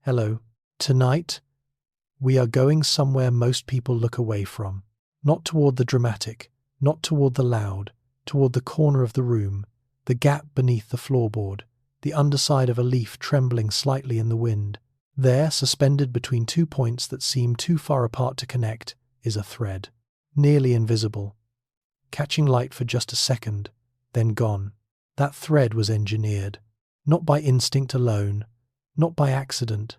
Hello. Tonight, we are going somewhere most people look away from. Not toward the dramatic, not toward the loud, toward the corner of the room, the gap beneath the floorboard, the underside of a leaf trembling slightly in the wind. There, suspended between 2 points that seem too far apart to connect, is a thread, nearly invisible, catching light for just a second, then gone. That thread was engineered, not by instinct alone, not by accident,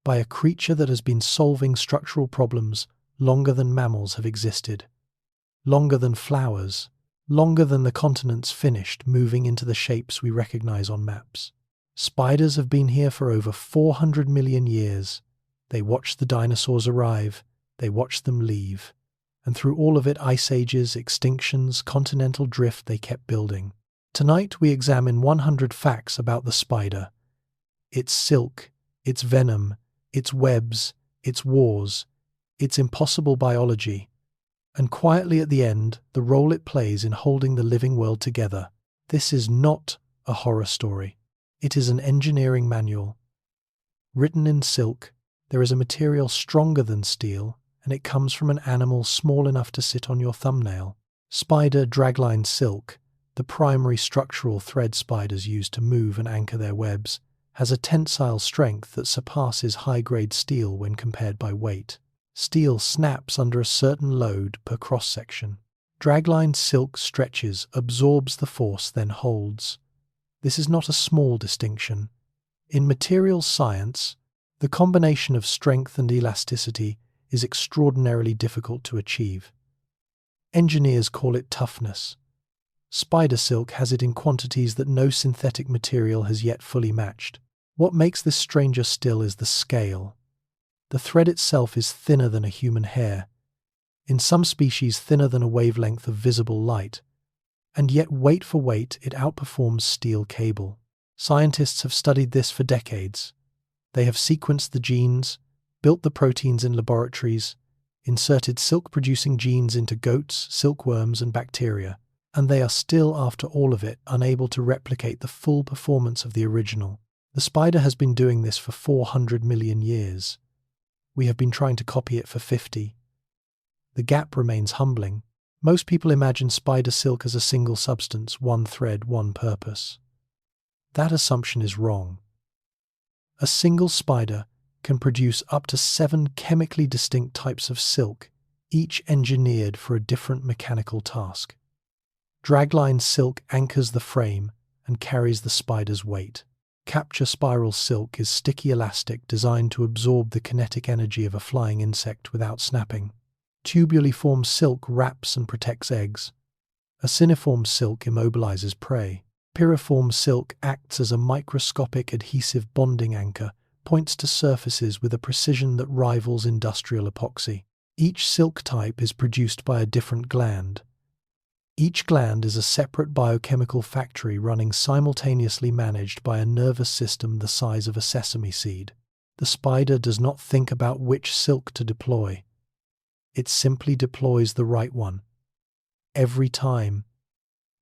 by a creature that has been solving structural problems longer than mammals have existed, longer than flowers, longer than the continents finished moving into the shapes we recognize on maps. Spiders have been here for over 400 million years. They watched the dinosaurs arrive, they watched them leave, and through all of it, ice ages, extinctions, continental drift, they kept building. Tonight we examine 100 facts about the spider, its silk, its venom, its webs, its wars, its impossible biology, and quietly at the end, the role it plays in holding the living world together. This is not a horror story. It is an engineering manual. Written in silk, there is a material stronger than steel, and it comes from an animal small enough to sit on your thumbnail. Spider dragline silk, the primary structural thread spiders use to move and anchor their webs, has a tensile strength that surpasses high-grade steel when compared by weight. Steel snaps under a certain load per cross-section. Dragline silk stretches, absorbs the force, then holds. This is not a small distinction. In materials science, the combination of strength and elasticity is extraordinarily difficult to achieve. Engineers call it toughness. Spider silk has it in quantities that no synthetic material has yet fully matched. What makes this stranger still is the scale. The thread itself is thinner than a human hair, in some species thinner than a wavelength of visible light, and yet weight for weight it outperforms steel cable. Scientists have studied this for decades. They have sequenced the genes, built the proteins in laboratories, inserted silk-producing genes into goats, silkworms, and bacteria, and they are still, after all of it, unable to replicate the full performance of the original. The spider has been doing this for 400 million years. We have been trying to copy it for 50. The gap remains humbling. Most people imagine spider silk as a single substance, one thread, one purpose. That assumption is wrong. A single spider can produce up to 7 chemically distinct types of silk, each engineered for a different mechanical task. Dragline silk anchors the frame and carries the spider's weight. Capture spiral silk is sticky elastic designed to absorb the kinetic energy of a flying insect without snapping. Tubuliform silk wraps and protects eggs. Aciniform silk immobilizes prey. Piriform silk acts as a microscopic adhesive bonding anchor, points to surfaces with a precision that rivals industrial epoxy. Each silk type is produced by a different gland. Each gland is a separate biochemical factory running simultaneously, managed by a nervous system the size of a sesame seed. The spider does not think about which silk to deploy. It simply deploys the right one. Every time.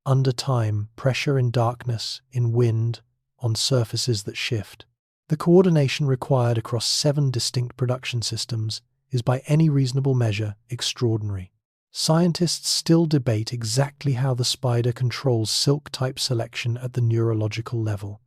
Under time, pressure, in darkness, in wind, on surfaces that shift. The coordination required across 7 distinct production systems is by any reasonable measure extraordinary. Scientists still debate exactly how the spider controls silk-type selection at the neurological level.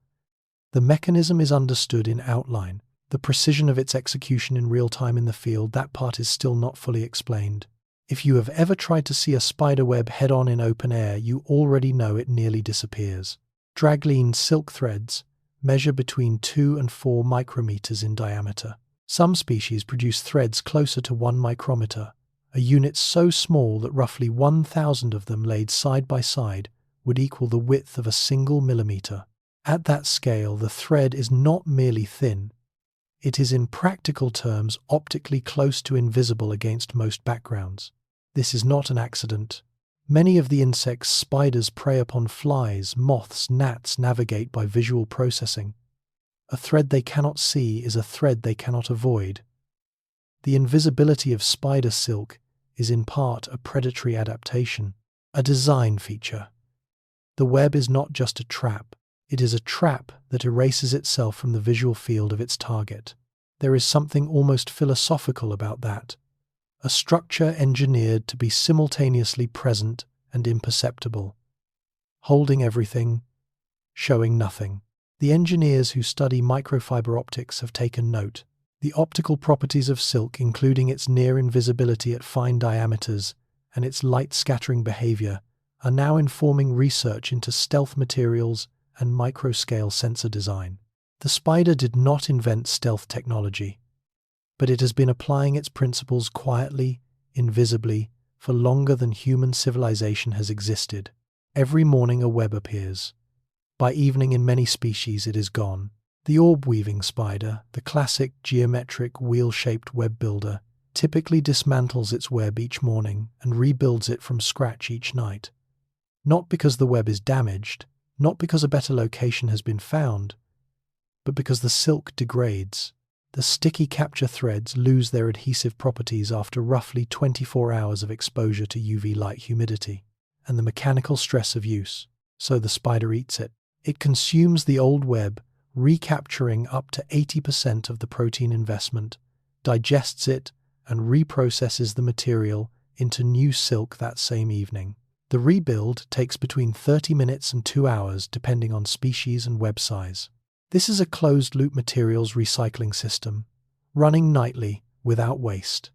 The mechanism is understood in outline. The precision of its execution in real time in the field, that part is still not fully explained. If you have ever tried to see a spider web head-on in open air, you already know it nearly disappears. Dragline silk threads measure between 2 and 4 micrometers in diameter. Some species produce threads closer to 1 micrometer, a unit so small that roughly 1,000 of them laid side by side would equal the width of a single millimeter. At that scale, the thread is not merely thin. It is, in practical terms, optically close to invisible against most backgrounds. This is not an accident. Many of the insects spiders prey upon, flies, moths, gnats, navigate by visual processing. A thread they cannot see is a thread they cannot avoid. The invisibility of spider silk is in part a predatory adaptation, a design feature. The web is not just a trap, It is a trap that erases itself from the visual field of its target. There is something almost philosophical about that. A structure engineered to be simultaneously present and imperceptible, holding everything, showing nothing. The engineers who study microfiber optics have taken note. The optical properties of silk, including its near invisibility at fine diameters and its light-scattering behavior, are now informing research into stealth materials and microscale sensor design. The spider did not invent stealth technology, but it has been applying its principles quietly, invisibly, for longer than human civilization has existed. Every morning a web appears. By evening in many species it is gone. The orb-weaving spider, the classic geometric wheel-shaped web builder, typically dismantles its web each morning and rebuilds it from scratch each night. Not because the web is damaged, not because a better location has been found, but because the silk degrades. The sticky capture threads lose their adhesive properties after roughly 24 hours of exposure to UV light humidity and the mechanical stress of use, so the spider eats it. It consumes the old web, recapturing up to 80% of the protein investment, digests it, and reprocesses the material into new silk that same evening. The rebuild takes between 30 minutes and 2 hours depending on species and web size. This is a closed-loop materials recycling system, running nightly without waste.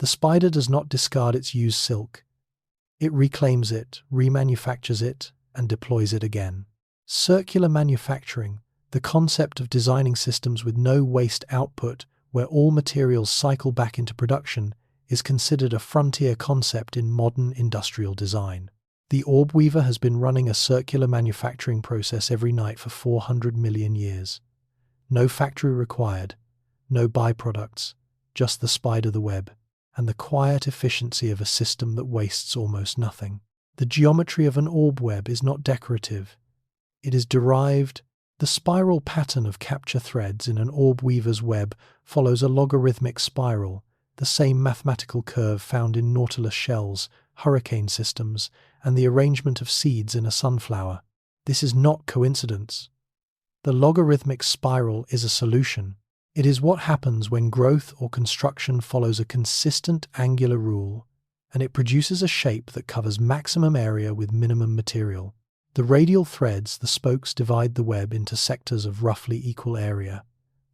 The spider does not discard its used silk. It reclaims it, remanufactures it, and deploys it again. Circular manufacturing, the concept of designing systems with no waste output where all materials cycle back into production, is considered a frontier concept in modern industrial design. The orb weaver has been running a circular manufacturing process every night for 400 million years. No factory required, no byproducts, just the spider, the web, and the quiet efficiency of a system that wastes almost nothing. The geometry of an orb web is not decorative. It is derived. The spiral pattern of capture threads in an orb weaver's web follows a logarithmic spiral, the same mathematical curve found in nautilus shells, hurricane systems, and the arrangement of seeds in a sunflower. This is not coincidence. The logarithmic spiral is a solution. It is what happens when growth or construction follows a consistent angular rule, and it produces a shape that covers maximum area with minimum material. The radial threads, the spokes, divide the web into sectors of roughly equal area.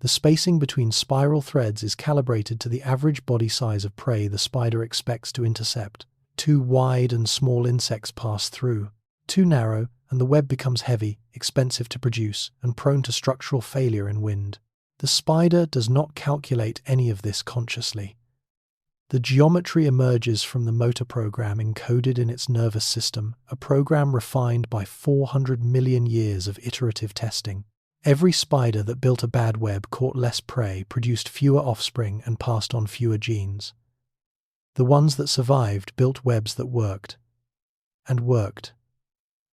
The spacing between spiral threads is calibrated to the average body size of prey the spider expects to intercept. Too wide and small insects pass through. Too narrow, and the web becomes heavy, expensive to produce, and prone to structural failure in wind. The spider does not calculate any of this consciously. The geometry emerges from the motor program encoded in its nervous system, a program refined by 400 million years of iterative testing. Every spider that built a bad web caught less prey, produced fewer offspring, and passed on fewer genes. The ones that survived built webs that worked, and worked,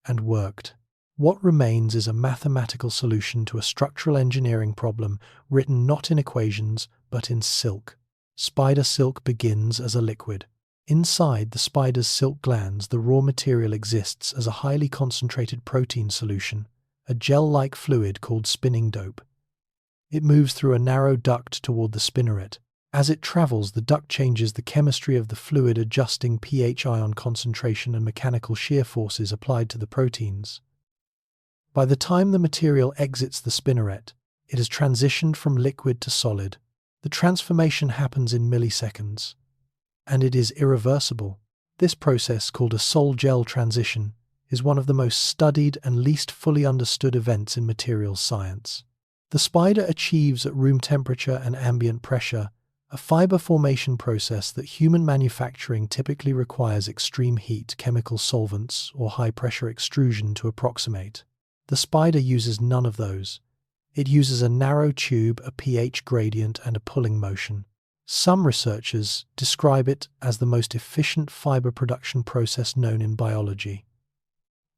and worked. What remains is a mathematical solution to a structural engineering problem written not in equations, but in silk. Spider silk begins as a liquid. Inside the spider's silk glands, the raw material exists as a highly concentrated protein solution, a gel-like fluid called spinning dope. It moves through a narrow duct toward the spinneret. As it travels, the duct changes the chemistry of the fluid, adjusting pH, ion concentration, and mechanical shear forces applied to the proteins. By the time the material exits the spinneret, it has transitioned from liquid to solid. The transformation happens in milliseconds, and it is irreversible. This process, called a sol-gel transition, is one of the most studied and least fully understood events in materials science. The spider achieves at room temperature and ambient pressure a fiber formation process that human manufacturing typically requires extreme heat, chemical solvents, or high-pressure extrusion to approximate. The spider uses none of those. It uses a narrow tube, a pH gradient, and a pulling motion. Some researchers describe it as the most efficient fiber production process known in biology.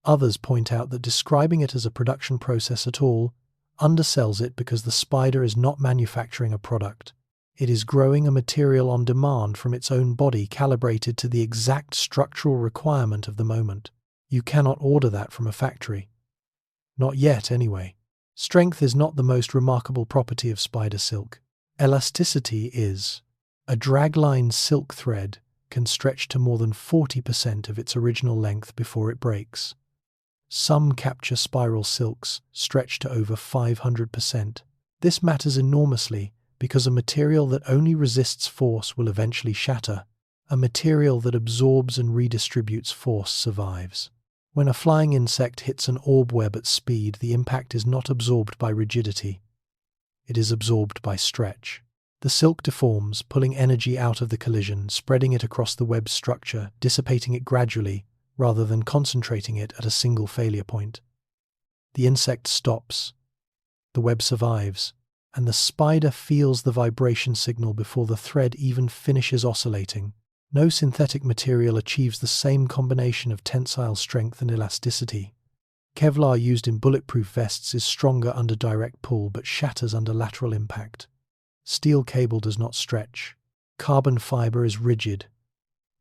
Others point out that describing it as a production process at all undersells it because the spider is not manufacturing a product. It is growing a material on demand from its own body, calibrated to the exact structural requirement of the moment. You cannot order that from a factory. Not yet, anyway. Strength is not the most remarkable property of spider silk. Elasticity is. A dragline silk thread can stretch to more than 40% of its original length before it breaks. Some capture spiral silks stretch to over 500%. This matters enormously because a material that only resists force will eventually shatter. A material that absorbs and redistributes force survives. When a flying insect hits an orb web at speed, the impact is not absorbed by rigidity. It is absorbed by stretch. The silk deforms, pulling energy out of the collision, spreading it across the web's structure, dissipating it gradually, rather than concentrating it at a single failure point. The insect stops. The web survives, and the spider feels the vibration signal before the thread even finishes oscillating. No synthetic material achieves the same combination of tensile strength and elasticity. Kevlar used in bulletproof vests is stronger under direct pull but shatters under lateral impact. Steel cable does not stretch. Carbon fiber is rigid.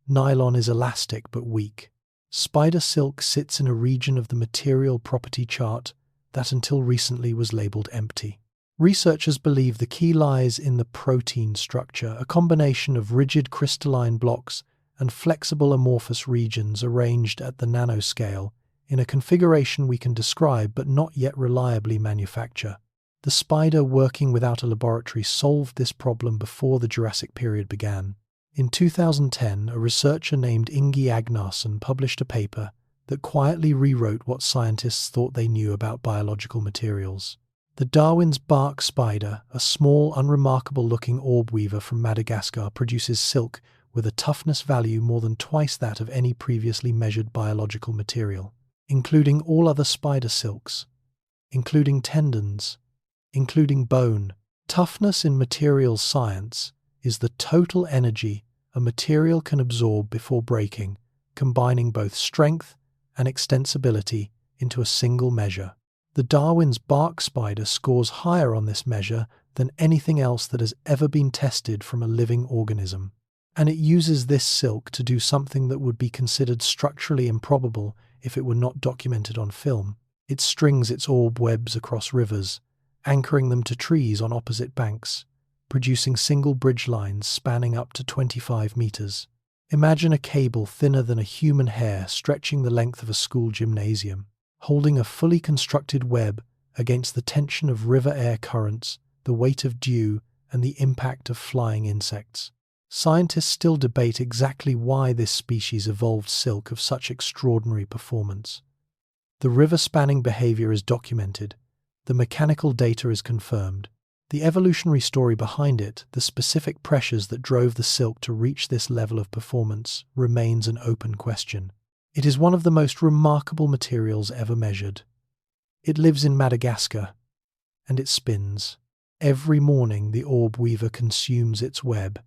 Nylon is elastic but weak. Spider silk sits in a region of the material property chart that until recently was labeled empty. Researchers believe the key lies in the protein structure, a combination of rigid crystalline blocks and flexible amorphous regions arranged at the nanoscale in a configuration we can describe but not yet reliably manufacture. The spider working without a laboratory solved this problem before the Jurassic period began. In 2010, a researcher named Ingi Agnarsson published a paper that quietly rewrote what scientists thought they knew about biological materials. The Darwin's bark spider, a small, unremarkable-looking orb weaver from Madagascar, produces silk with a toughness value more than twice that of any previously measured biological material, including all other spider silks, including tendons, including bone. Toughness in materials science is the total energy a material can absorb before breaking, combining both strength and extensibility into a single measure. The Darwin's bark spider scores higher on this measure than anything else that has ever been tested from a living organism. And it uses this silk to do something that would be considered structurally improbable if it were not documented on film. It strings its orb webs across rivers, anchoring them to trees on opposite banks, producing single bridge lines spanning up to 25 meters. Imagine a cable thinner than a human hair stretching the length of a school gymnasium, holding a fully constructed web against the tension of river air currents, the weight of dew, and the impact of flying insects. Scientists still debate exactly why this species evolved silk of such extraordinary performance. The river-spanning behavior is documented. The mechanical data is confirmed. The evolutionary story behind it, the specific pressures that drove the silk to reach this level of performance, remains an open question. It is one of the most remarkable materials ever measured. It lives in Madagascar, and it spins. Every morning the orb weaver consumes its web,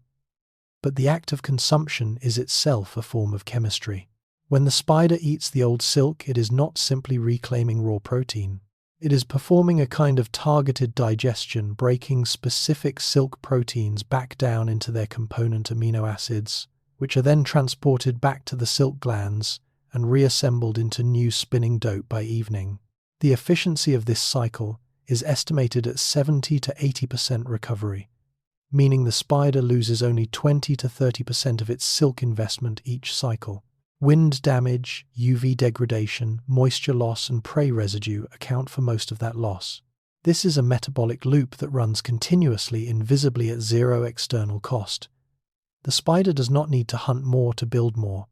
but the act of consumption is itself a form of chemistry. When the spider eats the old silk, it is not simply reclaiming raw protein. It is performing a kind of targeted digestion, breaking specific silk proteins back down into their component amino acids, which are then transported back to the silk glands and reassembled into new spinning dope by evening. The efficiency of this cycle is estimated at 70 to 80% recovery, meaning the spider loses only 20 to 30% of its silk investment each cycle. Wind damage, UV degradation, moisture loss, and prey residue account for most of that loss. This is a metabolic loop that runs continuously, invisibly at zero external cost. The spider does not need to hunt more to build more.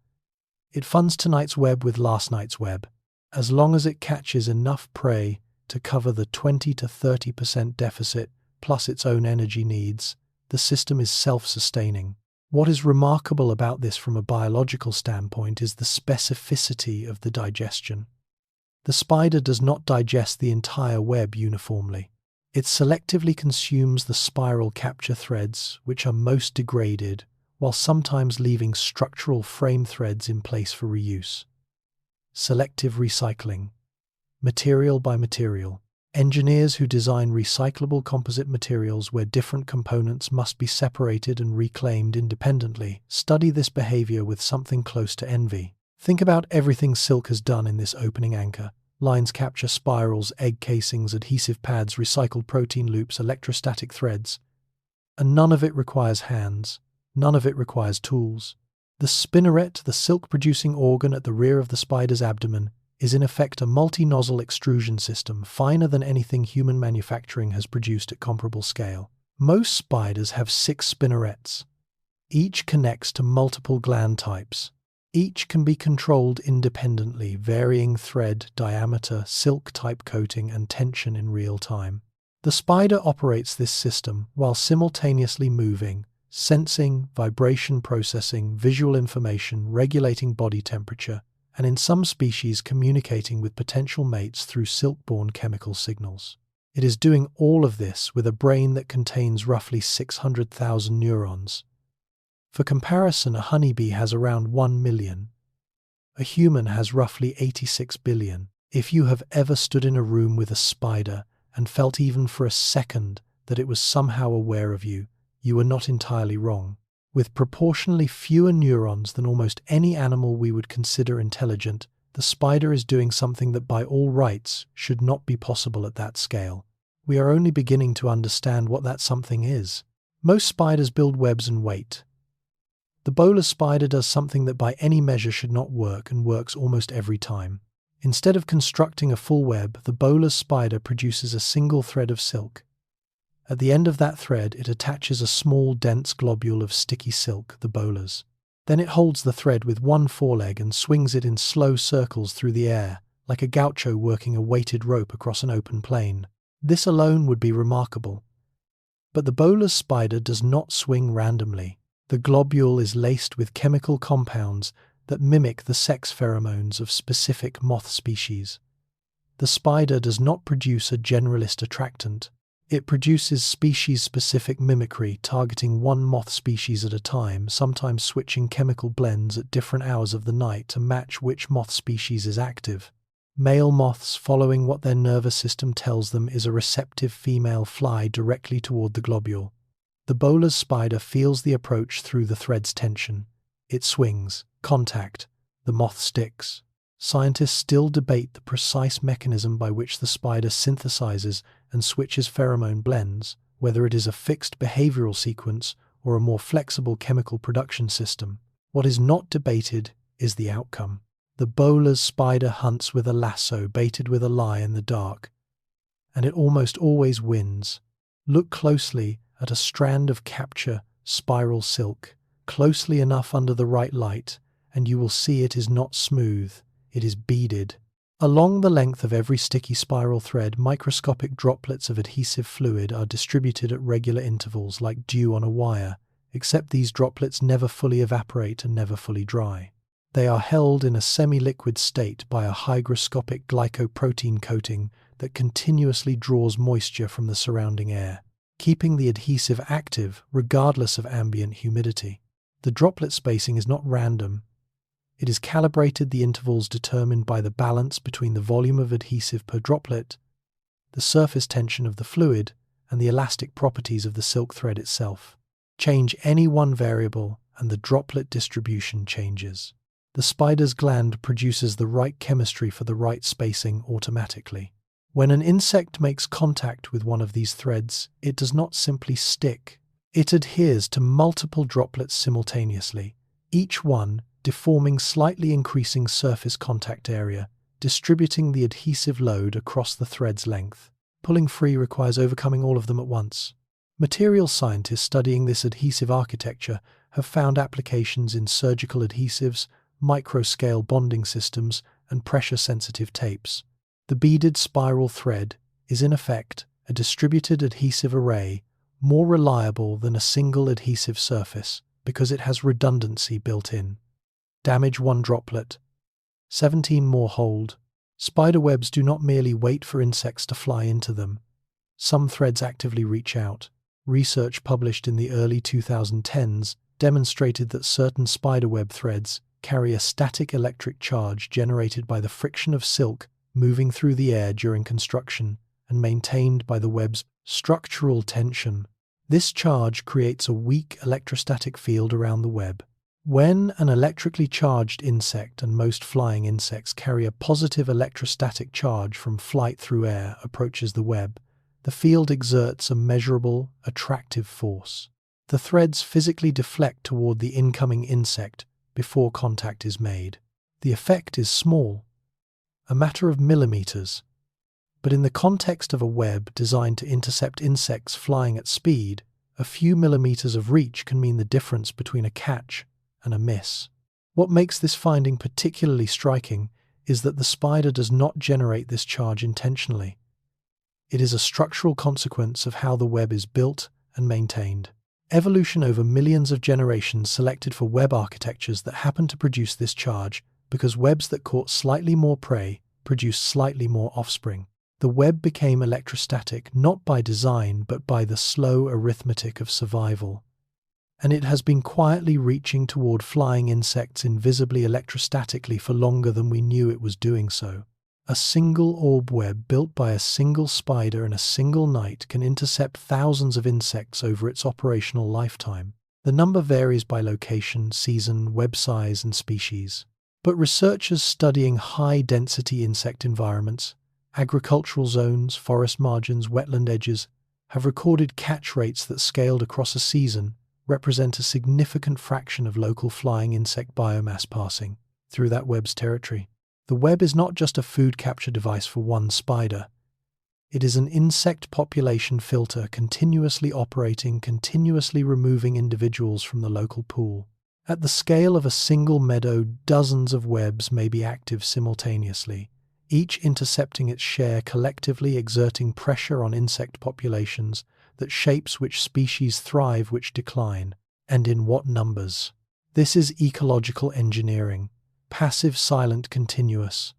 It funds tonight's web with last night's web. As long as it catches enough prey to cover the 20 to 30% deficit plus its own energy needs, the system is self-sustaining. What is remarkable about this from a biological standpoint is the specificity of the digestion. The spider does not digest the entire web uniformly. It selectively consumes the spiral capture threads, which are most degraded, while sometimes leaving structural frame threads in place for reuse. Selective recycling. Material by material. Engineers who design recyclable composite materials where different components must be separated and reclaimed independently study this behavior with something close to envy. Think about everything silk has done in this opening anchor. Lines capture spirals, egg casings, adhesive pads, recycled protein loops, electrostatic threads. And none of it requires hands. None of it requires tools. The spinneret, the silk-producing organ at the rear of the spider's abdomen, is in effect a multi-nozzle extrusion system, finer than anything human manufacturing has produced at comparable scale. Most spiders have 6 spinnerets. Each connects to multiple gland types. Each can be controlled independently, varying thread, diameter, silk type coating, and tension in real time. The spider operates this system while simultaneously moving, sensing, vibration processing, visual information, regulating body temperature, and in some species communicating with potential mates through silk-borne chemical signals. It is doing all of this with a brain that contains roughly 600,000 neurons. For comparison, a honeybee has around 1 million. A human has roughly 86 billion. If you have ever stood in a room with a spider and felt even for a second that it was somehow aware of you, you are not entirely wrong. With proportionally fewer neurons than almost any animal we would consider intelligent, the spider is doing something that by all rights should not be possible at that scale. We are only beginning to understand what that something is. Most spiders build webs and wait. The bowler spider does something that by any measure should not work and works almost every time. Instead of constructing a full web, the bowler spider produces a single thread of silk. At the end of that thread, it attaches a small, dense globule of sticky silk, the bowlers. Then it holds the thread with one foreleg and swings it in slow circles through the air, like a gaucho working a weighted rope across an open plain. This alone would be remarkable. But the bowler spider does not swing randomly. The globule is laced with chemical compounds that mimic the sex pheromones of specific moth species. The spider does not produce a generalist attractant. It produces species-specific mimicry, targeting one moth species at a time, sometimes switching chemical blends at different hours of the night to match which moth species is active. Male moths, following what their nervous system tells them is a receptive female, fly directly toward the globule. The bowler's spider feels the approach through the thread's tension. It swings. Contact. The moth sticks. Scientists still debate the precise mechanism by which the spider synthesizes and switches pheromone blends, whether it is a fixed behavioral sequence or a more flexible chemical production system. What is not debated is the outcome. The bowler's spider hunts with a lasso baited with a lie in the dark, and it almost always wins. Look closely at a strand of capture spiral silk, closely enough under the right light, and you will see it is not smooth, it is beaded. Along the length of every sticky spiral thread, microscopic droplets of adhesive fluid are distributed at regular intervals like dew on a wire, except these droplets never fully evaporate and never fully dry. They are held in a semi-liquid state by a hygroscopic glycoprotein coating that continuously draws moisture from the surrounding air, keeping the adhesive active regardless of ambient humidity. The droplet spacing is not random. It is calibrated, the intervals determined by the balance between the volume of adhesive per droplet, the surface tension of the fluid, and the elastic properties of the silk thread itself. Change any one variable and the droplet distribution changes. The spider's gland produces the right chemistry for the right spacing automatically. When an insect makes contact with one of these threads, it does not simply stick. It adheres to multiple droplets simultaneously, each one deforming slightly increasing surface contact area, distributing the adhesive load across the thread's length. Pulling free requires overcoming all of them at once. Material scientists studying this adhesive architecture have found applications in surgical adhesives, microscale bonding systems, and pressure-sensitive tapes. The beaded spiral thread is in effect a distributed adhesive array, more reliable than a single adhesive surface because it has redundancy built in. Damage one droplet, 17 more hold. Spider webs do not merely wait for insects to fly into them. Some threads actively reach out. Research published in the early 2010s demonstrated that certain spiderweb threads carry a static electric charge generated by the friction of silk moving through the air during construction and maintained by the web's structural tension. This charge creates a weak electrostatic field around the web. When an electrically charged insect, and most flying insects carry a positive electrostatic charge from flight through air, approaches the web, the field exerts a measurable, attractive force. The threads physically deflect toward the incoming insect before contact is made. The effect is small, a matter of millimeters, but in the context of a web designed to intercept insects flying at speed, a few millimeters of reach can mean the difference between a catch and a miss. What makes this finding particularly striking is that the spider does not generate this charge intentionally. It is a structural consequence of how the web is built and maintained. Evolution over millions of generations selected for web architectures that happen to produce this charge because webs that caught slightly more prey produced slightly more offspring. The web became electrostatic not by design but by the slow arithmetic of survival. And it has been quietly reaching toward flying insects invisibly electrostatically for longer than we knew it was doing so. A single orb web built by a single spider in a single night can intercept thousands of insects over its operational lifetime. The number varies by location, season, web size, and species. But researchers studying high-density insect environments, agricultural zones, forest margins, wetland edges, have recorded catch rates that, scaled across a season, represent a significant fraction of local flying insect biomass passing through that web's territory. The web is not just a food capture device for one spider. It is an insect population filter continuously operating, continuously removing individuals from the local pool. At the scale of a single meadow, dozens of webs may be active simultaneously, each intercepting its share, collectively exerting pressure on insect populations that shapes which species thrive, which decline, and in what numbers. This is ecological engineering, passive, silent, continuous.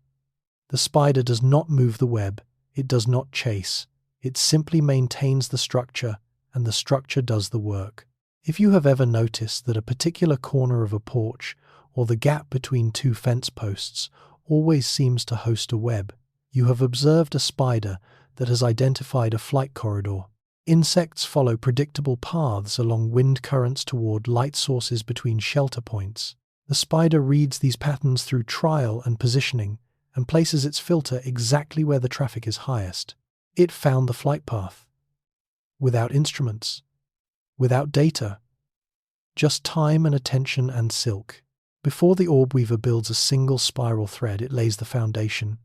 The spider does not move the web, it does not chase, it simply maintains the structure, and the structure does the work. If you have ever noticed that a particular corner of a porch or the gap between two fence posts always seems to host a web, you have observed a spider that has identified a flight corridor. Insects follow predictable paths along wind currents toward light sources between shelter points. The spider reads these patterns through trial and positioning and places its filter exactly where the traffic is highest. It found the flight path. Without instruments. Without data. Just time and attention and silk. Before the orb weaver builds a single spiral thread, it lays the foundation.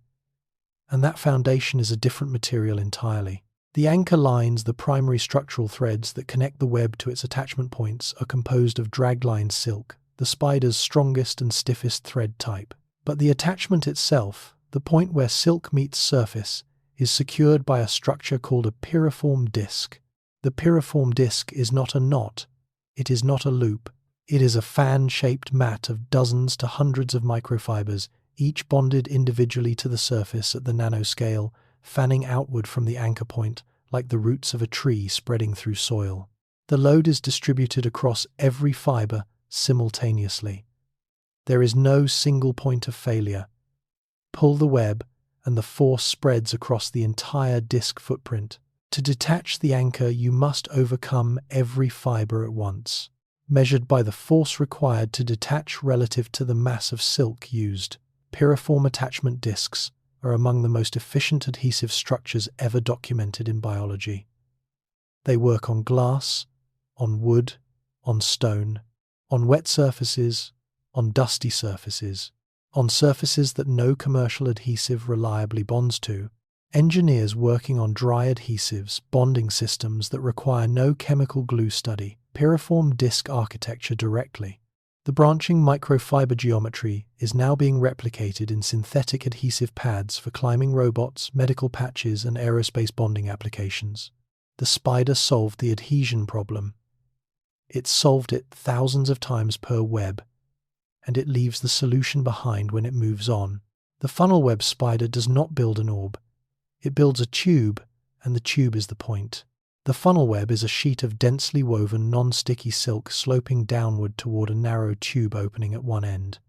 And that foundation is a different material entirely. The anchor lines, the primary structural threads that connect the web to its attachment points, are composed of dragline silk, the spider's strongest and stiffest thread type. But the attachment itself, the point where silk meets surface, is secured by a structure called a piriform disc. The piriform disc is not a knot, it is not a loop, it is a fan-shaped mat of dozens to hundreds of microfibers, each bonded individually to the surface at the nanoscale, fanning outward from the anchor point like the roots of a tree spreading through soil. The load is distributed across every fiber simultaneously. There is no single point of failure. Pull the web, and the force spreads across the entire disc footprint. To detach the anchor, you must overcome every fiber at once, measured by the force required to detach relative to the mass of silk used. Piriform attachment discs are among the most efficient adhesive structures ever documented in biology. They work on glass, on wood, on stone, on wet surfaces, on dusty surfaces, on surfaces that no commercial adhesive reliably bonds to. Engineers working on dry adhesives, bonding systems that require no chemical glue study, piriform disc architecture directly. The branching microfiber geometry is now being replicated in synthetic adhesive pads for climbing robots, medical patches, and aerospace bonding applications. The spider solved the adhesion problem. It solved it thousands of times per web, and it leaves the solution behind when it moves on. The funnel web spider does not build an orb. It builds a tube, and the tube is the point. The funnel web is a sheet of densely woven, non-sticky silk sloping downward toward a narrow tube opening at one end.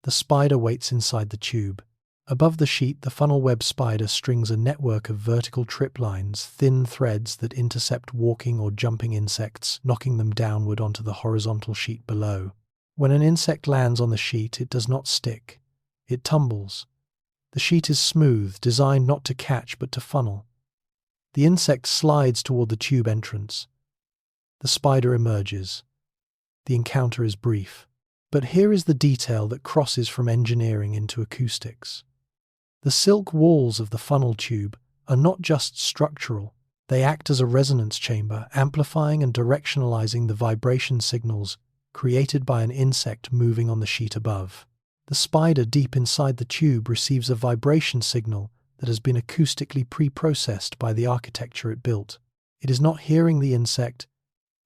The spider waits inside the tube. Above the sheet, the funnel web spider strings a network of vertical trip lines, thin threads that intercept walking or jumping insects, knocking them downward onto the horizontal sheet below. When an insect lands on the sheet, it does not stick. It tumbles. The sheet is smooth, designed not to catch but to funnel. The insect slides toward the tube entrance. The spider emerges. The encounter is brief. But here is the detail that crosses from engineering into acoustics. The silk walls of the funnel tube are not just structural. They act as a resonance chamber, amplifying and directionalizing the vibration signals created by an insect moving on the sheet above. The spider deep inside the tube receives a vibration signal that has been acoustically pre-processed by the architecture it built. It is not hearing the insect,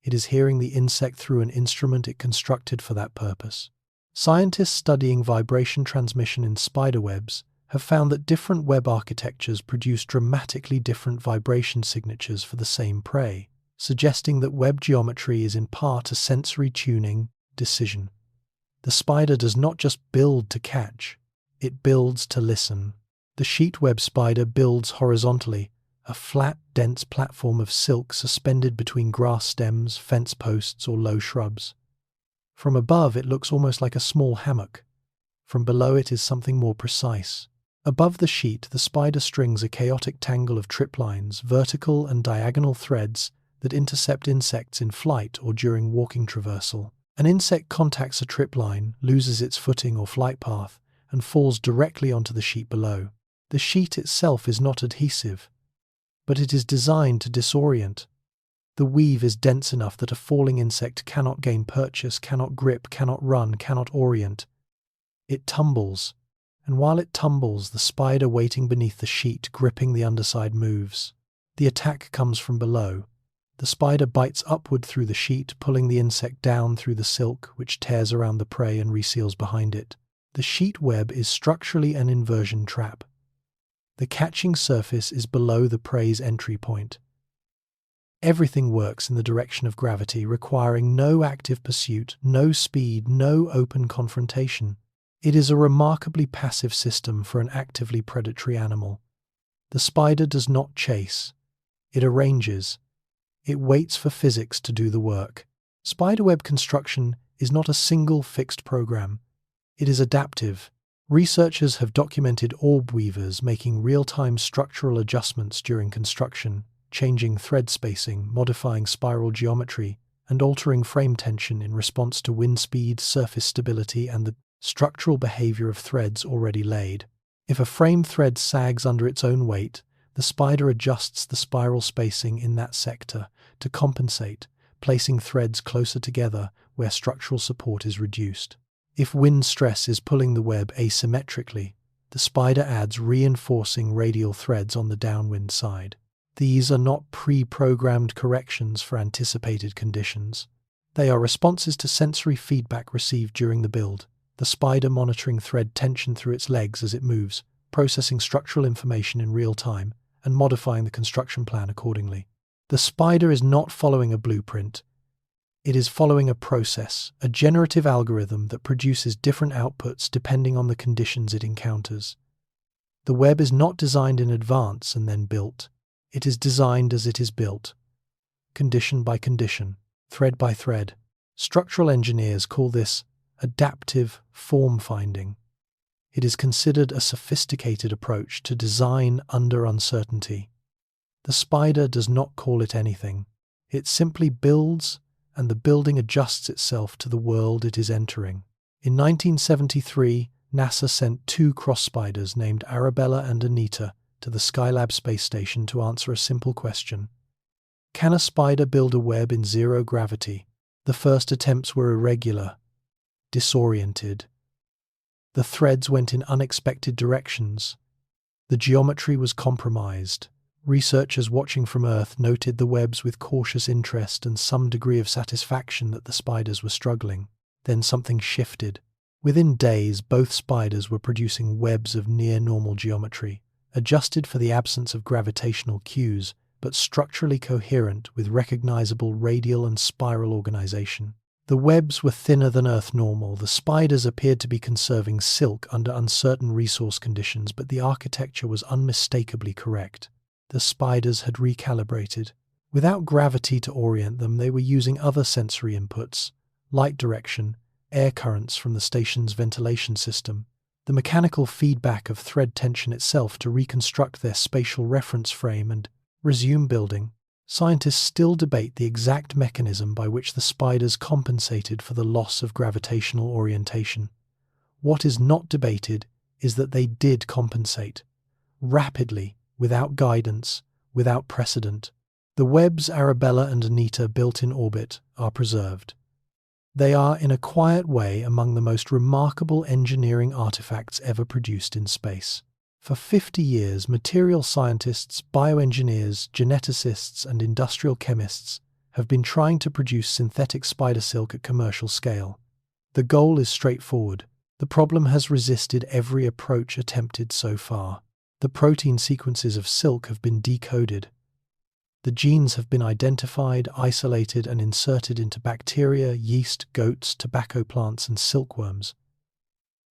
it is hearing the insect through an instrument it constructed for that purpose. Scientists studying vibration transmission in spider webs have found that different web architectures produce dramatically different vibration signatures for the same prey, suggesting that web geometry is in part a sensory tuning decision. The spider does not just build to catch, it builds to listen. The sheet web spider builds horizontally, a flat, dense platform of silk suspended between grass stems, fence posts, or low shrubs. From above, it looks almost like a small hammock. From below, it is something more precise. Above the sheet, the spider strings a chaotic tangle of triplines, vertical and diagonal threads that intercept insects in flight or during walking traversal. An insect contacts a tripline, loses its footing or flight path, and falls directly onto the sheet below. The sheet itself is not adhesive, but it is designed to disorient. The weave is dense enough that a falling insect cannot gain purchase, cannot grip, cannot run, cannot orient. It tumbles, and while it tumbles, the spider waiting beneath the sheet, gripping the underside, moves. The attack comes from below. The spider bites upward through the sheet, pulling the insect down through the silk, which tears around the prey and reseals behind it. The sheet web is structurally an inversion trap. The catching surface is below the prey's entry point. Everything works in the direction of gravity, requiring no active pursuit, no speed, no open confrontation. It is a remarkably passive system for an actively predatory animal. The spider does not chase. It arranges. It waits for physics to do the work. Spiderweb construction is not a single fixed program. It is adaptive. Researchers have documented orb weavers making real-time structural adjustments during construction, changing thread spacing, modifying spiral geometry, and altering frame tension in response to wind speed, surface stability, and the structural behavior of threads already laid. If a frame thread sags under its own weight, the spider adjusts the spiral spacing in that sector to compensate, placing threads closer together where structural support is reduced. If wind stress is pulling the web asymmetrically, the spider adds reinforcing radial threads on the downwind side. These are not pre-programmed corrections for anticipated conditions. They are responses to sensory feedback received during the build, the spider monitoring thread tension through its legs as it moves, processing structural information in real time, and modifying the construction plan accordingly. The spider is not following a blueprint. It is following a process, a generative algorithm that produces different outputs depending on the conditions it encounters. The web is not designed in advance and then built. It is designed as it is built, condition by condition, thread by thread. Structural engineers call this adaptive form finding. It is considered a sophisticated approach to design under uncertainty. The spider does not call it anything. It simply builds, and the building adjusts itself to the world it is entering. In 1973, NASA sent two cross spiders named Arabella and Anita to the Skylab space station to answer a simple question. Can a spider build a web in zero gravity? The first attempts were irregular, disoriented. The threads went in unexpected directions. The geometry was compromised. Researchers watching from Earth noted the webs with cautious interest and some degree of satisfaction that the spiders were struggling. Then something shifted. Within days, both spiders were producing webs of near-normal geometry, adjusted for the absence of gravitational cues, but structurally coherent with recognizable radial and spiral organization. The webs were thinner than Earth normal. The spiders appeared to be conserving silk under uncertain resource conditions, but the architecture was unmistakably correct. The spiders had recalibrated. Without gravity to orient them, they were using other sensory inputs: light direction, air currents from the station's ventilation system, the mechanical feedback of thread tension itself to reconstruct their spatial reference frame and resume building. Scientists still debate the exact mechanism by which the spiders compensated for the loss of gravitational orientation. What is not debated is that they did compensate. Rapidly, without guidance, without precedent. The webs Arabella and Anita built in orbit are preserved. They are, in a quiet way, among the most remarkable engineering artifacts ever produced in space. For 50 years, material scientists, bioengineers, geneticists, and industrial chemists have been trying to produce synthetic spider silk at commercial scale. The goal is straightforward. The problem has resisted every approach attempted so far. The protein sequences of silk have been decoded. The genes have been identified, isolated, and inserted into bacteria, yeast, goats, tobacco plants, and silkworms.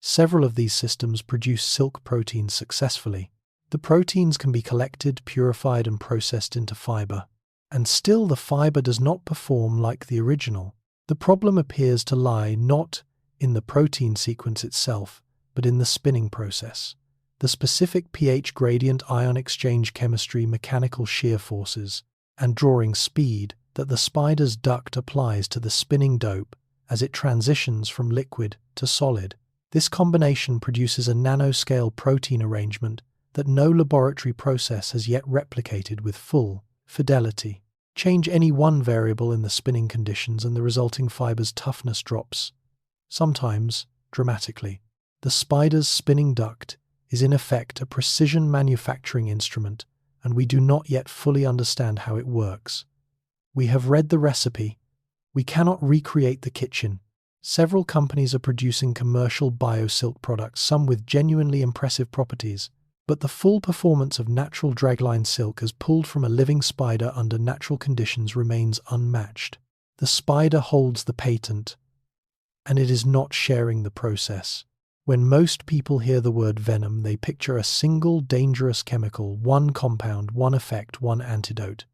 Several of these systems produce silk proteins successfully. The proteins can be collected, purified, and processed into fiber. And still the fiber does not perform like the original. The problem appears to lie not in the protein sequence itself, but in the spinning process. The specific pH gradient, ion exchange chemistry, mechanical shear forces, and drawing speed that the spider's duct applies to the spinning dope as it transitions from liquid to solid. This combination produces a nanoscale protein arrangement that no laboratory process has yet replicated with full fidelity. Change any one variable in the spinning conditions and the resulting fiber's toughness drops, sometimes dramatically. The spider's spinning duct is in effect a precision manufacturing instrument, and we do not yet fully understand how it works. We have read the recipe. We cannot recreate the kitchen. Several companies are producing commercial biosilk products, some with genuinely impressive properties, but the full performance of natural dragline silk as pulled from a living spider under natural conditions remains unmatched. The spider holds the patent, and it is not sharing the process. When most people hear the word venom, they picture a single dangerous chemical, one compound, one effect, one antidote.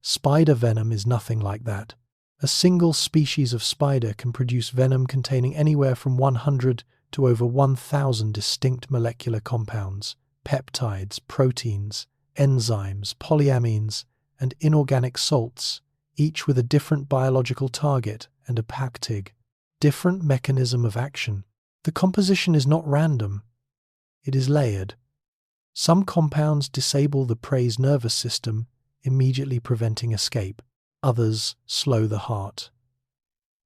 Spider venom is nothing like that. A single species of spider can produce venom containing anywhere from 100 to over 1,000 distinct molecular compounds, peptides, proteins, enzymes, polyamines, and inorganic salts, each with a different biological target and a pactig, different mechanism of action. The composition is not random, it is layered. Some compounds disable the prey's nervous system, immediately preventing escape. Others slow the heart.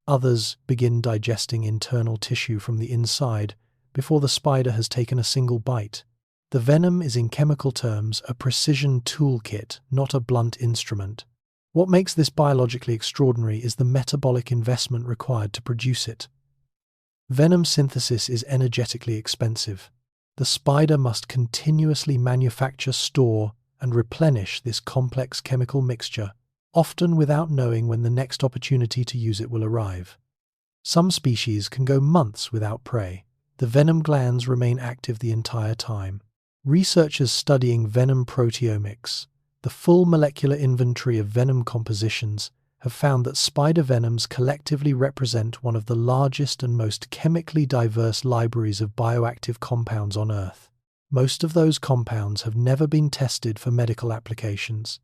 Others begin digesting internal tissue from the inside before the spider has taken a single bite. The venom is, in chemical terms, a precision toolkit, not a blunt instrument. What makes this biologically extraordinary is the metabolic investment required to produce it. Venom synthesis is energetically expensive. The spider must continuously manufacture, store, and replenish this complex chemical mixture, often without knowing when the next opportunity to use it will arrive. Some species can go months without prey. The venom glands remain active the entire time. Researchers studying venom proteomics, the full molecular inventory of venom compositions, have found that spider venoms collectively represent one of the largest and most chemically diverse libraries of bioactive compounds on Earth. Most of those compounds have never been tested for medical applications.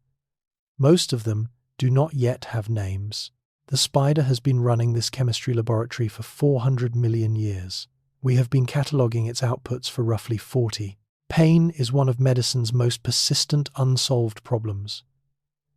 Most of them do not yet have names. The spider has been running this chemistry laboratory for 400 million years. We have been cataloguing its outputs for roughly 40. Pain is one of medicine's most persistent unsolved problems.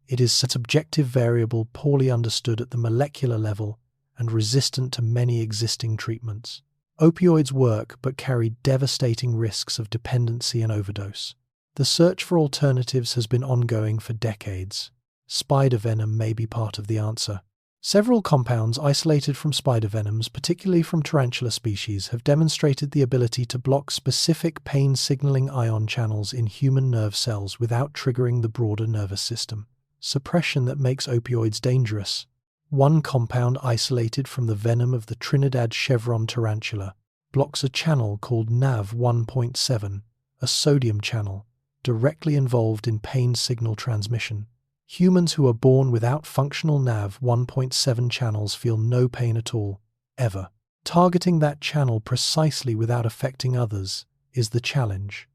It is a subjective variable poorly understood at the molecular level and resistant to many existing treatments. Opioids work but carry devastating risks of dependency and overdose. The search for alternatives has been ongoing for decades. Spider venom may be part of the answer. Several compounds isolated from spider venoms, particularly from tarantula species, have demonstrated the ability to block specific pain-signaling ion channels in human nerve cells without triggering the broader nervous system. Suppression that makes opioids dangerous. One compound isolated from the venom of the Trinidad chevron tarantula blocks a channel called NaV1.7, a sodium channel, directly involved in pain signal transmission. Humans who are born without functional NaV1.7 channels feel no pain at all, ever. Targeting that channel precisely without affecting others is the challenge.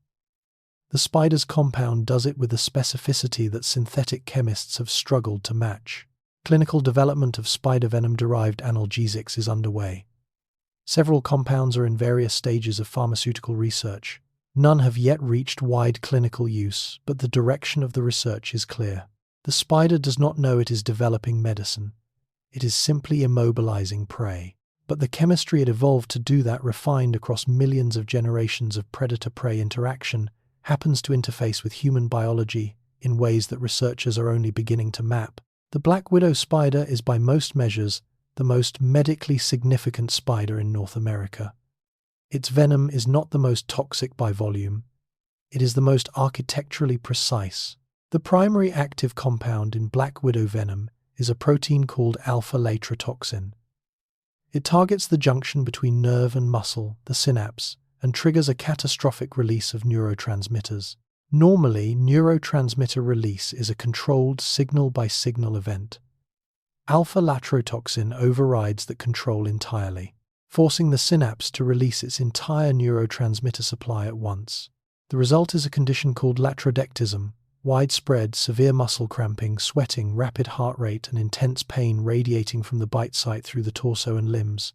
The spider's compound does it with a specificity that synthetic chemists have struggled to match. Clinical development of spider venom-derived analgesics is underway. Several compounds are in various stages of pharmaceutical research. None have yet reached wide clinical use, but the direction of the research is clear. The spider does not know it is developing medicine. It is simply immobilizing prey. But the chemistry it evolved to do that, refined across millions of generations of predator-prey interaction, happens to interface with human biology in ways that researchers are only beginning to map. The black widow spider is by most measures the most medically significant spider in North America. Its venom is not the most toxic by volume. It is the most architecturally precise. The primary active compound in black widow venom is a protein called alpha-latrotoxin. It targets the junction between nerve and muscle, the synapse, and triggers a catastrophic release of neurotransmitters. Normally, neurotransmitter release is a controlled signal-by-signal event. Alpha-latrotoxin overrides that control entirely, forcing the synapse to release its entire neurotransmitter supply at once. The result is a condition called latrodectism, widespread, severe muscle cramping, sweating, rapid heart rate, and intense pain radiating from the bite site through the torso and limbs.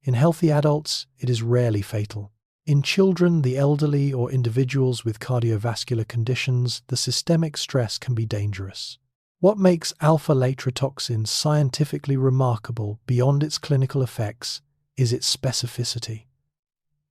In healthy adults, it is rarely fatal. In children, the elderly, or individuals with cardiovascular conditions, the systemic stress can be dangerous. What makes alpha-latrotoxin scientifically remarkable beyond its clinical effects is its specificity.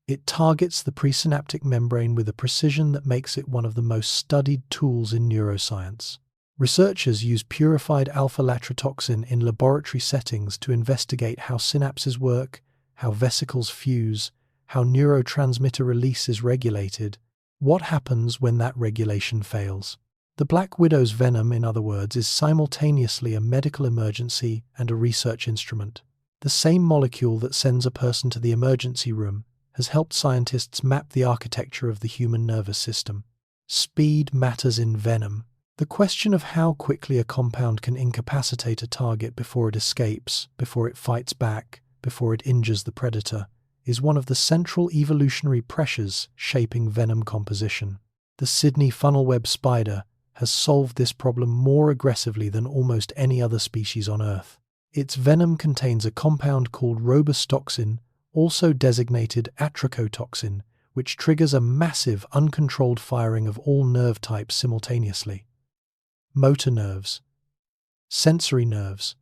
It targets the presynaptic membrane with a precision that makes it one of the most studied tools in neuroscience. Researchers use purified alpha-latrotoxin in laboratory settings to investigate how synapses work, how vesicles fuse, how neurotransmitter release is regulated, what happens when that regulation fails. The black widow's venom, in other words, is simultaneously a medical emergency and a research instrument. The same molecule that sends a person to the emergency room has helped scientists map the architecture of the human nervous system. Speed matters in venom. The question of how quickly a compound can incapacitate a target before it escapes, before it fights back, before it injures the predator, is one of the central evolutionary pressures shaping venom composition. The Sydney funnel-web spider has solved this problem more aggressively than almost any other species on Earth. Its venom contains a compound called robustoxin, also designated atrachotoxin, which triggers a massive, uncontrolled firing of all nerve types simultaneously. Motor nerves, sensory nerves,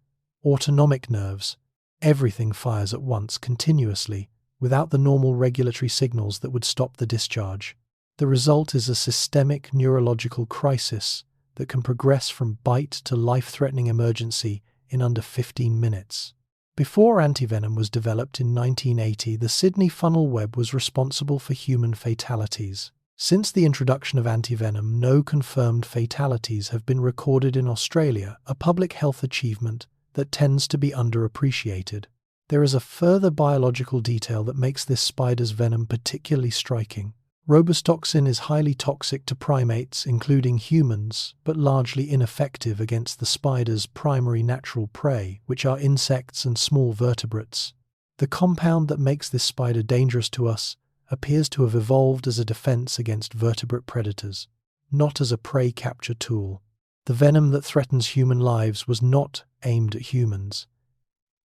autonomic nerves, everything fires at once, continuously, without the normal regulatory signals that would stop the discharge. The result is a systemic neurological crisis that can progress from bite to life-threatening emergency in under 15 minutes. Before antivenom was developed in 1980, the Sydney funnel web was responsible for human fatalities. Since the introduction of antivenom, no confirmed fatalities have been recorded in Australia, a public health achievement that tends to be underappreciated. There is a further biological detail that makes this spider's venom particularly striking. Robustoxin is highly toxic to primates, including humans, but largely ineffective against the spider's primary natural prey, which are insects and small vertebrates. The compound that makes this spider dangerous to us appears to have evolved as a defense against vertebrate predators, not as a prey capture tool. The venom that threatens human lives was not aimed at humans.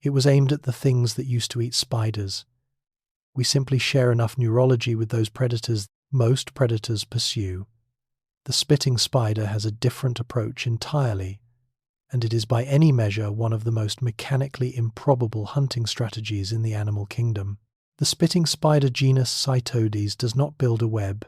It was aimed at the things that used to eat spiders. We simply share enough neurology with those predators most predators pursue. The spitting spider has a different approach entirely, and it is by any measure one of the most mechanically improbable hunting strategies in the animal kingdom. The spitting spider genus Cytodes does not build a web.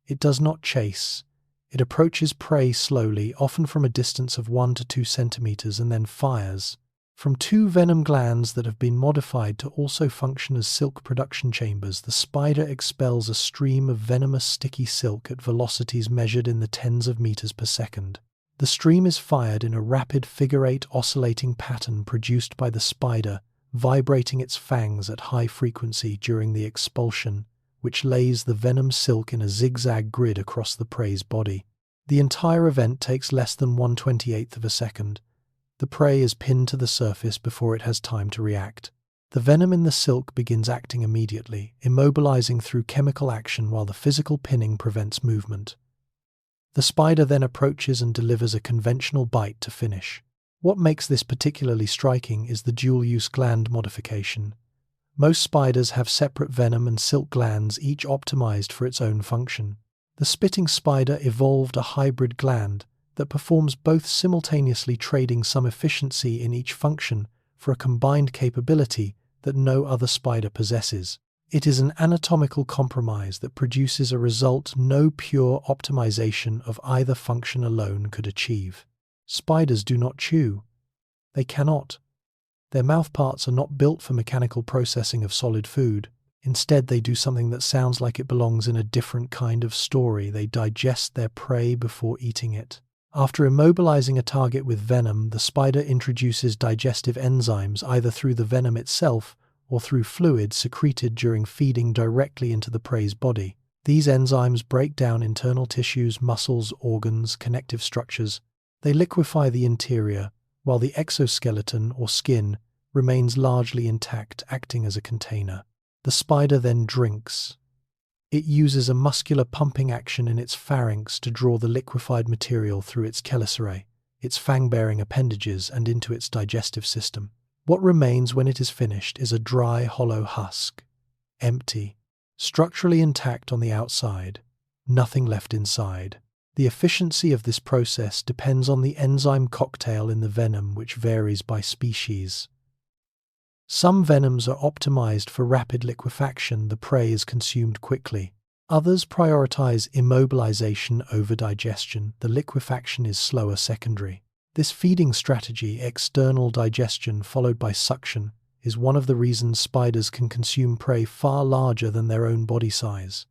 It does not chase. It approaches prey slowly, often from a distance of 1 to 2 centimeters, and then fires. From 2 venom glands that have been modified to also function as silk production chambers, the spider expels a stream of venomous sticky silk at velocities measured in the tens of meters per second. The stream is fired in a rapid figure-8 oscillating pattern produced by the spider, vibrating its fangs at high frequency during the expulsion, which lays the venom silk in a zigzag grid across the prey's body. The entire event takes less than 1/28 of a second. The prey is pinned to the surface before it has time to react. The venom in the silk begins acting immediately, immobilizing through chemical action while the physical pinning prevents movement. The spider then approaches and delivers a conventional bite to finish. What makes this particularly striking is the dual-use gland modification. Most spiders have separate venom and silk glands, each optimized for its own function. The spitting spider evolved a hybrid gland that performs both simultaneously, trading some efficiency in each function for a combined capability that no other spider possesses. It is an anatomical compromise that produces a result no pure optimization of either function alone could achieve. Spiders do not chew. They cannot. Their mouthparts are not built for mechanical processing of solid food. Instead, they do something that sounds like it belongs in a different kind of story. They digest their prey before eating it. After immobilizing a target with venom, the spider introduces digestive enzymes either through the venom itself or through fluid secreted during feeding directly into the prey's body. These enzymes break down internal tissues, muscles, organs, connective structures. They liquefy the interior, while the exoskeleton or skin remains largely intact, acting as a container. The spider then drinks. It uses a muscular pumping action in its pharynx to draw the liquefied material through its chelicerae, its fang-bearing appendages, and into its digestive system. What remains when it is finished is a dry, hollow husk, empty, structurally intact on the outside, nothing left inside. The efficiency of this process depends on the enzyme cocktail in the venom, which varies by species. Some venoms are optimized for rapid liquefaction; the prey is consumed quickly. Others prioritize immobilization over digestion; the liquefaction is slower, secondary. This feeding strategy, external digestion followed by suction, is one of the reasons spiders can consume prey far larger than their own body size.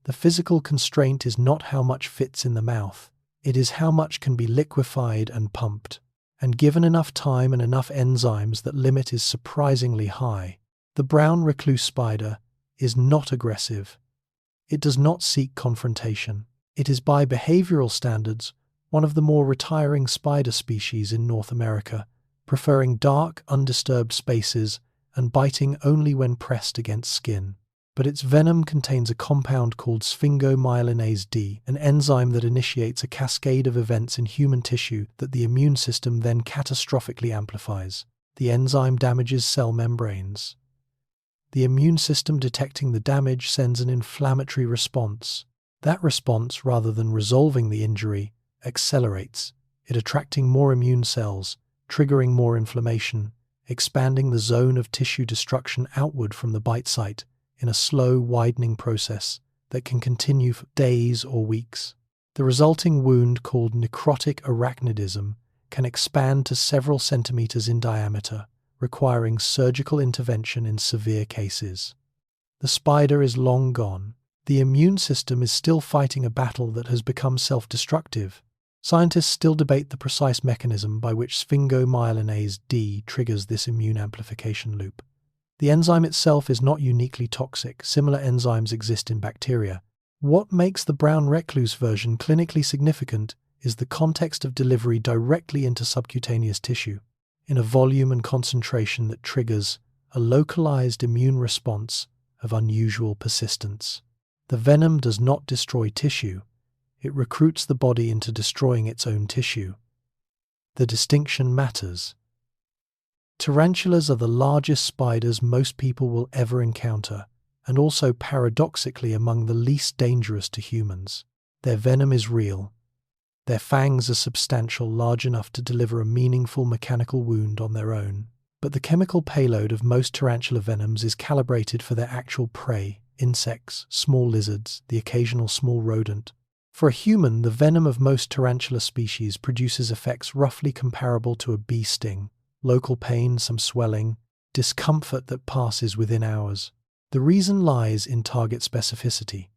The physical constraint is not how much fits in the mouth, it is how much can be liquefied and pumped. And given enough time and enough enzymes, that limit is surprisingly high. The brown recluse spider is not aggressive. It does not seek confrontation. It is, by behavioral standards, one of the more retiring spider species in North America, preferring dark, undisturbed spaces and biting only when pressed against skin. But its venom contains a compound called sphingomyelinase D, an enzyme that initiates a cascade of events in human tissue that the immune system then catastrophically amplifies. The enzyme damages cell membranes. The immune system, detecting the damage, sends an inflammatory response. That response, rather than resolving the injury, accelerates it, attracting more immune cells, triggering more inflammation, expanding the zone of tissue destruction outward from the bite site in a slow, widening process that can continue for days or weeks. The resulting wound, called necrotic arachnidism, can expand to several centimeters in diameter, requiring surgical intervention in severe cases. The spider is long gone. The immune system is still fighting a battle that has become self-destructive. Scientists still debate the precise mechanism by which sphingomyelinase D triggers this immune amplification loop. The enzyme itself is not uniquely toxic. Similar enzymes exist in bacteria. What makes the brown recluse version clinically significant is the context of delivery directly into subcutaneous tissue, in a volume and concentration that triggers a localized immune response of unusual persistence. The venom does not destroy tissue. It recruits the body into destroying its own tissue. The distinction matters. Tarantulas are the largest spiders most people will ever encounter, and also paradoxically among the least dangerous to humans. Their venom is real. Their fangs are substantial, large enough to deliver a meaningful mechanical wound on their own. But the chemical payload of most tarantula venoms is calibrated for their actual prey: insects, small lizards, the occasional small rodent. For a human, the venom of most tarantula species produces effects roughly comparable to a bee sting: local pain, some swelling, discomfort that passes within hours. The reason lies in target specificity.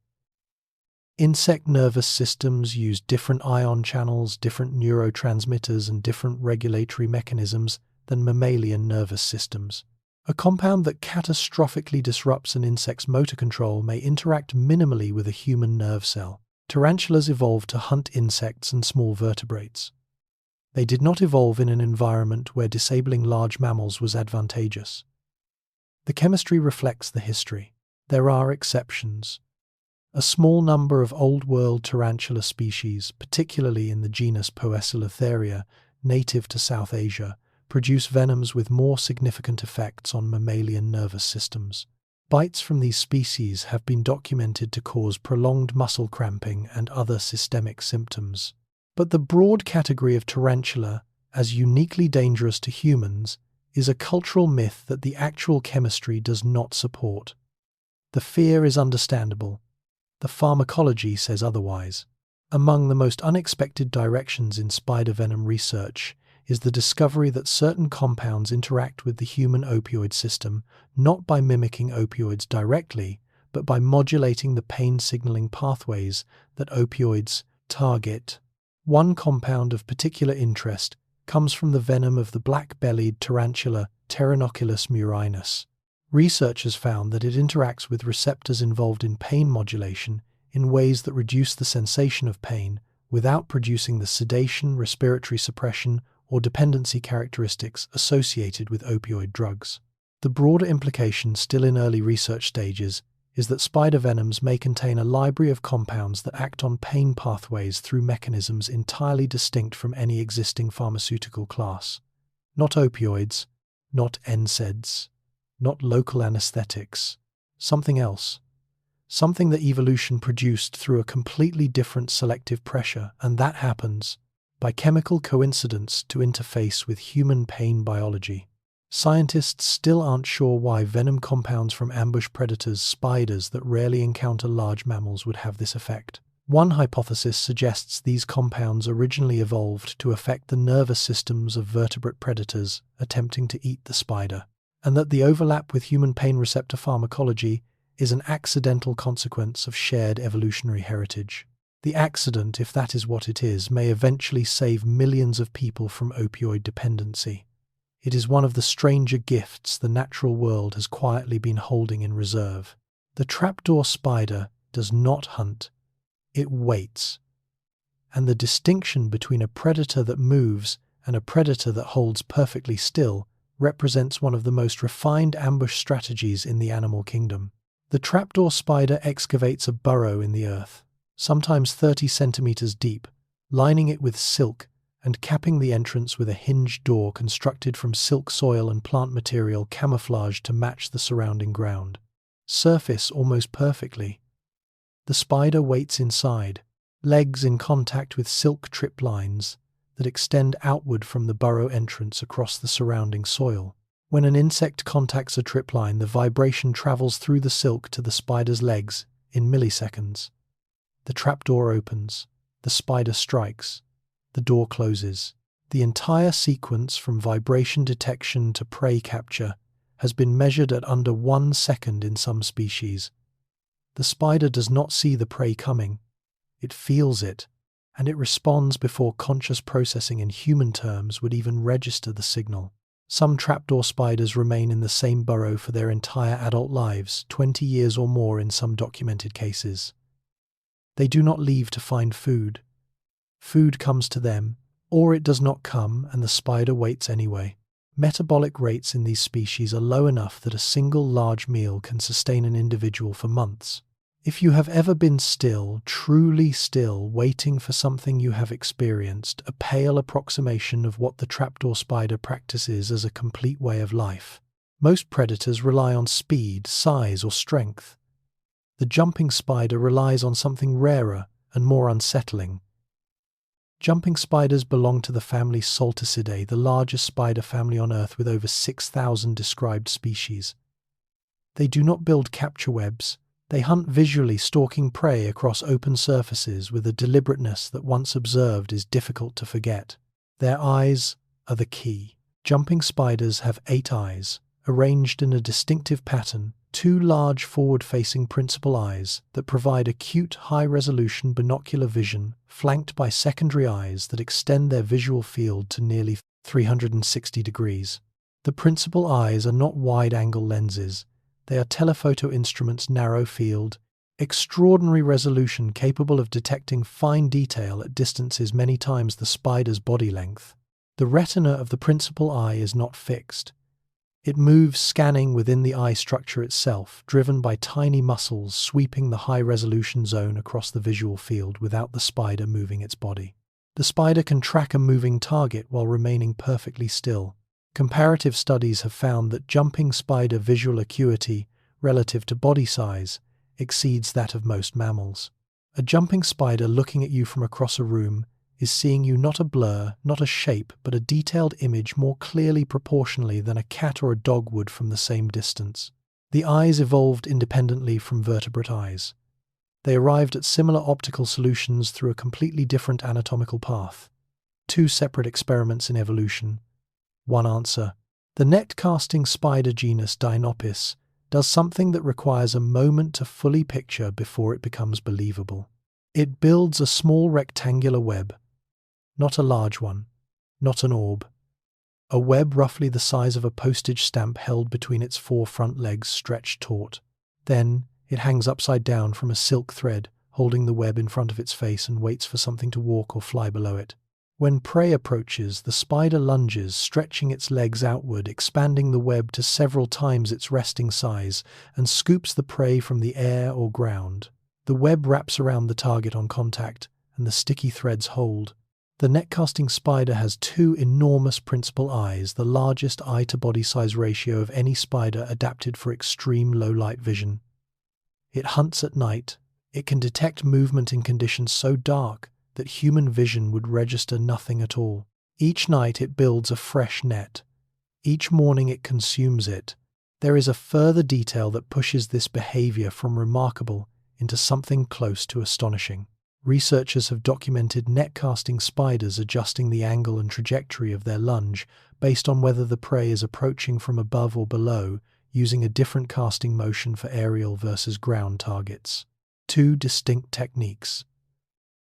Insect nervous systems use different ion channels, different neurotransmitters, and different regulatory mechanisms than mammalian nervous systems. A compound that catastrophically disrupts an insect's motor control may interact minimally with a human nerve cell. Tarantulas evolved to hunt insects and small vertebrates. They did not evolve in an environment where disabling large mammals was advantageous. The chemistry reflects the history. There are exceptions. A small number of old-world tarantula species, particularly in the genus Poecilotheria, native to South Asia, produce venoms with more significant effects on mammalian nervous systems. Bites from these species have been documented to cause prolonged muscle cramping and other systemic symptoms. But the broad category of tarantula, as uniquely dangerous to humans, is a cultural myth that the actual chemistry does not support. The fear is understandable. The pharmacology says otherwise. Among the most unexpected directions in spider venom research is the discovery that certain compounds interact with the human opioid system not by mimicking opioids directly, but by modulating the pain signaling pathways that opioids target. One compound of particular interest comes from the venom of the black-bellied tarantula Pteronoculus murinus. Researchers found that it interacts with receptors involved in pain modulation in ways that reduce the sensation of pain without producing the sedation, respiratory suppression, or dependency characteristics associated with opioid drugs. The broader implication, still in early research stages, is that spider venoms may contain a library of compounds that act on pain pathways through mechanisms entirely distinct from any existing pharmaceutical class. Not opioids, not NSAIDs, not local anesthetics, something else. Something that evolution produced through a completely different selective pressure, and that happens by chemical coincidence to interface with human pain biology. Scientists still aren't sure why venom compounds from ambush predators, spiders that rarely encounter large mammals, would have this effect. One hypothesis suggests these compounds originally evolved to affect the nervous systems of vertebrate predators attempting to eat the spider, and that the overlap with human pain receptor pharmacology is an accidental consequence of shared evolutionary heritage. The accident, if that is what it is, may eventually save millions of people from opioid dependency. It is one of the stranger gifts the natural world has quietly been holding in reserve. The trapdoor spider does not hunt, it waits. And the distinction between a predator that moves and a predator that holds perfectly still represents one of the most refined ambush strategies in the animal kingdom. The trapdoor spider excavates a burrow in the earth, sometimes 30 centimeters deep, lining it with silk and capping the entrance with a hinged door constructed from silk soil and plant material camouflaged to match the surrounding ground. Surface almost perfectly. The spider waits inside, legs in contact with silk trip lines that extend outward from the burrow entrance across the surrounding soil. When an insect contacts a tripline, the vibration travels through the silk to the spider's legs in milliseconds. The trapdoor opens, the spider strikes, the door closes. The entire sequence from vibration detection to prey capture has been measured at under 1 second in some species. The spider does not see the prey coming. It feels it, and it responds before conscious processing in human terms would even register the signal. Some trapdoor spiders remain in the same burrow for their entire adult lives, 20 years or more in some documented cases. They do not leave to find food. Food comes to them, or it does not come and the spider waits anyway. Metabolic rates in these species are low enough that a single large meal can sustain an individual for months. If you have ever been still, truly still, waiting for something you have experienced, a pale approximation of what the trapdoor spider practices as a complete way of life. Most predators rely on speed, size, or strength. The jumping spider relies on something rarer and more unsettling. Jumping spiders belong to the family Salticidae, the largest spider family on Earth with over 6,000 described species. They do not build capture webs. They hunt visually, stalking prey across open surfaces with a deliberateness that once observed is difficult to forget. Their eyes are the key. Jumping spiders have 8 eyes, arranged in a distinctive pattern, 2 large forward-facing principal eyes that provide acute, high-resolution binocular vision, flanked by secondary eyes that extend their visual field to nearly 360 degrees. The principal eyes are not wide-angle lenses. They are telephoto instruments, narrow field, extraordinary resolution, capable of detecting fine detail at distances many times the spider's body length. The retina of the principal eye is not fixed. It moves, scanning within the eye structure itself, driven by tiny muscles sweeping the high-resolution zone across the visual field without the spider moving its body. The spider can track a moving target while remaining perfectly still. Comparative studies have found that jumping spider visual acuity, relative to body size, exceeds that of most mammals. A jumping spider looking at you from across a room is seeing you not a blur, not a shape, but a detailed image more clearly proportionally than a cat or a dog would from the same distance. The eyes evolved independently from vertebrate eyes. They arrived at similar optical solutions through a completely different anatomical path. Two separate experiments in evolution. One answer. The net-casting spider genus Dinopis does something that requires a moment to fully picture before it becomes believable. It builds a small rectangular web. Not a large one, not an orb. A web roughly the size of a postage stamp held between its four front legs stretched taut. Then, it hangs upside down from a silk thread, holding the web in front of its face and waits for something to walk or fly below it. When prey approaches, the spider lunges, stretching its legs outward, expanding the web to several times its resting size, and scoops the prey from the air or ground. The web wraps around the target on contact, and the sticky threads hold. The net-casting spider has two enormous principal eyes, the largest eye-to-body size ratio of any spider adapted for extreme low-light vision. It hunts at night. It can detect movement in conditions so dark that human vision would register nothing at all. Each night it builds a fresh net. Each morning it consumes it. There is a further detail that pushes this behavior from remarkable into something close to astonishing. Researchers have documented net-casting spiders adjusting the angle and trajectory of their lunge based on whether the prey is approaching from above or below, using a different casting motion for aerial versus ground targets. Two distinct techniques.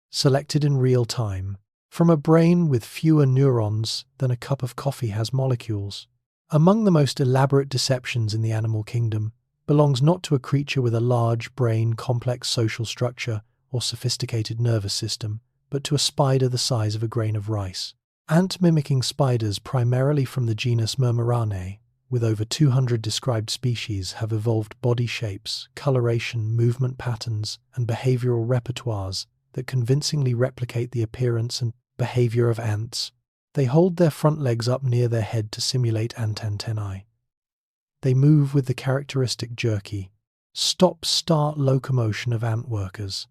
Selected in real time, from a brain with fewer neurons than a cup of coffee has molecules. Among the most elaborate deceptions in the animal kingdom belongs not to a creature with a large brain, complex social structure, or sophisticated nervous system, but to a spider the size of a grain of rice. Ant-mimicking spiders, primarily from the genus Myrmiraceae, with over 200 described species, have evolved body shapes, coloration, movement patterns, and behavioral repertoires that convincingly replicate the appearance and behavior of ants. They hold their front legs up near their head to simulate ant antennae. They move with the characteristic jerky, stop-start locomotion of ant workers.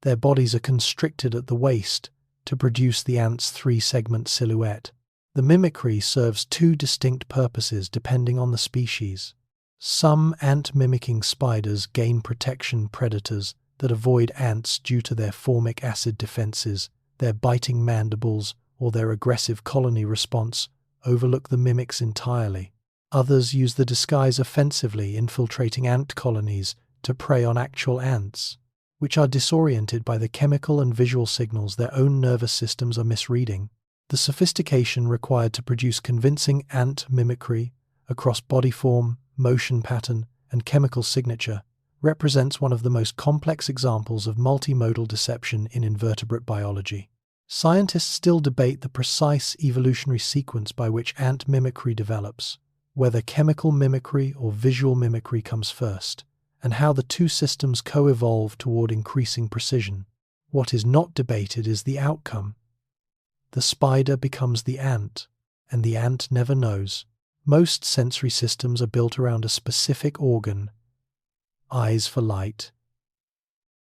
Their bodies are constricted at the waist to produce the ant's three-segment silhouette. The mimicry serves two distinct purposes depending on the species. Some ant-mimicking spiders gain protection predators that avoid ants due to their formic acid defenses, their biting mandibles, or their aggressive colony response overlook the mimics entirely. Others use the disguise offensively, infiltrating ant colonies to prey on actual ants, which are disoriented by the chemical and visual signals their own nervous systems are misreading. The sophistication required to produce convincing ant mimicry across body form, motion pattern, and chemical signature represents one of the most complex examples of multimodal deception in invertebrate biology. Scientists still debate the precise evolutionary sequence by which ant mimicry develops, whether chemical mimicry or visual mimicry comes first, and how the two systems co-evolve toward increasing precision. What is not debated is the outcome. The spider becomes the ant, and the ant never knows. Most sensory systems are built around a specific organ: eyes for light.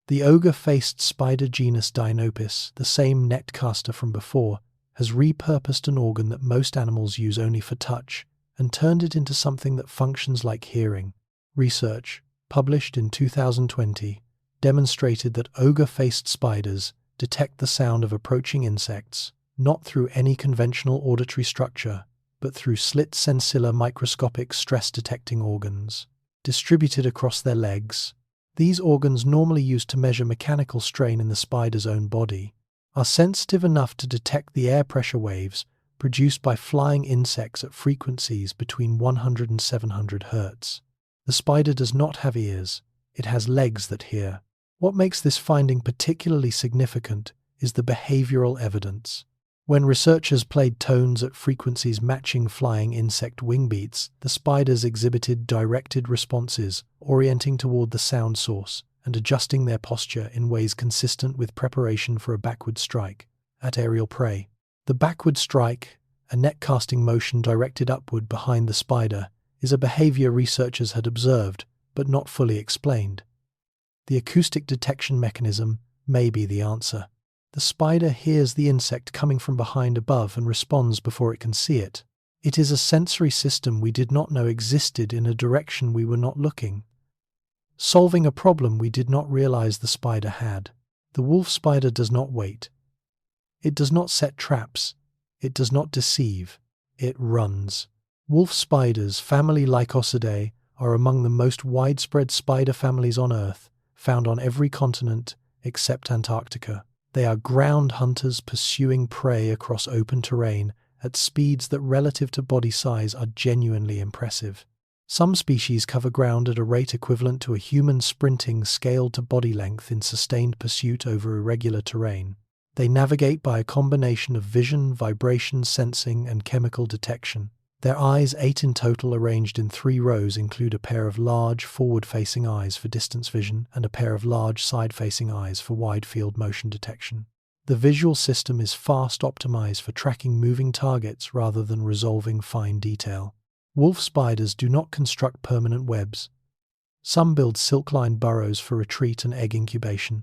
The ogre-faced spider genus Dinopis, the same netcaster from before, has repurposed an organ that most animals use only for touch and turned it into something that functions like hearing. Research, published in 2020, demonstrated that ogre-faced spiders detect the sound of approaching insects, not through any conventional auditory structure, but through slit sensilla microscopic stress-detecting organs. Distributed across their legs, these organs, normally used to measure mechanical strain in the spider's own body, are sensitive enough to detect the air pressure waves produced by flying insects at frequencies between 100 and 700 Hz. The spider does not have ears, it has legs that hear. What makes this finding particularly significant is the behavioral evidence. When researchers played tones at frequencies matching flying insect wing beats, the spiders exhibited directed responses, orienting toward the sound source and adjusting their posture in ways consistent with preparation for a backward strike at aerial prey. The backward strike, a net-casting motion directed upward behind the spider, is a behavior researchers had observed, but not fully explained. The acoustic detection mechanism may be the answer. The spider hears the insect coming from behind above and responds before it can see it. It is a sensory system we did not know existed in a direction we were not looking, solving a problem we did not realize the spider had. The wolf spider does not wait. It does not set traps. It does not deceive. It runs. Wolf spiders, family Lycosidae, are among the most widespread spider families on Earth, found on every continent except Antarctica. They are ground hunters pursuing prey across open terrain at speeds that relative to body size are genuinely impressive. Some species cover ground at a rate equivalent to a human sprinting scaled to body length in sustained pursuit over irregular terrain. They navigate by a combination of vision, vibration sensing, and chemical detection. Their eyes, 8 in total arranged in 3 rows, include a pair of large forward-facing eyes for distance vision and a pair of large side-facing eyes for wide-field motion detection. The visual system is fast optimized for tracking moving targets rather than resolving fine detail. Wolf spiders do not construct permanent webs. Some build silk-lined burrows for retreat and egg incubation.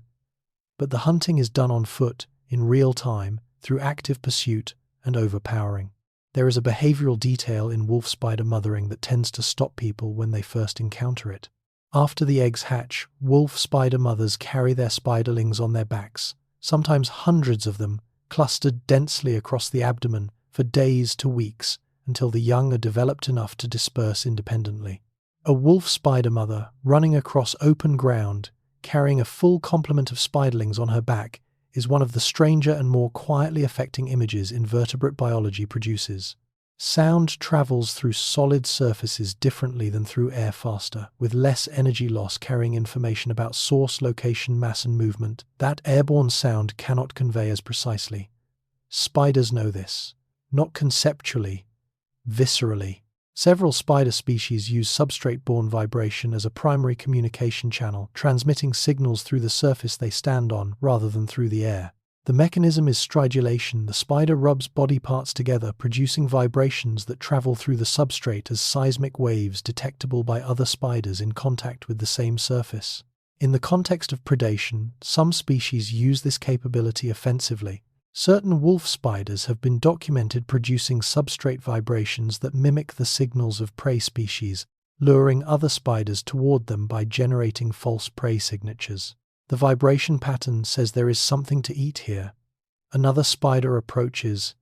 But the hunting is done on foot, in real time, through active pursuit and overpowering. There is a behavioral detail in wolf spider mothering that tends to stop people when they first encounter it. After the eggs hatch, wolf spider mothers carry their spiderlings on their backs, sometimes hundreds of them, clustered densely across the abdomen for days to weeks, until the young are developed enough to disperse independently. A wolf spider mother, running across open ground, carrying a full complement of spiderlings on her back, is one of the stranger and more quietly affecting images invertebrate biology produces. Sound travels through solid surfaces differently than through air faster, with less energy loss carrying information about source, location, mass, and movement that airborne sound cannot convey as precisely. Spiders know this, not conceptually, viscerally. Several spider species use substrate-borne vibration as a primary communication channel, transmitting signals through the surface they stand on rather than through the air. The mechanism is stridulation. The spider rubs body parts together, producing vibrations that travel through the substrate as seismic waves detectable by other spiders in contact with the same surface. In the context of predation, some species use this capability offensively. Certain wolf spiders have been documented producing substrate vibrations that mimic the signals of prey species, luring other spiders toward them by generating false prey signatures. The vibration pattern says there is something to eat here. Another spider approaches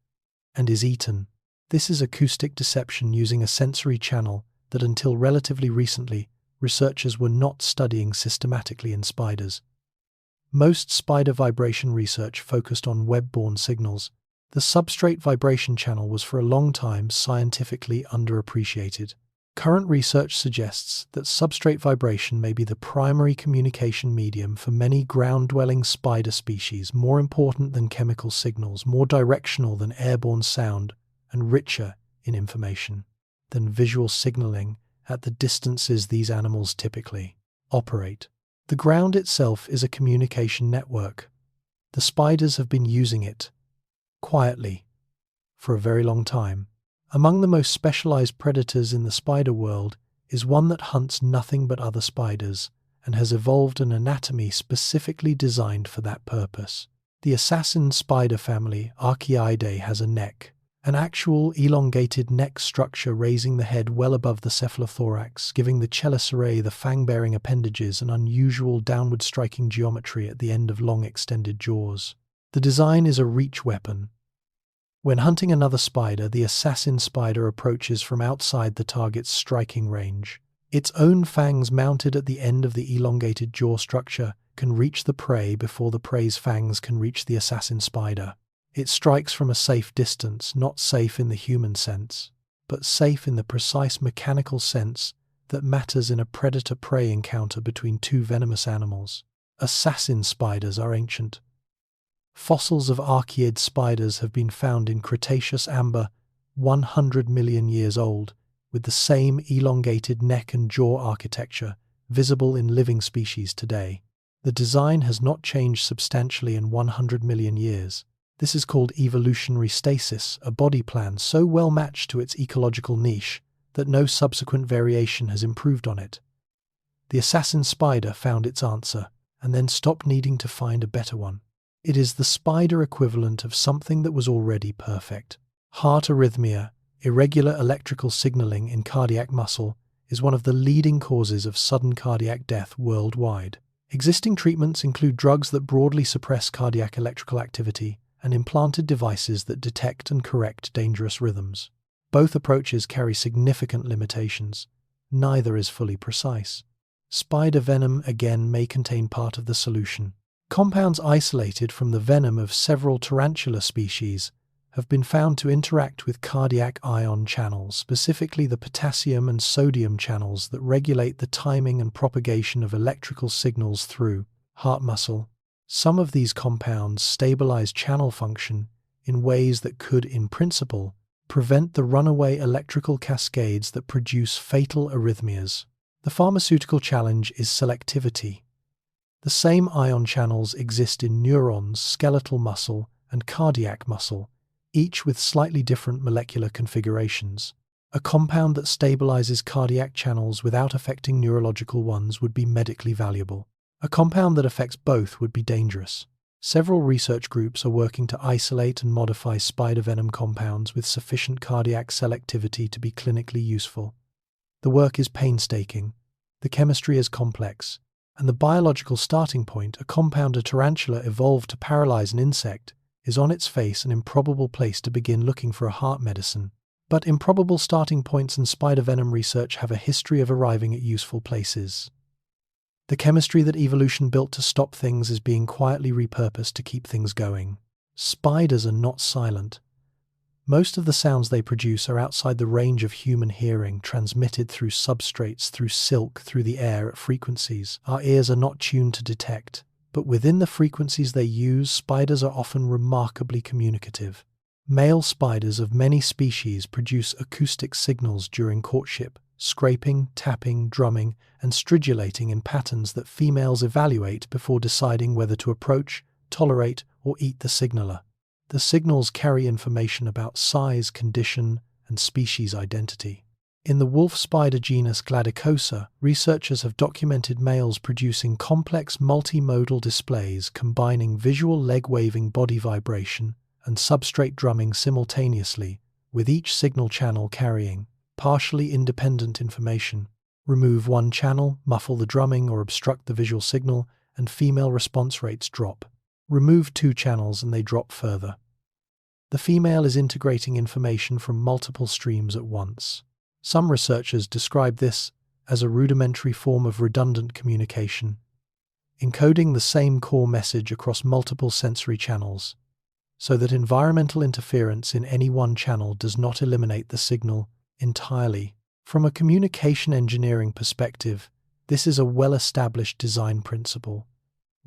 and is eaten. This is acoustic deception using a sensory channel that until relatively recently, researchers were not studying systematically in spiders. Most spider vibration research focused on web-borne signals. The substrate vibration channel was for a long time scientifically underappreciated. Current research suggests that substrate vibration may be the primary communication medium for many ground-dwelling spider species, more important than chemical signals, more directional than airborne sound, and richer in information than visual signaling at the distances these animals typically operate. The ground itself is a communication network. The spiders have been using it, quietly, for a very long time. Among the most specialized predators in the spider world is one that hunts nothing but other spiders and has evolved an anatomy specifically designed for that purpose. The assassin spider family, Arachnidae, has a neck, an actual elongated neck structure raising the head well above the cephalothorax, giving the chelicerae, the fang-bearing appendages, an unusual downward-striking geometry at the end of long extended jaws. The design is a reach weapon. When hunting another spider, the assassin spider approaches from outside the target's striking range. Its own fangs mounted at the end of the elongated jaw structure can reach the prey before the prey's fangs can reach the assassin spider. It strikes from a safe distance, not safe in the human sense, but safe in the precise mechanical sense that matters in a predator-prey encounter between two venomous animals. Assassin spiders are ancient. Fossils of arachid spiders have been found in Cretaceous amber, 100 million years old, with the same elongated neck and jaw architecture visible in living species today. The design has not changed substantially in 100 million years. This is called evolutionary stasis, a body plan so well matched to its ecological niche that no subsequent variation has improved on it. The assassin spider found its answer, and then stopped needing to find a better one. It is the spider equivalent of something that was already perfect. Heart arrhythmia, irregular electrical signaling in cardiac muscle, is one of the leading causes of sudden cardiac death worldwide. Existing treatments include drugs that broadly suppress cardiac electrical activity and implanted devices that detect and correct dangerous rhythms. Both approaches carry significant limitations. Neither is fully precise. Spider venom again may contain part of the solution. Compounds isolated from the venom of several tarantula species have been found to interact with cardiac ion channels, specifically the potassium and sodium channels that regulate the timing and propagation of electrical signals through heart muscle. Some of these compounds stabilize channel function in ways that could, in principle, prevent the runaway electrical cascades that produce fatal arrhythmias. The pharmaceutical challenge is selectivity. The same ion channels exist in neurons, skeletal muscle, and cardiac muscle, each with slightly different molecular configurations. A compound that stabilizes cardiac channels without affecting neurological ones would be medically valuable. A compound that affects both would be dangerous. Several research groups are working to isolate and modify spider venom compounds with sufficient cardiac selectivity to be clinically useful. The work is painstaking, the chemistry is complex, and the biological starting point, a compound a tarantula evolved to paralyze an insect, is on its face an improbable place to begin looking for a heart medicine. But improbable starting points in spider venom research have a history of arriving at useful places. The chemistry that evolution built to stop things is being quietly repurposed to keep things going. Spiders are not silent. Most of the sounds they produce are outside the range of human hearing, transmitted through substrates, through silk, through the air at frequencies our ears are not tuned to detect. But within the frequencies they use, spiders are often remarkably communicative. Male spiders of many species produce acoustic signals during courtship, scraping, tapping, drumming, and stridulating in patterns that females evaluate before deciding whether to approach, tolerate, or eat the signaler. The signals carry information about size, condition, and species identity. In the wolf spider genus Gladicosa, researchers have documented males producing complex multimodal displays combining visual leg-waving body vibration and substrate drumming simultaneously, with each signal channel carrying partially independent information. Remove one channel, muffle the drumming or obstruct the visual signal, and female response rates drop. Remove two channels and they drop further. The female is integrating information from multiple streams at once. Some researchers describe this as a rudimentary form of redundant communication, encoding the same core message across multiple sensory channels, so that environmental interference in any one channel does not eliminate the signal entirely. From a communication engineering perspective, this is a well-established design principle.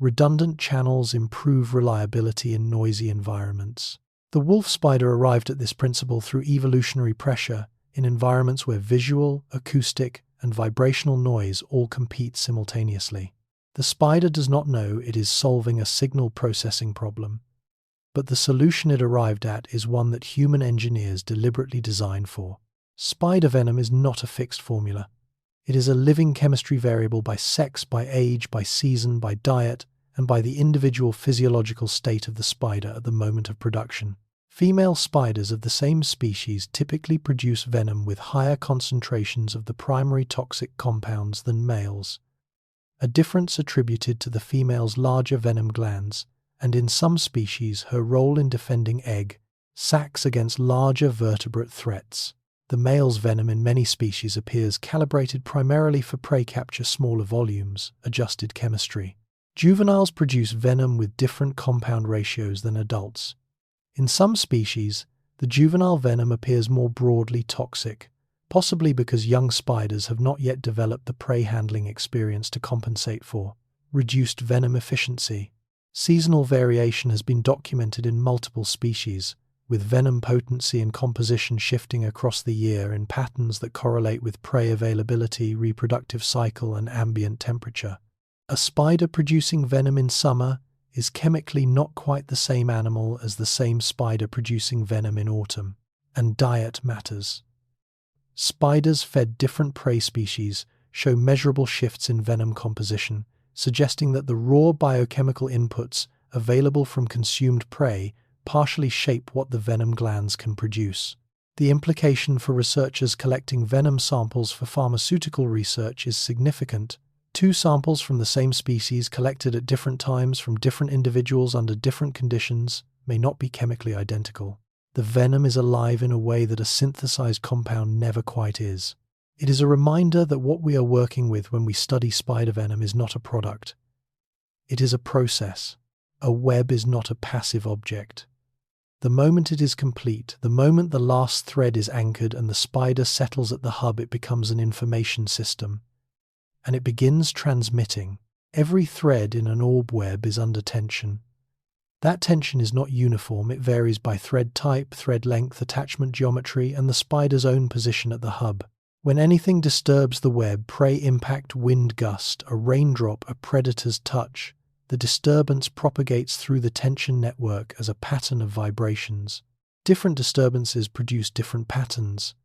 Redundant channels improve reliability in noisy environments. The wolf spider arrived at this principle through evolutionary pressure in environments where visual, acoustic, and vibrational noise all compete simultaneously. The spider does not know it is solving a signal processing problem, but the solution it arrived at is one that human engineers deliberately designed for. Spider venom is not a fixed formula. It is a living chemistry variable by sex, by age, by season, by diet, and by the individual physiological state of the spider at the moment of production. Female spiders of the same species typically produce venom with higher concentrations of the primary toxic compounds than males, a difference attributed to the female's larger venom glands, and in some species her role in defending egg sacs against larger vertebrate threats. The male's venom in many species appears calibrated primarily for prey capture, smaller volumes, adjusted chemistry. Juveniles produce venom with different compound ratios than adults. In some species, the juvenile venom appears more broadly toxic, possibly because young spiders have not yet developed the prey handling experience to compensate for reduced venom efficiency. Seasonal variation has been documented in multiple species, with venom potency and composition shifting across the year in patterns that correlate with prey availability, reproductive cycle, and ambient temperature. A spider producing venom in summer is chemically not quite the same animal as the same spider producing venom in autumn, and diet matters. Spiders fed different prey species show measurable shifts in venom composition, suggesting that the raw biochemical inputs available from consumed prey partially shape what the venom glands can produce. The implication for researchers collecting venom samples for pharmaceutical research is significant. Two samples from the same species collected at different times from different individuals under different conditions may not be chemically identical. The venom is alive in a way that a synthesized compound never quite is. It is a reminder that what we are working with when we study spider venom is not a product. It is a process. A web is not a passive object. The moment it is complete, the moment the last thread is anchored and the spider settles at the hub, it becomes an information system. And it begins transmitting. Every thread in an orb web is under tension. That tension is not uniform, it varies by thread type, thread length, attachment geometry, and the spider's own position at the hub. When anything disturbs the web, prey impact, wind gust, a raindrop, a predator's touch, the disturbance propagates through the tension network as a pattern of vibrations. Different disturbances produce different patterns.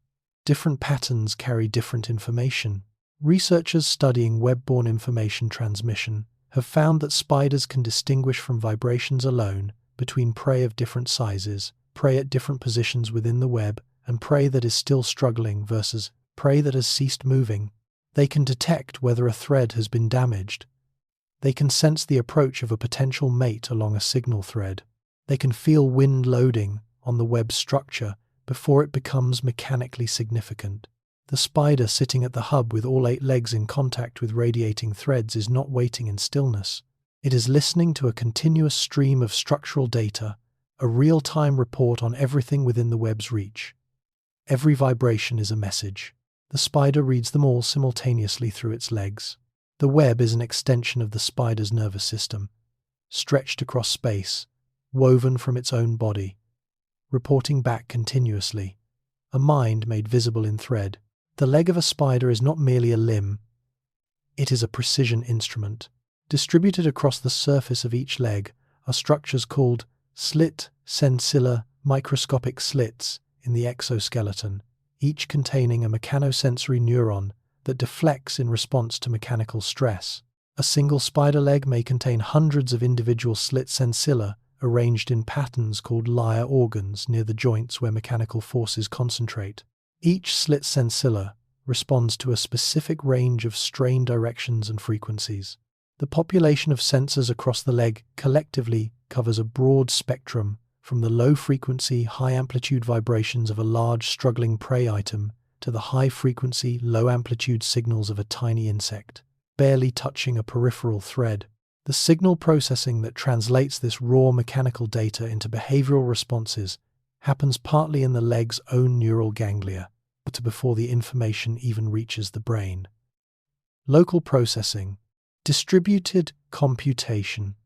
Different patterns carry different information. Researchers studying web-borne information transmission have found that spiders can distinguish from vibrations alone between prey of different sizes, prey at different positions within the web, and prey that is still struggling versus prey that has ceased moving. They can detect whether a thread has been damaged. They can sense the approach of a potential mate along a signal thread. They can feel wind loading on the web's structure before it becomes mechanically significant. The spider sitting at the hub with all 8 legs in contact with radiating threads is not waiting in stillness. It is listening to a continuous stream of structural data, a real-time report on everything within the web's reach. Every vibration is a message. The spider reads them all simultaneously through its legs. The web is an extension of the spider's nervous system, stretched across space, woven from its own body, reporting back continuously, a mind made visible in thread. The leg of a spider is not merely a limb, it is a precision instrument. Distributed across the surface of each leg are structures called slit sensilla, microscopic slits in the exoskeleton, each containing a mechanosensory neuron that deflects in response to mechanical stress. A single spider leg may contain hundreds of individual slit sensilla arranged in patterns called lyre organs near the joints where mechanical forces concentrate. Each slit sensilla responds to a specific range of strain directions and frequencies. The population of sensors across the leg collectively covers a broad spectrum from the low-frequency, high-amplitude vibrations of a large, struggling prey item to the high-frequency, low-amplitude signals of a tiny insect, barely touching a peripheral thread. The signal processing that translates this raw mechanical data into behavioral responses happens partly in the leg's own neural ganglia, but before the information even reaches the brain. Local processing. Distributed computation.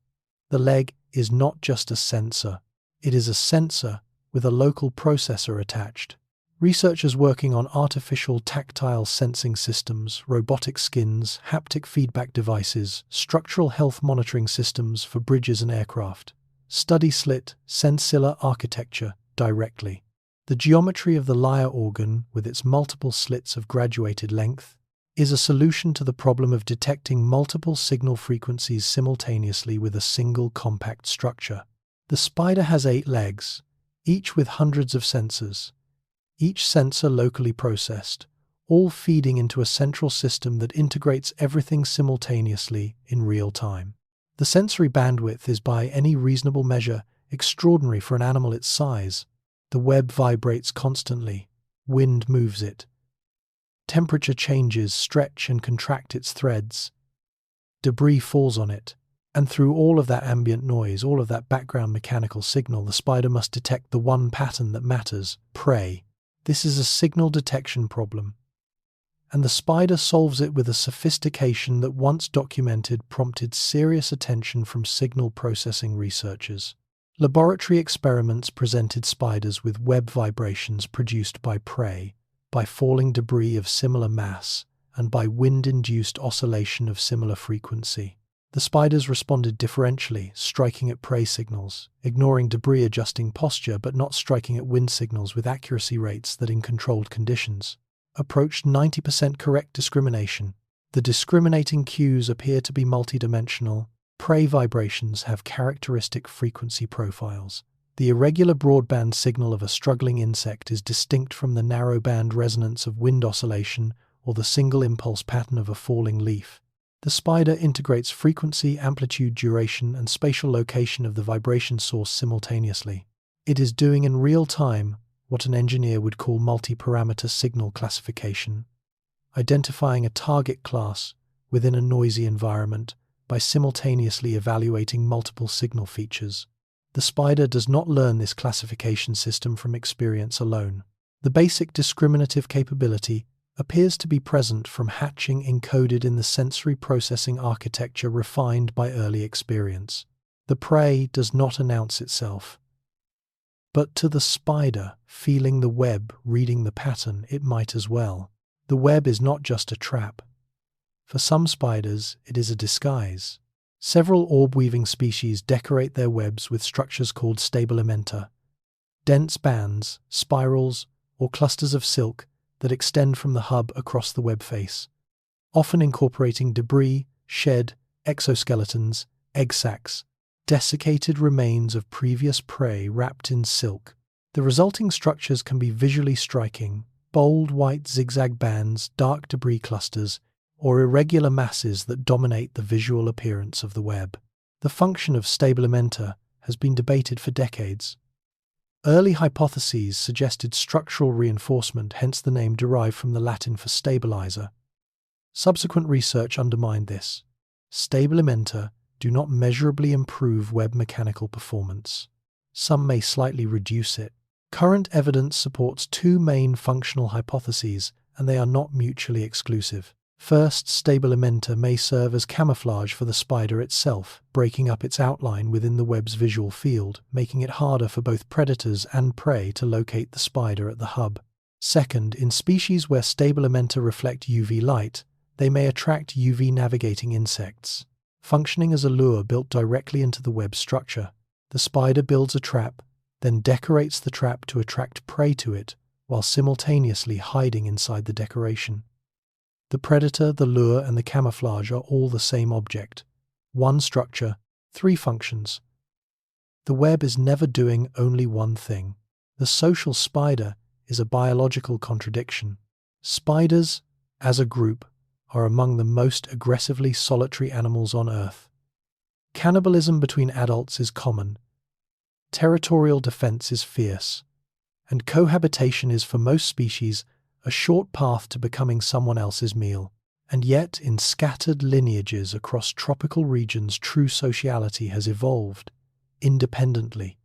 The leg is not just a sensor. It is a sensor with a local processor attached. Researchers working on artificial tactile sensing systems, robotic skins, haptic feedback devices, structural health monitoring systems for bridges and aircraft study slit sensilla architecture directly. The geometry of the lyre organ, with its multiple slits of graduated length, is a solution to the problem of detecting multiple signal frequencies simultaneously with a single compact structure. The spider has 8 legs, each with hundreds of sensors, each sensor locally processed, all feeding into a central system that integrates everything simultaneously in real time. The sensory bandwidth is, by any reasonable measure, extraordinary for an animal its size. The web vibrates constantly, wind moves it. Temperature changes stretch and contract its threads. Debris falls on it. And through all of that ambient noise, all of that background mechanical signal, the spider must detect the one pattern that matters: prey. This is a signal detection problem. and the spider solves it with a sophistication that, once documented, prompted serious attention from signal processing researchers. Laboratory experiments presented spiders with web vibrations produced by prey, by falling debris of similar mass, and by wind-induced oscillation of similar frequency. The spiders responded differentially, striking at prey signals, ignoring debris, adjusting posture, but not striking at wind signals with accuracy rates that, in controlled conditions, approached 90% correct discrimination. The discriminating cues appear to be multidimensional. Prey vibrations have characteristic frequency profiles. The irregular broadband signal of a struggling insect is distinct from the narrowband resonance of wind oscillation or the single impulse pattern of a falling leaf. The spider integrates frequency, amplitude, duration, and spatial location of the vibration source simultaneously. It is doing in real time what an engineer would call multi-parameter signal classification, identifying a target class within a noisy environment by simultaneously evaluating multiple signal features. The spider does not learn this classification system from experience alone. The basic discriminative capability appears to be present from hatching, encoded in the sensory processing architecture refined by early experience. The prey does not announce itself, but to the spider, feeling the web, reading the pattern, it might as well. The web is not just a trap. For some spiders, it is a disguise. Several orb-weaving species decorate their webs with structures called stabilimenta, dense bands, spirals, or clusters of silk that extend from the hub across the web face, often incorporating debris, shed, exoskeletons, egg sacs, desiccated remains of previous prey wrapped in silk. The resulting structures can be visually striking: bold white zigzag bands, dark debris clusters, or irregular masses that dominate the visual appearance of the web. The function of stabilimenta has been debated for decades. Early hypotheses suggested structural reinforcement, hence the name derived from the Latin for stabilizer. Subsequent research undermined this. Stabilimenta do not measurably improve web mechanical performance. Some may slightly reduce it. Current evidence supports two main functional hypotheses, and they are not mutually exclusive. First, stabilimenta may serve as camouflage for the spider itself, breaking up its outline within the web's visual field, making it harder for both predators and prey to locate the spider at the hub. Second, in species where stabilimenta reflect UV light, they may attract UV-navigating insects, functioning as a lure built directly into the web structure. The spider builds a trap, then decorates the trap to attract prey to it, while simultaneously hiding inside the decoration. The predator, the lure, and the camouflage are all the same object. One structure, three functions. The web is never doing only one thing. The social spider is a biological contradiction. Spiders, as a group, are among the most aggressively solitary animals on Earth. Cannibalism between adults is common. Territorial defense is fierce. And cohabitation is, for most species, a short path to becoming someone else's meal. And yet, in scattered lineages across tropical regions, true sociality has evolved, independently,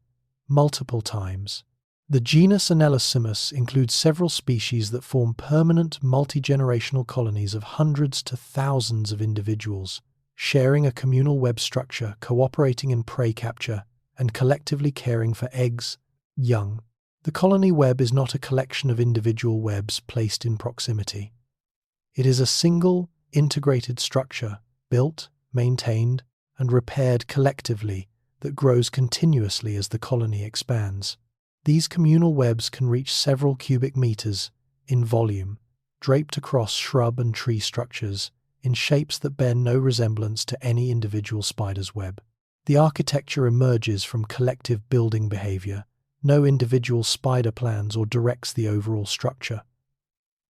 multiple times. The genus Anelosimus includes several species that form permanent, multi-generational colonies of hundreds to thousands of individuals, sharing a communal web structure, cooperating in prey capture, and collectively caring for eggs, young. The colony web is not a collection of individual webs placed in proximity. It is a single, integrated structure, built, maintained, and repaired collectively, that grows continuously as the colony expands. These communal webs can reach several cubic meters in volume, draped across shrub and tree structures, in shapes that bear no resemblance to any individual spider's web. The architecture emerges from collective building behavior. No individual spider plans or directs the overall structure.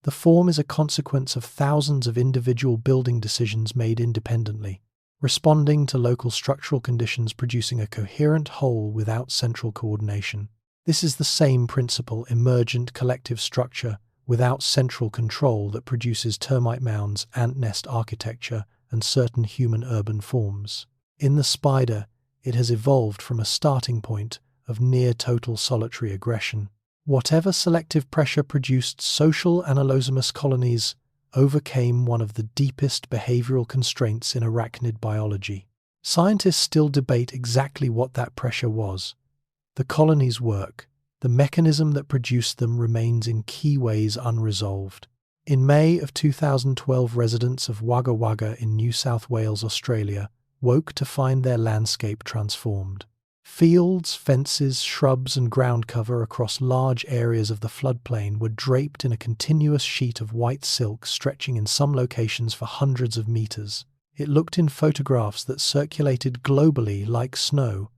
The form is a consequence of thousands of individual building decisions made independently, responding to local structural conditions, producing a coherent whole without central coordination. This is the same principle, emergent collective structure without central control, that produces termite mounds, ant nest architecture, and certain human urban forms. In the spider, it has evolved from a starting point of near-total solitary aggression. Whatever selective pressure produced social Anelosimus colonies overcame one of the deepest behavioral constraints in arachnid biology. Scientists still debate exactly what that pressure was. The colonies work. The mechanism that produced them remains in key ways unresolved. In May of 2012, residents of Wagga Wagga in New South Wales, Australia, woke to find their landscape transformed. Fields, fences, shrubs and ground cover across large areas of the floodplain were draped in a continuous sheet of white silk stretching in some locations for hundreds of meters. It looked in photographs that circulated globally like snow,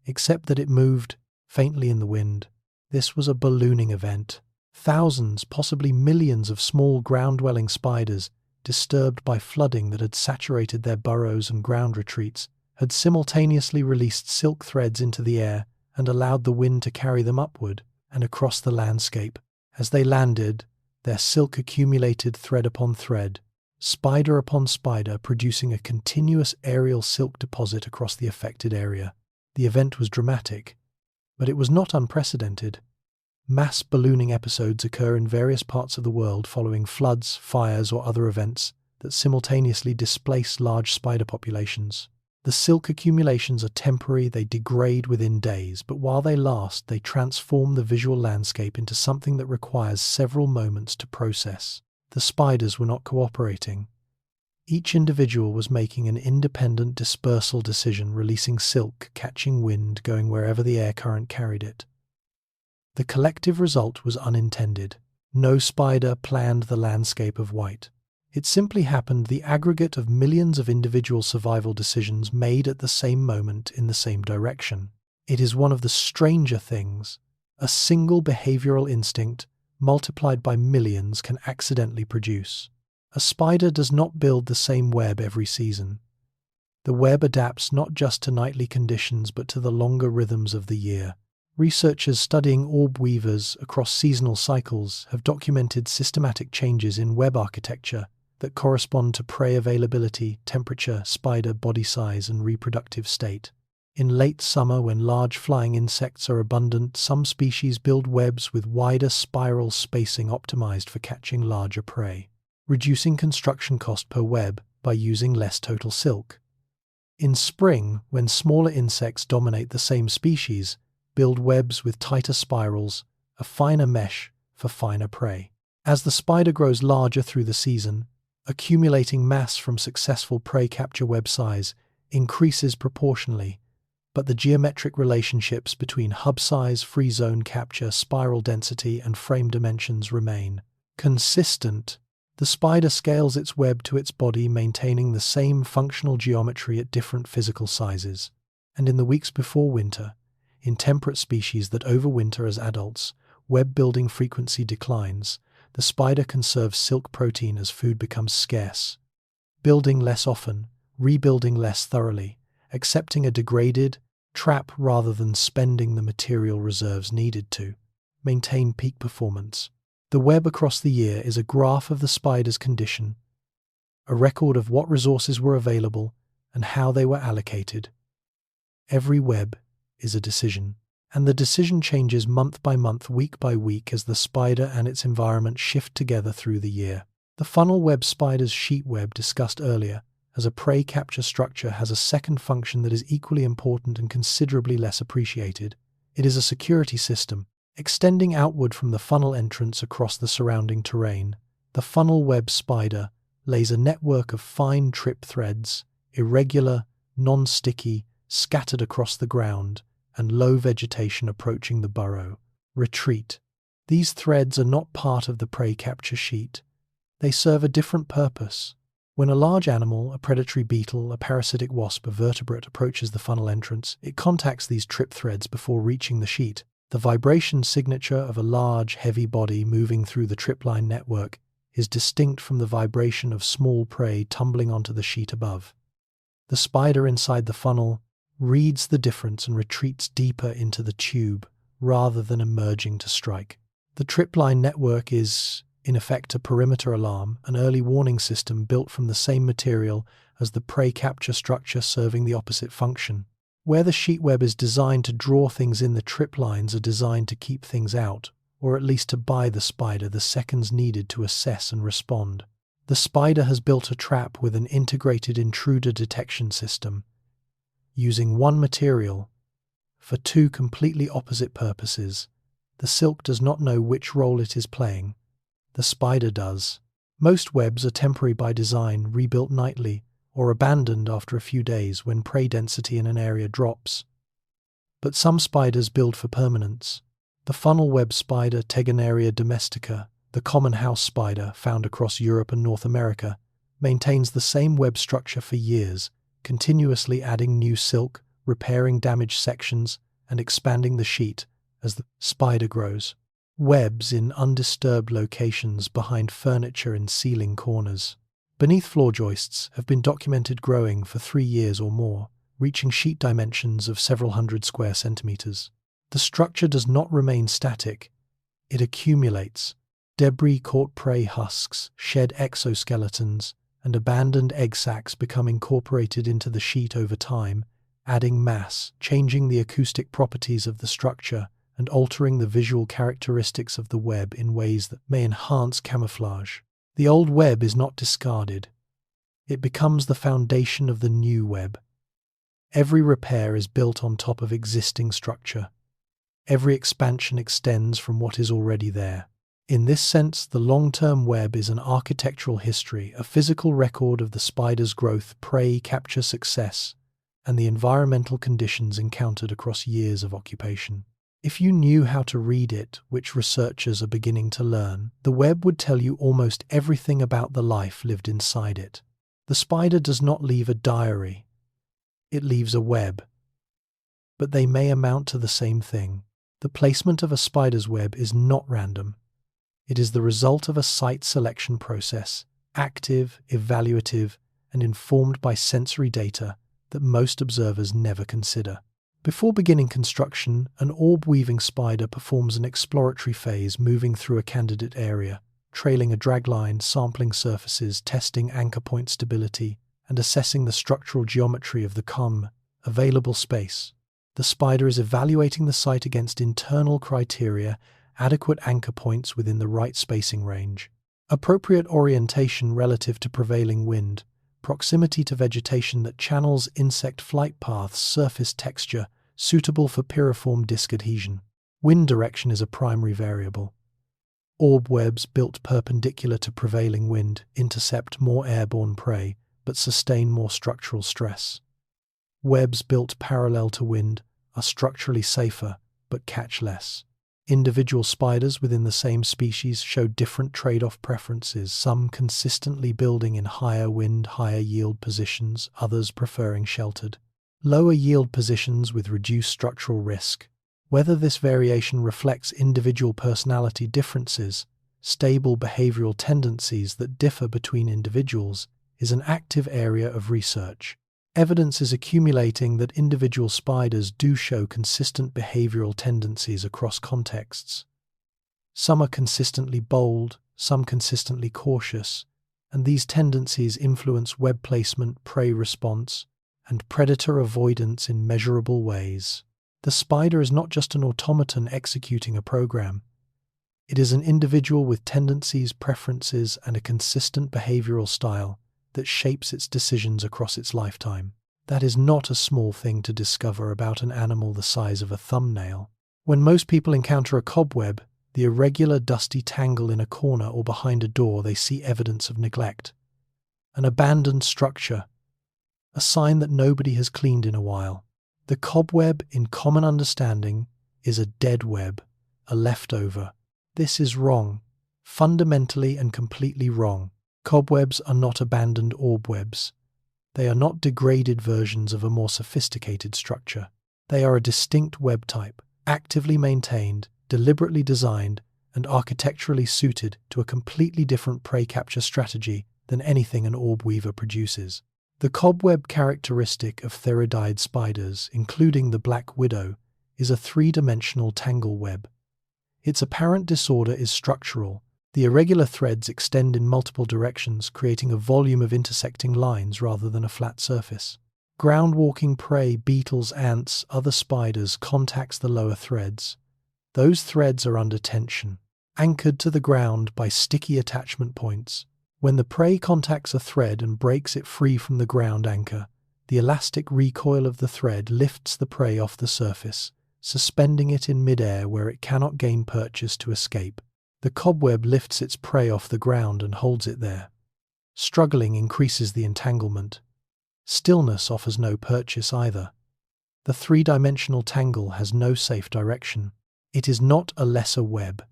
except that it moved faintly in the wind. This was a ballooning event. Thousands, possibly millions of small ground-dwelling spiders, disturbed by flooding that had saturated their burrows and ground retreats, had simultaneously released silk threads into the air and allowed the wind to carry them upward and across the landscape. As they landed, their silk accumulated thread upon thread, spider upon spider, producing a continuous aerial silk deposit across the affected area. The event was dramatic, but it was not unprecedented. Mass ballooning episodes occur in various parts of the world following floods, fires, or other events that simultaneously displace large spider populations. The silk accumulations are temporary, they degrade within days, but while they last, they transform the visual landscape into something that requires several moments to process. The spiders were not cooperating. Each individual was making an independent dispersal decision, releasing silk, catching wind, going wherever the air current carried it. The collective result was unintended. No spider planned the landscape of white. It simply happened, the aggregate of millions of individual survival decisions made at the same moment in the same direction. It is one of the stranger things. A single behavioral instinct, multiplied by millions, can accidentally produce. A spider does not build the same web every season. The web adapts not just to nightly conditions but to the longer rhythms of the year. Researchers studying orb weavers across seasonal cycles have documented systematic changes in web architecture that correspond to prey availability, temperature, spider body size, and reproductive state. In late summer, when large flying insects are abundant, some species build webs with wider spiral spacing optimized for catching larger prey, reducing construction cost per web by using less total silk. In spring, when smaller insects dominate the same species, build webs with tighter spirals, a finer mesh for finer prey. As the spider grows larger through the season, accumulating mass from successful prey capture web size increases proportionally, but the geometric relationships between hub size, free zone capture, spiral density, and frame dimensions remain consistent. The spider scales its web to its body, maintaining the same functional geometry at different physical sizes. And in the weeks before winter, in temperate species that overwinter as adults, web building frequency declines. The spider conserves silk protein as food becomes scarce, building less often, rebuilding less thoroughly, accepting a degraded trap rather than spending the material reserves needed to maintain peak performance. The web across the year is a graph of the spider's condition, a record of what resources were available and how they were allocated. Every web is a decision, and the decision changes month by month, week by week, as the spider and its environment shift together through the year. The funnel web spider's sheet web, discussed earlier, as a prey capture structure, has a second function that is equally important and considerably less appreciated. It is a security system, extending outward from the funnel entrance across the surrounding terrain. The funnel web spider lays a network of fine trip threads, irregular, non-sticky, scattered across the ground, and low vegetation approaching the burrow. Retreat. These threads are not part of the prey capture sheet. They serve a different purpose. When a large animal, a predatory beetle, a parasitic wasp, a vertebrate, approaches the funnel entrance, it contacts these trip threads before reaching the sheet. The vibration signature of a large, heavy body moving through the tripline network is distinct from the vibration of small prey tumbling onto the sheet above. The spider inside the funnel reads the difference and retreats deeper into the tube rather than emerging to strike. The tripline network is, in effect, a perimeter alarm, an early warning system built from the same material as the prey capture structure, serving the opposite function. Where the sheet web is designed to draw things in, the triplines are designed to keep things out, or at least to buy the spider the seconds needed to assess and respond. The spider has built a trap with an integrated intruder detection system, using one material for two completely opposite purposes. The silk does not know which role it is playing. The spider does. Most webs are temporary by design, rebuilt nightly, or abandoned after a few days when prey density in an area drops. But some spiders build for permanence. The funnel web spider, Tegenaria domestica, the common house spider found across Europe and North America, maintains the same web structure for years, continuously adding new silk, repairing damaged sections, and expanding the sheet as the spider grows. Webs in undisturbed locations behind furniture in ceiling corners. Beneath floor joists have been documented growing for 3 years or more, reaching sheet dimensions of several hundred square centimeters. The structure does not remain static. It accumulates. Debris caught prey husks, shed exoskeletons, and abandoned egg sacs become incorporated into the sheet over time, adding mass, changing the acoustic properties of the structure, and altering the visual characteristics of the web in ways that may enhance camouflage. The old web is not discarded. It becomes the foundation of the new web. Every repair is built on top of existing structure. Every expansion extends from what is already there. In this sense, the long-term web is an architectural history, a physical record of the spider's growth, prey capture success, and the environmental conditions encountered across years of occupation. If you knew how to read it, which researchers are beginning to learn, the web would tell you almost everything about the life lived inside it. The spider does not leave a diary. It leaves a web. But they may amount to the same thing. The placement of a spider's web is not random. It is the result of a site selection process, active, evaluative, and informed by sensory data that most observers never consider. Before beginning construction, an orb-weaving spider performs an exploratory phase, moving through a candidate area, trailing a dragline, sampling surfaces, testing anchor point stability, and assessing the structural geometry of the available space. The spider is evaluating the site against internal criteria, adequate anchor points within the right spacing range, appropriate orientation relative to prevailing wind, proximity to vegetation that channels insect flight paths, surface texture, suitable for piriform disc adhesion. Wind direction is a primary variable. Orb webs built perpendicular to prevailing wind intercept more airborne prey, but sustain more structural stress. Webs built parallel to wind are structurally safer, but catch less. Individual spiders within the same species show different trade-off preferences, some consistently building in higher wind, higher yield positions, others preferring sheltered, lower yield positions with reduced structural risk. Whether this variation reflects individual personality differences, stable behavioral tendencies that differ between individuals, is an active area of research. Evidence is accumulating that individual spiders do show consistent behavioral tendencies across contexts. Some are consistently bold, some consistently cautious, and these tendencies influence web placement, prey response, and predator avoidance in measurable ways. The spider is not just an automaton executing a program. It is an individual with tendencies, preferences, and a consistent behavioral style that shapes its decisions across its lifetime. That is not a small thing to discover about an animal the size of a thumbnail. When most people encounter a cobweb, the irregular dusty tangle in a corner or behind a door, they see evidence of neglect. An abandoned structure, a sign that nobody has cleaned in a while. The cobweb, in common understanding, is a dead web, a leftover. This is wrong, fundamentally and completely wrong. Cobwebs are not abandoned orb webs. They are not degraded versions of a more sophisticated structure. They are a distinct web type, actively maintained, deliberately designed, and architecturally suited to a completely different prey capture strategy than anything an orb weaver produces. The cobweb characteristic of theridide spiders, including the black widow, is a three-dimensional tangle web. Its apparent disorder is structural. The irregular threads extend in multiple directions, creating a volume of intersecting lines rather than a flat surface. Ground-walking prey, beetles, ants, other spiders contacts the lower threads. Those threads are under tension, anchored to the ground by sticky attachment points. When the prey contacts a thread and breaks it free from the ground anchor, the elastic recoil of the thread lifts the prey off the surface, suspending it in midair where it cannot gain purchase to escape. The cobweb lifts its prey off the ground and holds it there. Struggling increases the entanglement. Stillness offers no purchase either. The three-dimensional tangle has no safe direction. It is not a lesser web.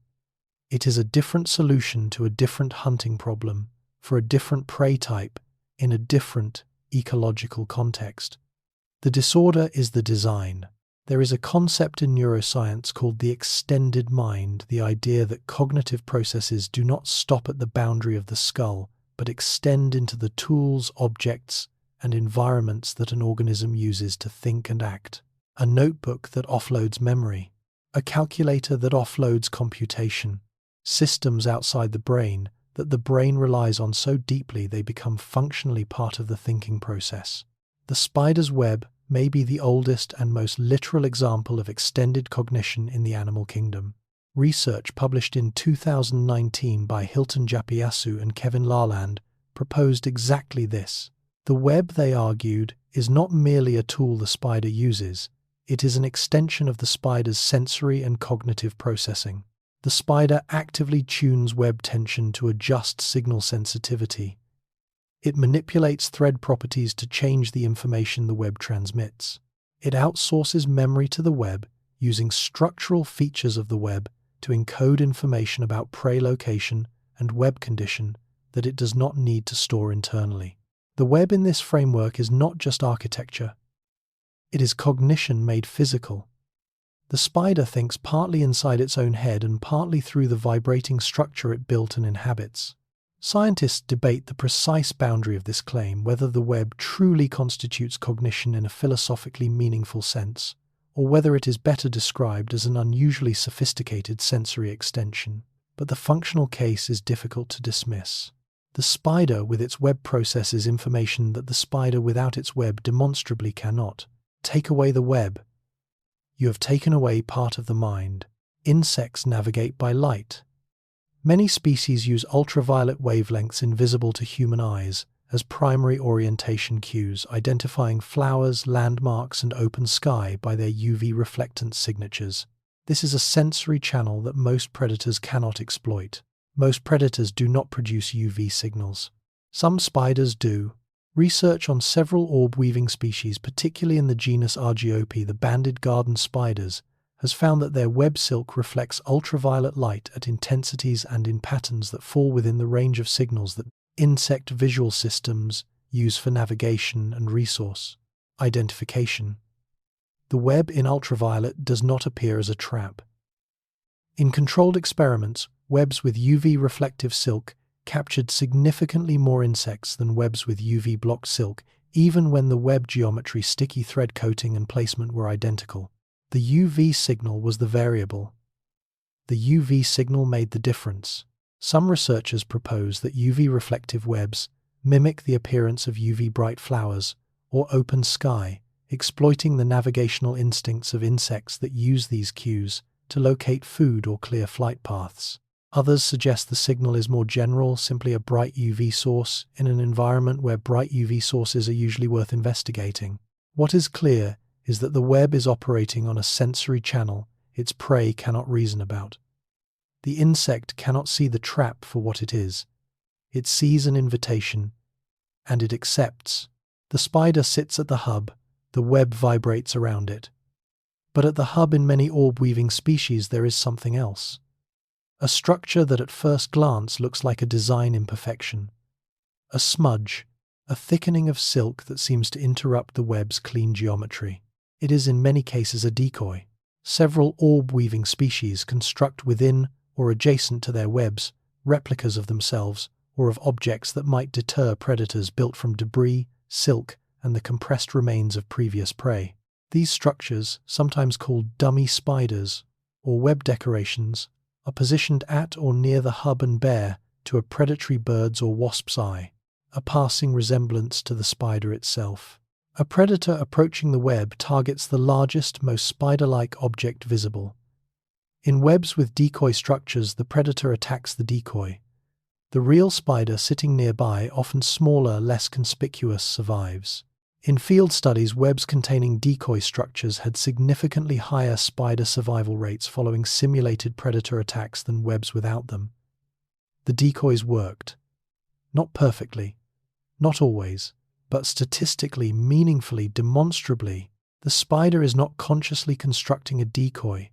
It is a different solution to a different hunting problem, for a different prey type, in a different ecological context. The disorder is the design. There is a concept in neuroscience called the extended mind, the idea that cognitive processes do not stop at the boundary of the skull, but extend into the tools, objects, and environments that an organism uses to think and act. A notebook that offloads memory. A calculator that offloads computation. Systems outside the brain that the brain relies on so deeply they become functionally part of the thinking process. The spider's web may be the oldest and most literal example of extended cognition in the animal kingdom. Research published in 2019 by Hilton Japiasu and Kevin Larland proposed exactly this. The web, they argued, is not merely a tool the spider uses, it is an extension of the spider's sensory and cognitive processing. The spider actively tunes web tension to adjust signal sensitivity. It manipulates thread properties to change the information the web transmits. It outsources memory to the web, using structural features of the web to encode information about prey location and web condition that it does not need to store internally. The web in this framework is not just architecture. It is cognition made physical. The spider thinks partly inside its own head and partly through the vibrating structure it built and inhabits. Scientists debate the precise boundary of this claim, whether the web truly constitutes cognition in a philosophically meaningful sense, or whether it is better described as an unusually sophisticated sensory extension. But the functional case is difficult to dismiss. The spider with its web processes information that the spider without its web demonstrably cannot. Take away the web. You have taken away part of the mind. Insects navigate by light. Many species use ultraviolet wavelengths invisible to human eyes as primary orientation cues, identifying flowers, landmarks, and open sky by their UV reflectance signatures. This is a sensory channel that most predators cannot exploit. Most predators do not produce UV signals. Some spiders do. Research on several orb-weaving species, particularly in the genus Argiope, the banded garden spiders, has found that their web silk reflects ultraviolet light at intensities and in patterns that fall within the range of signals that insect visual systems use for navigation and resource identification. The web in ultraviolet does not appear as a trap. In controlled experiments, webs with UV reflective silk captured significantly more insects than webs with UV blocked silk, even when the web geometry, sticky thread coating, and placement were identical. The UV signal was the variable. The UV signal made the difference. Some researchers propose that UV reflective webs mimic the appearance of UV bright flowers or open sky, exploiting the navigational instincts of insects that use these cues to locate food or clear flight paths. Others suggest the signal is more general, simply a bright UV source in an environment where bright UV sources are usually worth investigating. What is clear is that the web is operating on a sensory channel its prey cannot reason about. The insect cannot see the trap for what it is. It sees an invitation, and it accepts. The spider sits at the hub, the web vibrates around it. But at the hub in many orb-weaving species there is something else. A structure that at first glance looks like a design imperfection. A smudge, a thickening of silk that seems to interrupt the web's clean geometry. It is in many cases a decoy. Several orb-weaving species construct within or adjacent to their webs replicas of themselves or of objects that might deter predators, built from debris, silk, and the compressed remains of previous prey. These structures, sometimes called dummy spiders or web decorations, are positioned at or near the hub and bear to a predatory bird's or wasp's eye, a passing resemblance to the spider itself. A predator approaching the web targets the largest, most spider-like object visible. In webs with decoy structures, the predator attacks the decoy. The real spider sitting nearby, often smaller, less conspicuous, survives. In field studies, webs containing decoy structures had significantly higher spider survival rates following simulated predator attacks than webs without them. The decoys worked. Not perfectly, not always, but statistically, meaningfully, demonstrably. The spider is not consciously constructing a decoy.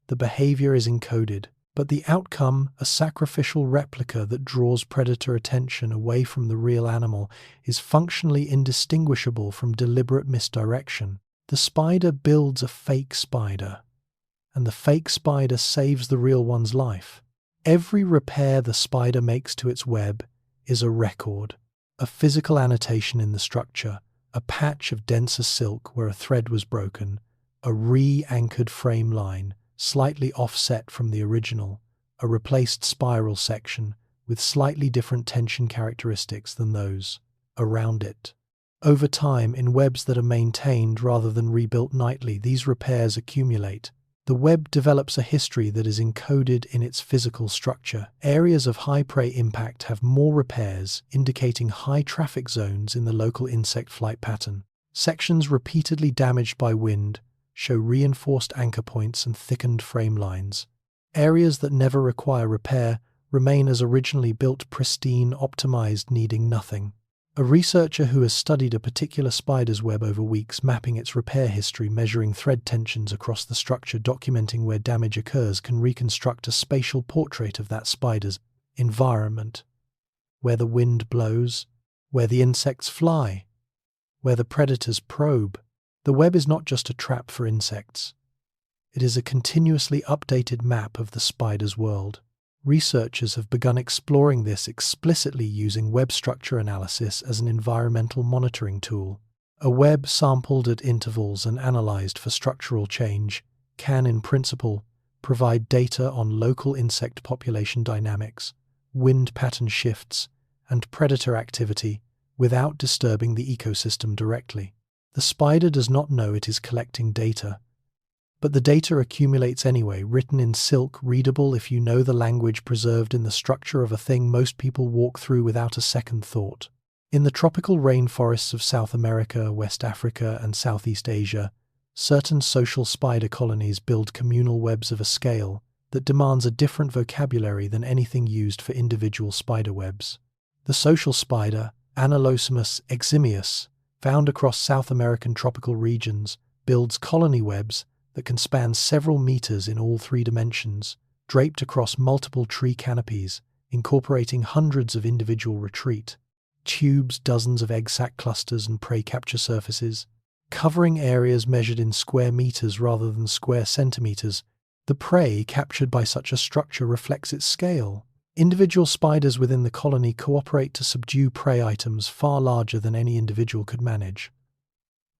The behavior is encoded, but the outcome, a sacrificial replica that draws predator attention away from the real animal, is functionally indistinguishable from deliberate misdirection. The spider builds a fake spider, and the fake spider saves the real one's life. Every repair the spider makes to its web is a record, a physical annotation in the structure, a patch of denser silk where a thread was broken, a re-anchored frame line, slightly offset from the original, a replaced spiral section with slightly different tension characteristics than those around it. Over time, in webs that are maintained rather than rebuilt nightly, these repairs accumulate. The web develops a history that is encoded in its physical structure. Areas of high prey impact have more repairs, indicating high traffic zones in the local insect flight pattern. Sections repeatedly damaged by wind show reinforced anchor points and thickened frame lines. Areas that never require repair remain as originally built, pristine, optimized, needing nothing. A researcher who has studied a particular spider's web over weeks, mapping its repair history, measuring thread tensions across the structure, documenting where damage occurs, can reconstruct a spatial portrait of that spider's environment. Where the wind blows, where the insects fly, where the predators probe. The web is not just a trap for insects. It is a continuously updated map of the spider's world. Researchers have begun exploring this explicitly using web structure analysis as an environmental monitoring tool. A web sampled at intervals and analyzed for structural change can, in principle, provide data on local insect population dynamics, wind pattern shifts, and predator activity without disturbing the ecosystem directly. The spider does not know it is collecting data, but the data accumulates anyway, written in silk, readable if you know the language, preserved in the structure of a thing most people walk through without a second thought. In the tropical rainforests of South America, West Africa, and Southeast Asia, certain social spider colonies build communal webs of a scale that demands a different vocabulary than anything used for individual spider webs. The social spider, Anolosimus eximius, found across South American tropical regions, builds colony webs that can span several meters in all three dimensions, draped across multiple tree canopies, incorporating hundreds of individual retreat tubes, dozens of egg sac clusters and prey capture surfaces, covering areas measured in square meters rather than square centimeters. The prey captured by such a structure reflects its scale. Individual spiders within the colony cooperate to subdue prey items far larger than any individual could manage.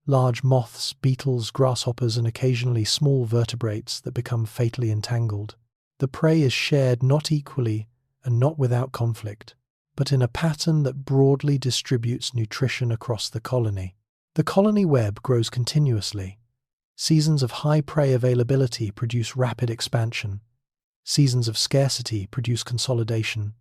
Large moths, beetles, grasshoppers, and occasionally small vertebrates that become fatally entangled. The prey is shared not equally and not without conflict, but in a pattern that broadly distributes nutrition across the colony. The colony web grows continuously. Seasons of high prey availability produce rapid expansion. Seasons of scarcity produce consolidation.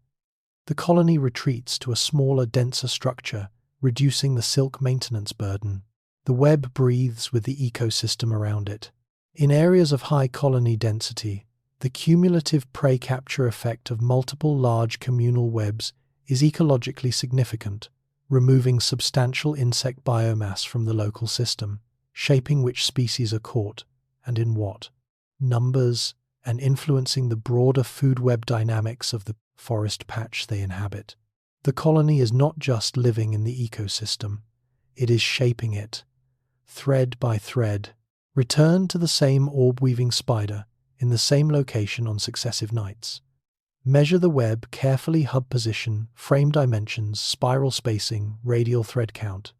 The colony retreats to a smaller, denser structure, reducing the silk maintenance burden. The web breathes with the ecosystem around it. In areas of high colony density, the cumulative prey capture effect of multiple large communal webs is ecologically significant, removing substantial insect biomass from the local system, shaping which species are caught and in what numbers, and influencing the broader food web dynamics of the forest patch they inhabit. The colony is not just living in the ecosystem, it is shaping it, thread by thread. Return to the same orb-weaving spider in the same location on successive nights. Measure the web carefully, hub position, frame dimensions, spiral spacing, radial thread count.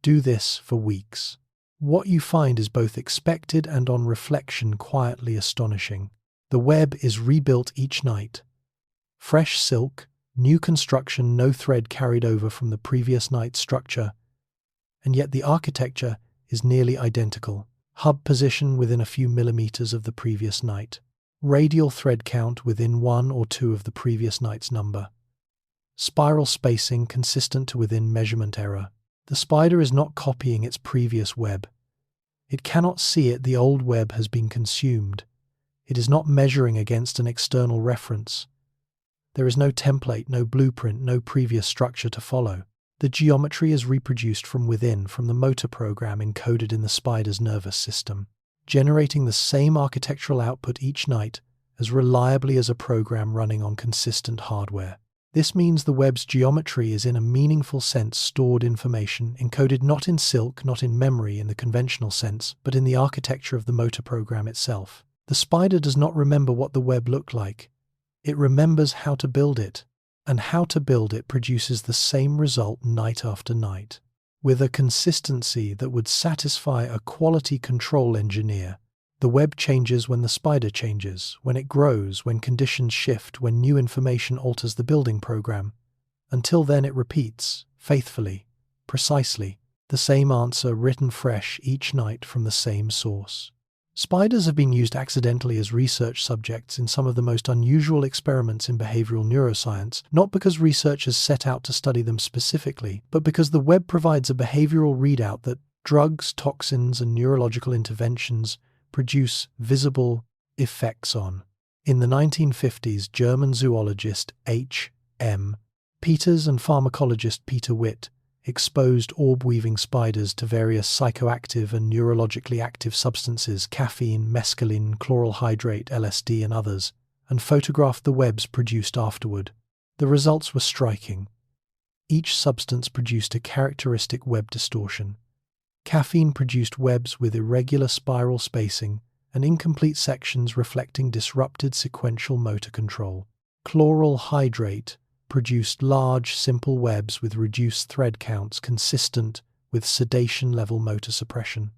Do this for weeks. What you find is both expected and, on reflection, quietly astonishing. The web is rebuilt each night. Fresh silk, new construction, no thread carried over from the previous night's structure, and yet the architecture is nearly identical. Hub position within a few millimeters of the previous night. Radial thread count within 1 or 2 of the previous night's number. Spiral spacing consistent to within measurement error. The spider is not copying its previous web. It cannot see it, the old web has been consumed. It is not measuring against an external reference. There is no template, no blueprint, no previous structure to follow. The geometry is reproduced from within, from the motor program encoded in the spider's nervous system, generating the same architectural output each night as reliably as a program running on consistent hardware. This means the web's geometry is in a meaningful sense stored information, encoded not in silk, not in memory in the conventional sense, but in the architecture of the motor program itself. The spider does not remember what the web looked like. It remembers how to build it, and how to build it produces the same result night after night, with a consistency that would satisfy a quality control engineer. The web changes when the spider changes, when it grows, when conditions shift, when new information alters the building program. Until then it repeats, faithfully, precisely, the same answer written fresh each night from the same source. Spiders have been used accidentally as research subjects in some of the most unusual experiments in behavioral neuroscience, not because researchers set out to study them specifically, but because the web provides a behavioral readout that drugs, toxins, and neurological interventions produce visible effects on. In the 1950s, German zoologist H.M. Peters and pharmacologist Peter Witt exposed orb-weaving spiders to various psychoactive and neurologically active substances, caffeine, mescaline, chloral hydrate, LSD, and others, and photographed the webs produced afterward. The results were striking. Each substance produced a characteristic web distortion. Caffeine produced webs with irregular spiral spacing and incomplete sections reflecting disrupted sequential motor control. Chloral hydrate produced large, simple webs with reduced thread counts consistent with sedation-level motor suppression.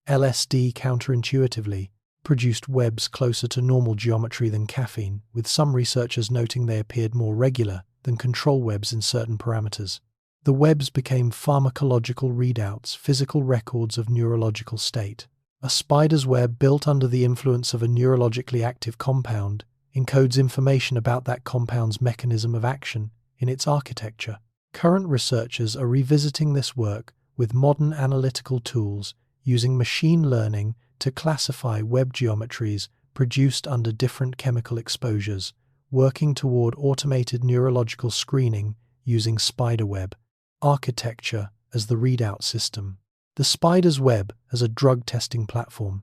LSD, counterintuitively, produced webs closer to normal geometry than caffeine, with some researchers noting they appeared more regular than control webs in certain parameters. The webs became pharmacological readouts, physical records of neurological state. A spider's web built under the influence of a neurologically active compound encodes information about that compound's mechanism of action in its architecture. Current researchers are revisiting this work with modern analytical tools using machine learning to classify web geometries produced under different chemical exposures, working toward automated neurological screening using spiderweb architecture as the readout system. The spider's web as a drug testing platform.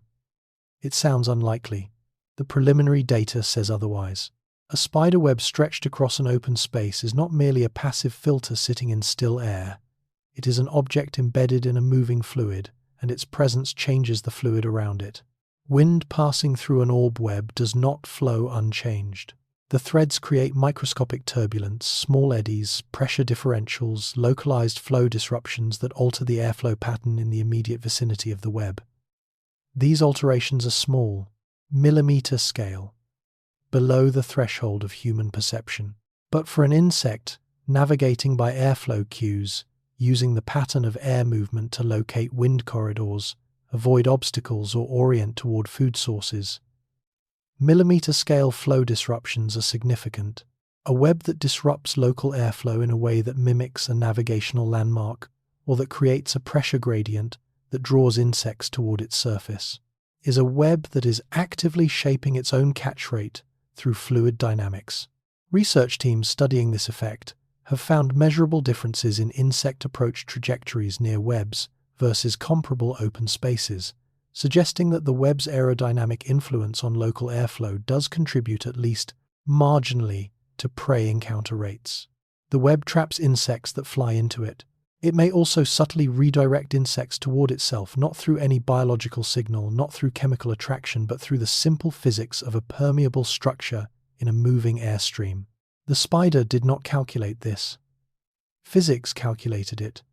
It sounds unlikely. The preliminary data says otherwise. A spider web stretched across an open space is not merely a passive filter sitting in still air. It is an object embedded in a moving fluid, and its presence changes the fluid around it. Wind passing through an orb web does not flow unchanged. The threads create microscopic turbulence, small eddies, pressure differentials, localized flow disruptions that alter the airflow pattern in the immediate vicinity of the web. These alterations are small, millimeter scale, below the threshold of human perception. But for an insect, navigating by airflow cues, using the pattern of air movement to locate wind corridors, avoid obstacles, or orient toward food sources, millimeter-scale flow disruptions are significant. A web that disrupts local airflow in a way that mimics a navigational landmark, or that creates a pressure gradient that draws insects toward its surface, is a web that is actively shaping its own catch rate through fluid dynamics. Research teams studying this effect have found measurable differences in insect approach trajectories near webs versus comparable open spaces, suggesting that the web's aerodynamic influence on local airflow does contribute at least marginally to prey encounter rates. The web traps insects that fly into it. It may also subtly redirect insects toward itself, not through any biological signal, not through chemical attraction, but through the simple physics of a permeable structure in a moving airstream. The spider did not calculate this. Physics calculated it.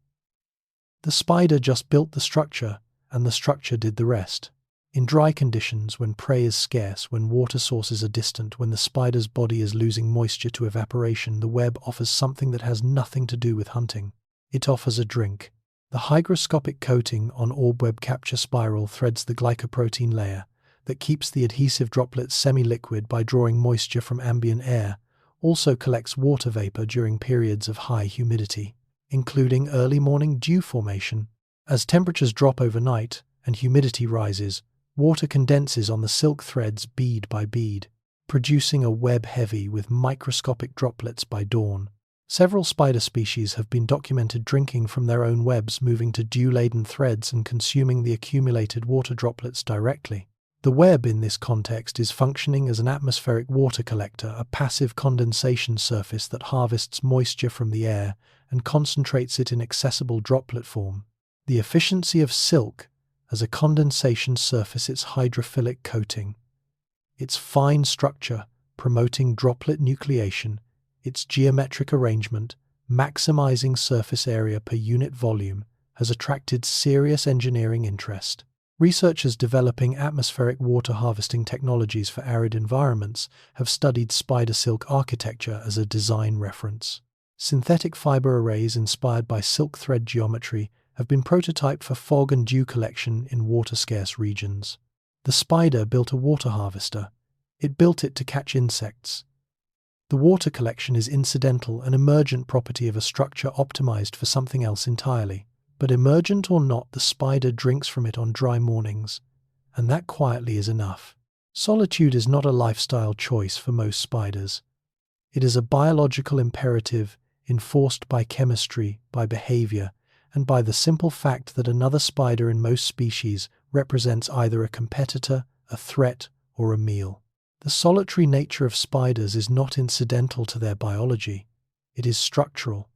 The spider just built the structure, and the structure did the rest. In dry conditions, when prey is scarce, when water sources are distant, when the spider's body is losing moisture to evaporation, the web offers something that has nothing to do with hunting. It offers a drink. The hygroscopic coating on orb web capture spiral threads the glycoprotein layer that keeps the adhesive droplets semi-liquid by drawing moisture from ambient air, also collects water vapor during periods of high humidity, including early morning dew formation. As temperatures drop overnight and humidity rises, water condenses on the silk threads bead by bead, producing a web heavy with microscopic droplets by dawn. Several spider species have been documented drinking from their own webs, moving to dew-laden threads and consuming the accumulated water droplets directly. The web in this context is functioning as an atmospheric water collector, a passive condensation surface that harvests moisture from the air and concentrates it in accessible droplet form. The efficiency of silk as a condensation surface, its hydrophilic coating, its fine structure promoting droplet nucleation, its geometric arrangement, maximizing surface area per unit volume, has attracted serious engineering interest. Researchers developing atmospheric water harvesting technologies for arid environments have studied spider silk architecture as a design reference. Synthetic fiber arrays inspired by silk thread geometry have been prototyped for fog and dew collection in water-scarce regions. The spider built a water harvester. It built it to catch insects. The water collection is incidental, an emergent property of a structure optimized for something else entirely. But emergent or not, the spider drinks from it on dry mornings, and that quietly is enough. Solitude is not a lifestyle choice for most spiders. It is a biological imperative enforced by chemistry, by behavior, and by the simple fact that another spider in most species represents either a competitor, a threat, or a meal. The solitary nature of spiders is not incidental to their biology. It is structural.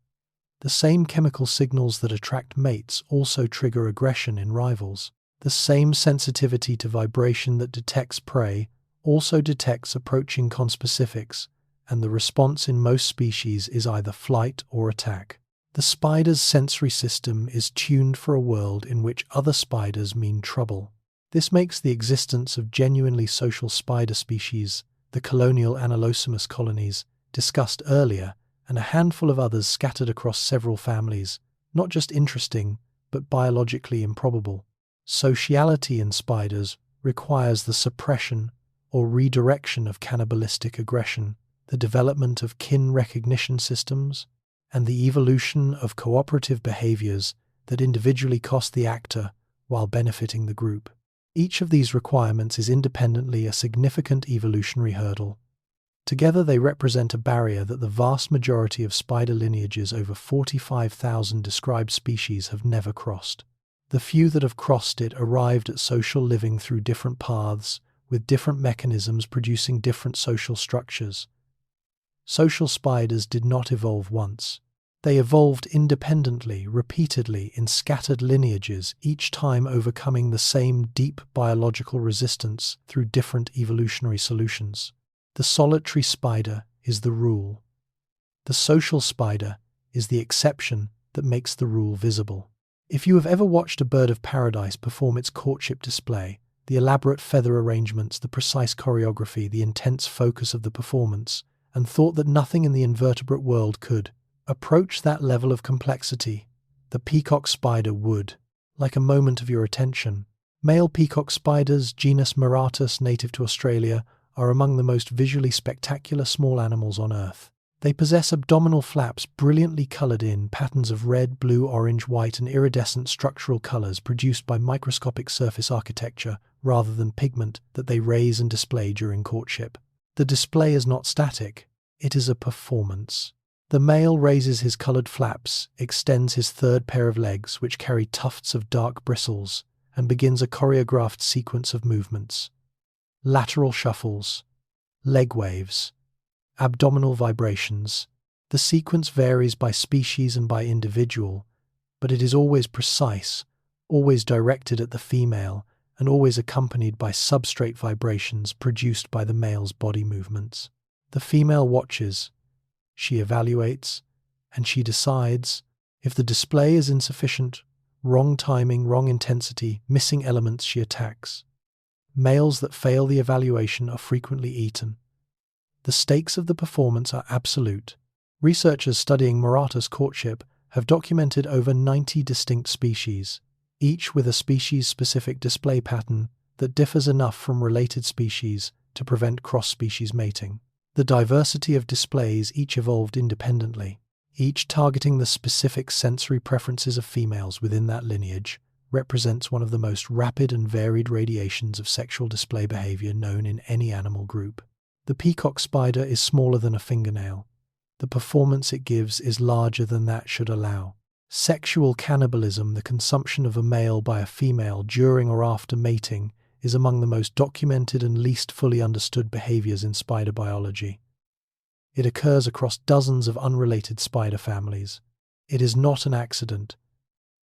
The same chemical signals that attract mates also trigger aggression in rivals. The same sensitivity to vibration that detects prey also detects approaching conspecifics, and the response in most species is either flight or attack. The spider's sensory system is tuned for a world in which other spiders mean trouble. This makes the existence of genuinely social spider species, the colonial Anelosamus colonies, discussed earlier, and a handful of others scattered across several families, not just interesting, but biologically improbable. Sociality in spiders requires the suppression or redirection of cannibalistic aggression, the development of kin recognition systems, and the evolution of cooperative behaviors that individually cost the actor while benefiting the group. Each of these requirements is independently a significant evolutionary hurdle. Together they represent a barrier that the vast majority of spider lineages, over 45,000 described species, have never crossed. The few that have crossed it arrived at social living through different paths, with different mechanisms producing different social structures. Social spiders did not evolve once. They evolved independently, repeatedly, in scattered lineages, each time overcoming the same deep biological resistance through different evolutionary solutions. The solitary spider is the rule. The social spider is the exception that makes the rule visible. If you have ever watched a bird of paradise perform its courtship display, the elaborate feather arrangements, the precise choreography, the intense focus of the performance, and thought that nothing in the invertebrate world could approach that level of complexity, the peacock spider would. Like a moment of your attention. Male peacock spiders, genus Miratus, native to Australia, are among the most visually spectacular small animals on Earth. They possess abdominal flaps brilliantly coloured in patterns of red, blue, orange, white, and iridescent structural colours produced by microscopic surface architecture rather than pigment that they raise and display during courtship. The display is not static, it is a performance. The male raises his coloured flaps, extends his third pair of legs, which carry tufts of dark bristles, and begins a choreographed sequence of movements. Lateral shuffles, leg waves, abdominal vibrations. The sequence varies by species and by individual, but it is always precise, always directed at the female, and always accompanied by substrate vibrations produced by the male's body movements. The female watches, she evaluates, and she decides. If the display is insufficient, wrong timing, wrong intensity, missing elements, she attacks. Males that fail the evaluation are frequently eaten. The stakes of the performance are absolute. Researchers studying Miratus courtship have documented over 90 distinct species, each with a species-specific display pattern that differs enough from related species to prevent cross-species mating. The diversity of displays each evolved independently, each targeting the specific sensory preferences of females within that lineage, represents one of the most rapid and varied radiations of sexual display behavior known in any animal group. The peacock spider is smaller than a fingernail. The performance it gives is larger than that should allow. Sexual cannibalism, the consumption of a male by a female during or after mating, is among the most documented and least fully understood behaviors in spider biology. It occurs across dozens of unrelated spider families. It is not an accident.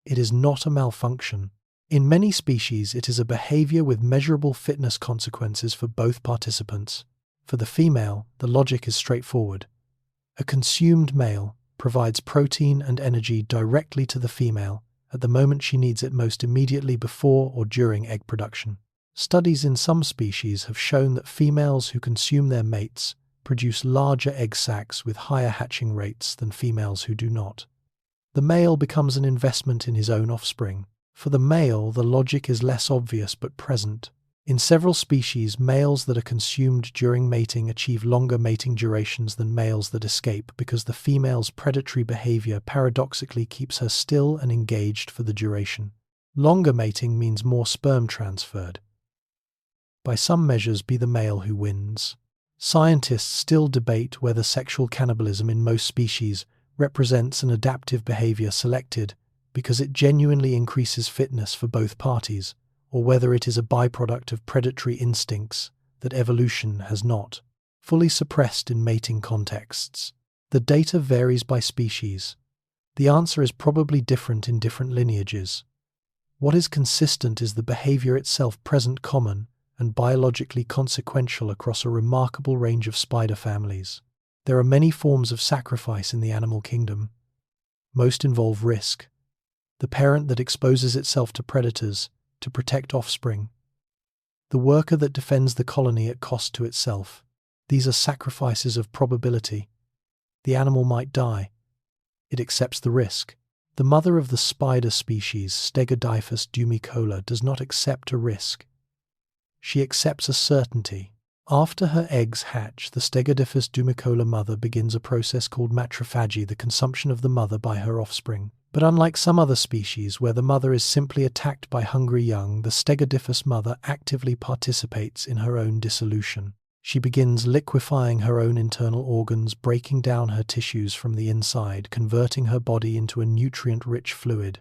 It is not a malfunction. In many species, it is a behavior with measurable fitness consequences for both participants. For the female, the logic is straightforward. A consumed male provides protein and energy directly to the female at the moment she needs it most immediately before or during egg production. Studies in some species have shown that females who consume their mates produce larger egg sacs with higher hatching rates than females who do not. The male becomes an investment in his own offspring. For the male, the logic is less obvious but present. In several species, males that are consumed during mating achieve longer mating durations than males that escape because the female's predatory behavior paradoxically keeps her still and engaged for the duration. Longer mating means more sperm transferred. By some measures, be the male who wins. Scientists still debate whether sexual cannibalism in most species represents an adaptive behavior selected because it genuinely increases fitness for both parties, or whether it is a byproduct of predatory instincts that evolution has not fully suppressed in mating contexts. The data varies by species. The answer is probably different in different lineages. What is consistent is the behavior itself present common and biologically consequential across a remarkable range of spider families. There are many forms of sacrifice in the animal kingdom. Most involve risk. The parent that exposes itself to predators to protect offspring. The worker that defends the colony at cost to itself. These are sacrifices of probability. The animal might die. It accepts the risk. The mother of the spider species, Stegodipus dumicola, does not accept a risk. She accepts a certainty. After her eggs hatch, the Stegodipus dumicola mother begins a process called matrophagy, the consumption of the mother by her offspring. But unlike some other species where the mother is simply attacked by hungry young, the Stegodipus mother actively participates in her own dissolution. She begins liquefying her own internal organs, breaking down her tissues from the inside, converting her body into a nutrient-rich fluid.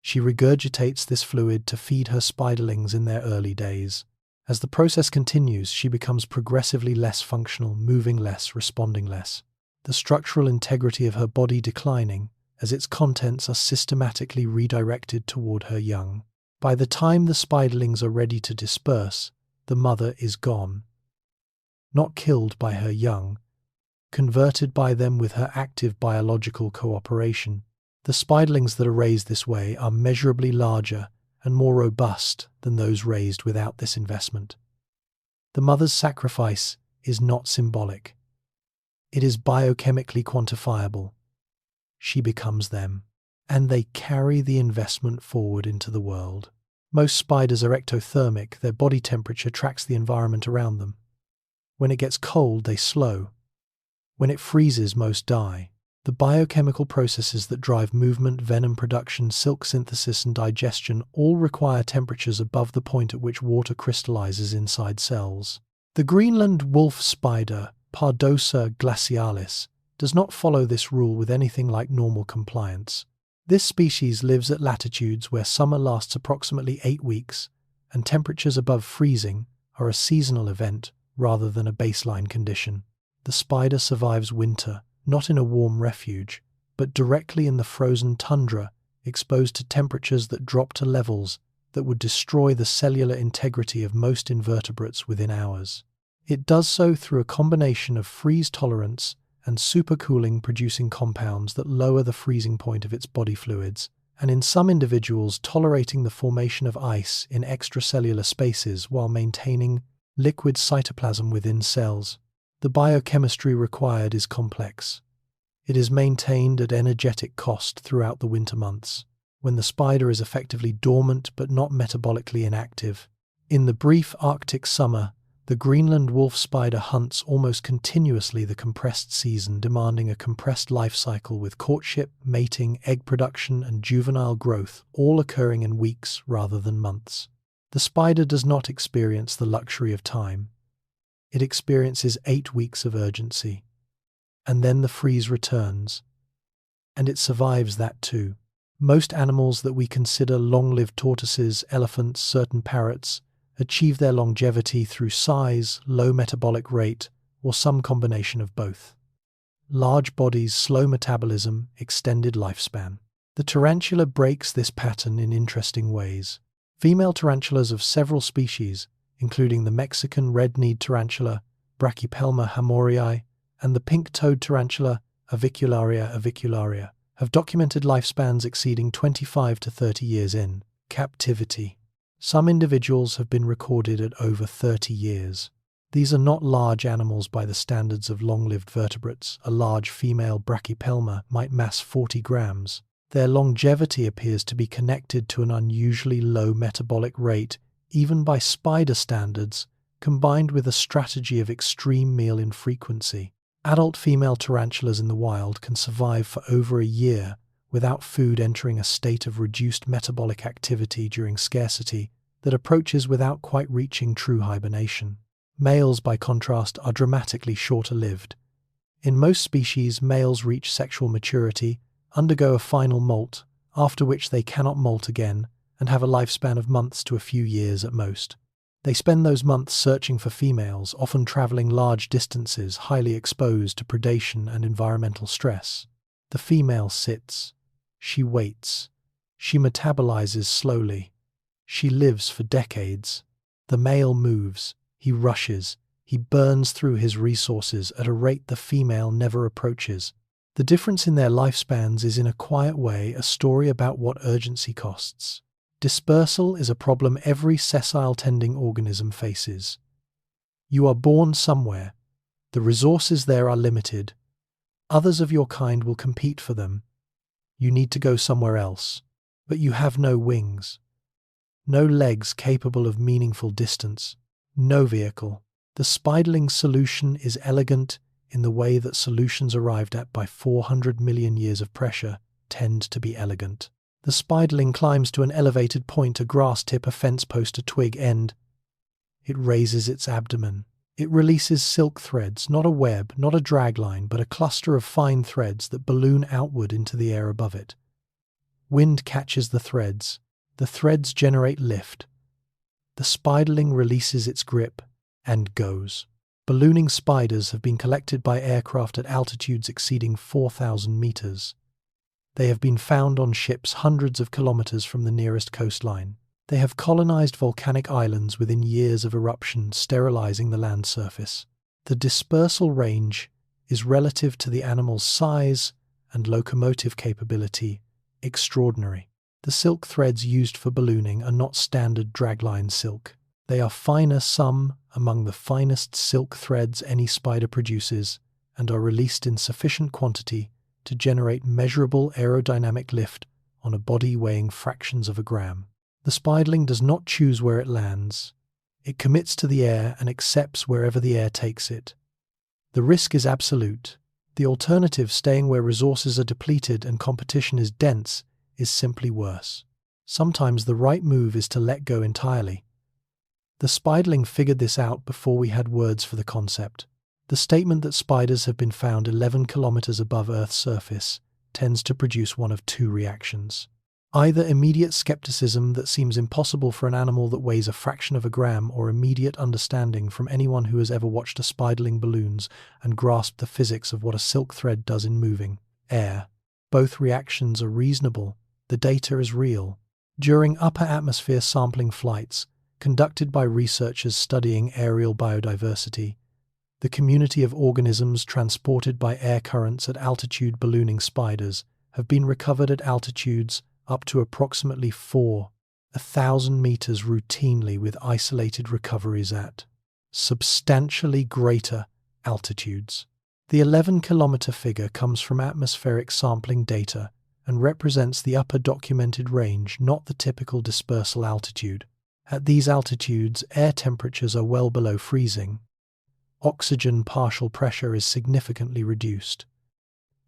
She regurgitates this fluid to feed her spiderlings in their early days. As the process continues, she becomes progressively less functional, moving less, responding less. The structural integrity of her body declining, as its contents are systematically redirected toward her young. By the time the spiderlings are ready to disperse, the mother is gone. Not killed by her young, converted by them with her active biological cooperation. The spiderlings that are raised this way are measurably larger and more robust than those raised without this investment. The mother's sacrifice is not symbolic. It is biochemically quantifiable. She becomes them, and they carry the investment forward into the world. Most spiders are ectothermic. Their body temperature tracks the environment around them. When it gets cold, they slow. When it freezes, most die. The biochemical processes that drive movement, venom production, silk synthesis, and digestion all require temperatures above the point at which water crystallizes inside cells. The Greenland wolf spider, Pardosa glacialis, does not follow this rule with anything like normal compliance. This species lives at latitudes where summer lasts approximately 8 weeks, and temperatures above freezing are a seasonal event rather than a baseline condition. The spider survives winter, not in a warm refuge, but directly in the frozen tundra, exposed to temperatures that drop to levels that would destroy the cellular integrity of most invertebrates within hours. It does so through a combination of freeze tolerance and supercooling, producing compounds that lower the freezing point of its body fluids, and in some individuals tolerating the formation of ice in extracellular spaces while maintaining liquid cytoplasm within cells. The biochemistry required is complex. It is maintained at energetic cost throughout the winter months, when the spider is effectively dormant but not metabolically inactive. In the brief Arctic summer, The Greenland wolf spider hunts almost continuously the compressed season, demanding a compressed life cycle with courtship, mating, egg production, and juvenile growth all occurring in weeks rather than months. The spider does not experience the luxury of time. It experiences 8 weeks of urgency. And then the freeze returns. And it survives that too. Most animals that we consider long-lived, tortoises, elephants, certain parrots, achieve their longevity through size, low metabolic rate, or some combination of both. Large bodies, slow metabolism, extended lifespan. The tarantula breaks this pattern in interesting ways. Female tarantulas of several species, including the Mexican red-kneed tarantula, Brachypelma hamorii, and the pink-toed tarantula, Avicularia, have documented lifespans exceeding 25 to 30 years in captivity. Some individuals have been recorded at over 30 years. These are not large animals by the standards of long-lived vertebrates. A large female Brachypelma might mass 40 grams. Their longevity appears to be connected to an unusually low metabolic rate, even by spider standards, combined with a strategy of extreme meal infrequency. Adult female tarantulas in the wild can survive for over a year without food, entering a state of reduced metabolic activity during scarcity that approaches without quite reaching true hibernation. Males, by contrast, are dramatically shorter-lived. In most species, males reach sexual maturity, undergo a final molt, after which they cannot molt again, and have a lifespan of months to a few years at most. They spend those months searching for females, often traveling large distances, highly exposed to predation and environmental stress. The female sits. She waits. She metabolizes slowly. She lives for decades. The male moves. He rushes. He burns through his resources at a rate the female never approaches. The difference in their lifespans is, in a quiet way, a story about what urgency costs. Dispersal is a problem every sessile-tending organism faces. You are born somewhere. The resources there are limited. Others of your kind will compete for them. You need to go somewhere else. But you have no wings. No legs capable of meaningful distance. No vehicle. The spiderling solution is elegant in the way that solutions arrived at by 400 million years of pressure tend to be elegant. The spiderling climbs to an elevated point, a grass tip, a fence post, a twig end. It raises its abdomen. It releases silk threads, not a web, not a dragline, but a cluster of fine threads that balloon outward into the air above it. Wind catches the threads. The threads generate lift. The spiderling releases its grip and goes. Ballooning spiders have been collected by aircraft at altitudes exceeding 4,000 meters. They have been found on ships hundreds of kilometers from the nearest coastline. They have colonized volcanic islands within years of eruption, sterilizing the land surface. The dispersal range is relative to the animal's size and locomotive capability extraordinary. The silk threads used for ballooning are not standard dragline silk. They are finer, some among the finest silk threads any spider produces, and are released in sufficient quantity to generate measurable aerodynamic lift on a body weighing fractions of a gram. The spiderling does not choose where it lands. It commits to the air and accepts wherever the air takes it. The risk is absolute. The alternative, staying where resources are depleted and competition is dense, is simply worse. Sometimes the right move is to let go entirely. The spiderling figured this out before we had words for the concept. The statement that spiders have been found 11 kilometers above Earth's surface tends to produce one of two reactions. Either immediate skepticism that seems impossible for an animal that weighs a fraction of a gram, or immediate understanding from anyone who has ever watched a spiderling balloons and grasped the physics of what a silk thread does in moving air. Both reactions are reasonable. The data is real. During upper atmosphere sampling flights, conducted by researchers studying aerial biodiversity, the community of organisms transported by air currents at altitude ballooning spiders have been recovered at altitudes up to approximately 4,000 meters routinely, with isolated recoveries at substantially greater altitudes. The 11-kilometer figure comes from atmospheric sampling data and represents the upper documented range, not the typical dispersal altitude. At these altitudes, air temperatures are well below freezing. Oxygen partial pressure is significantly reduced.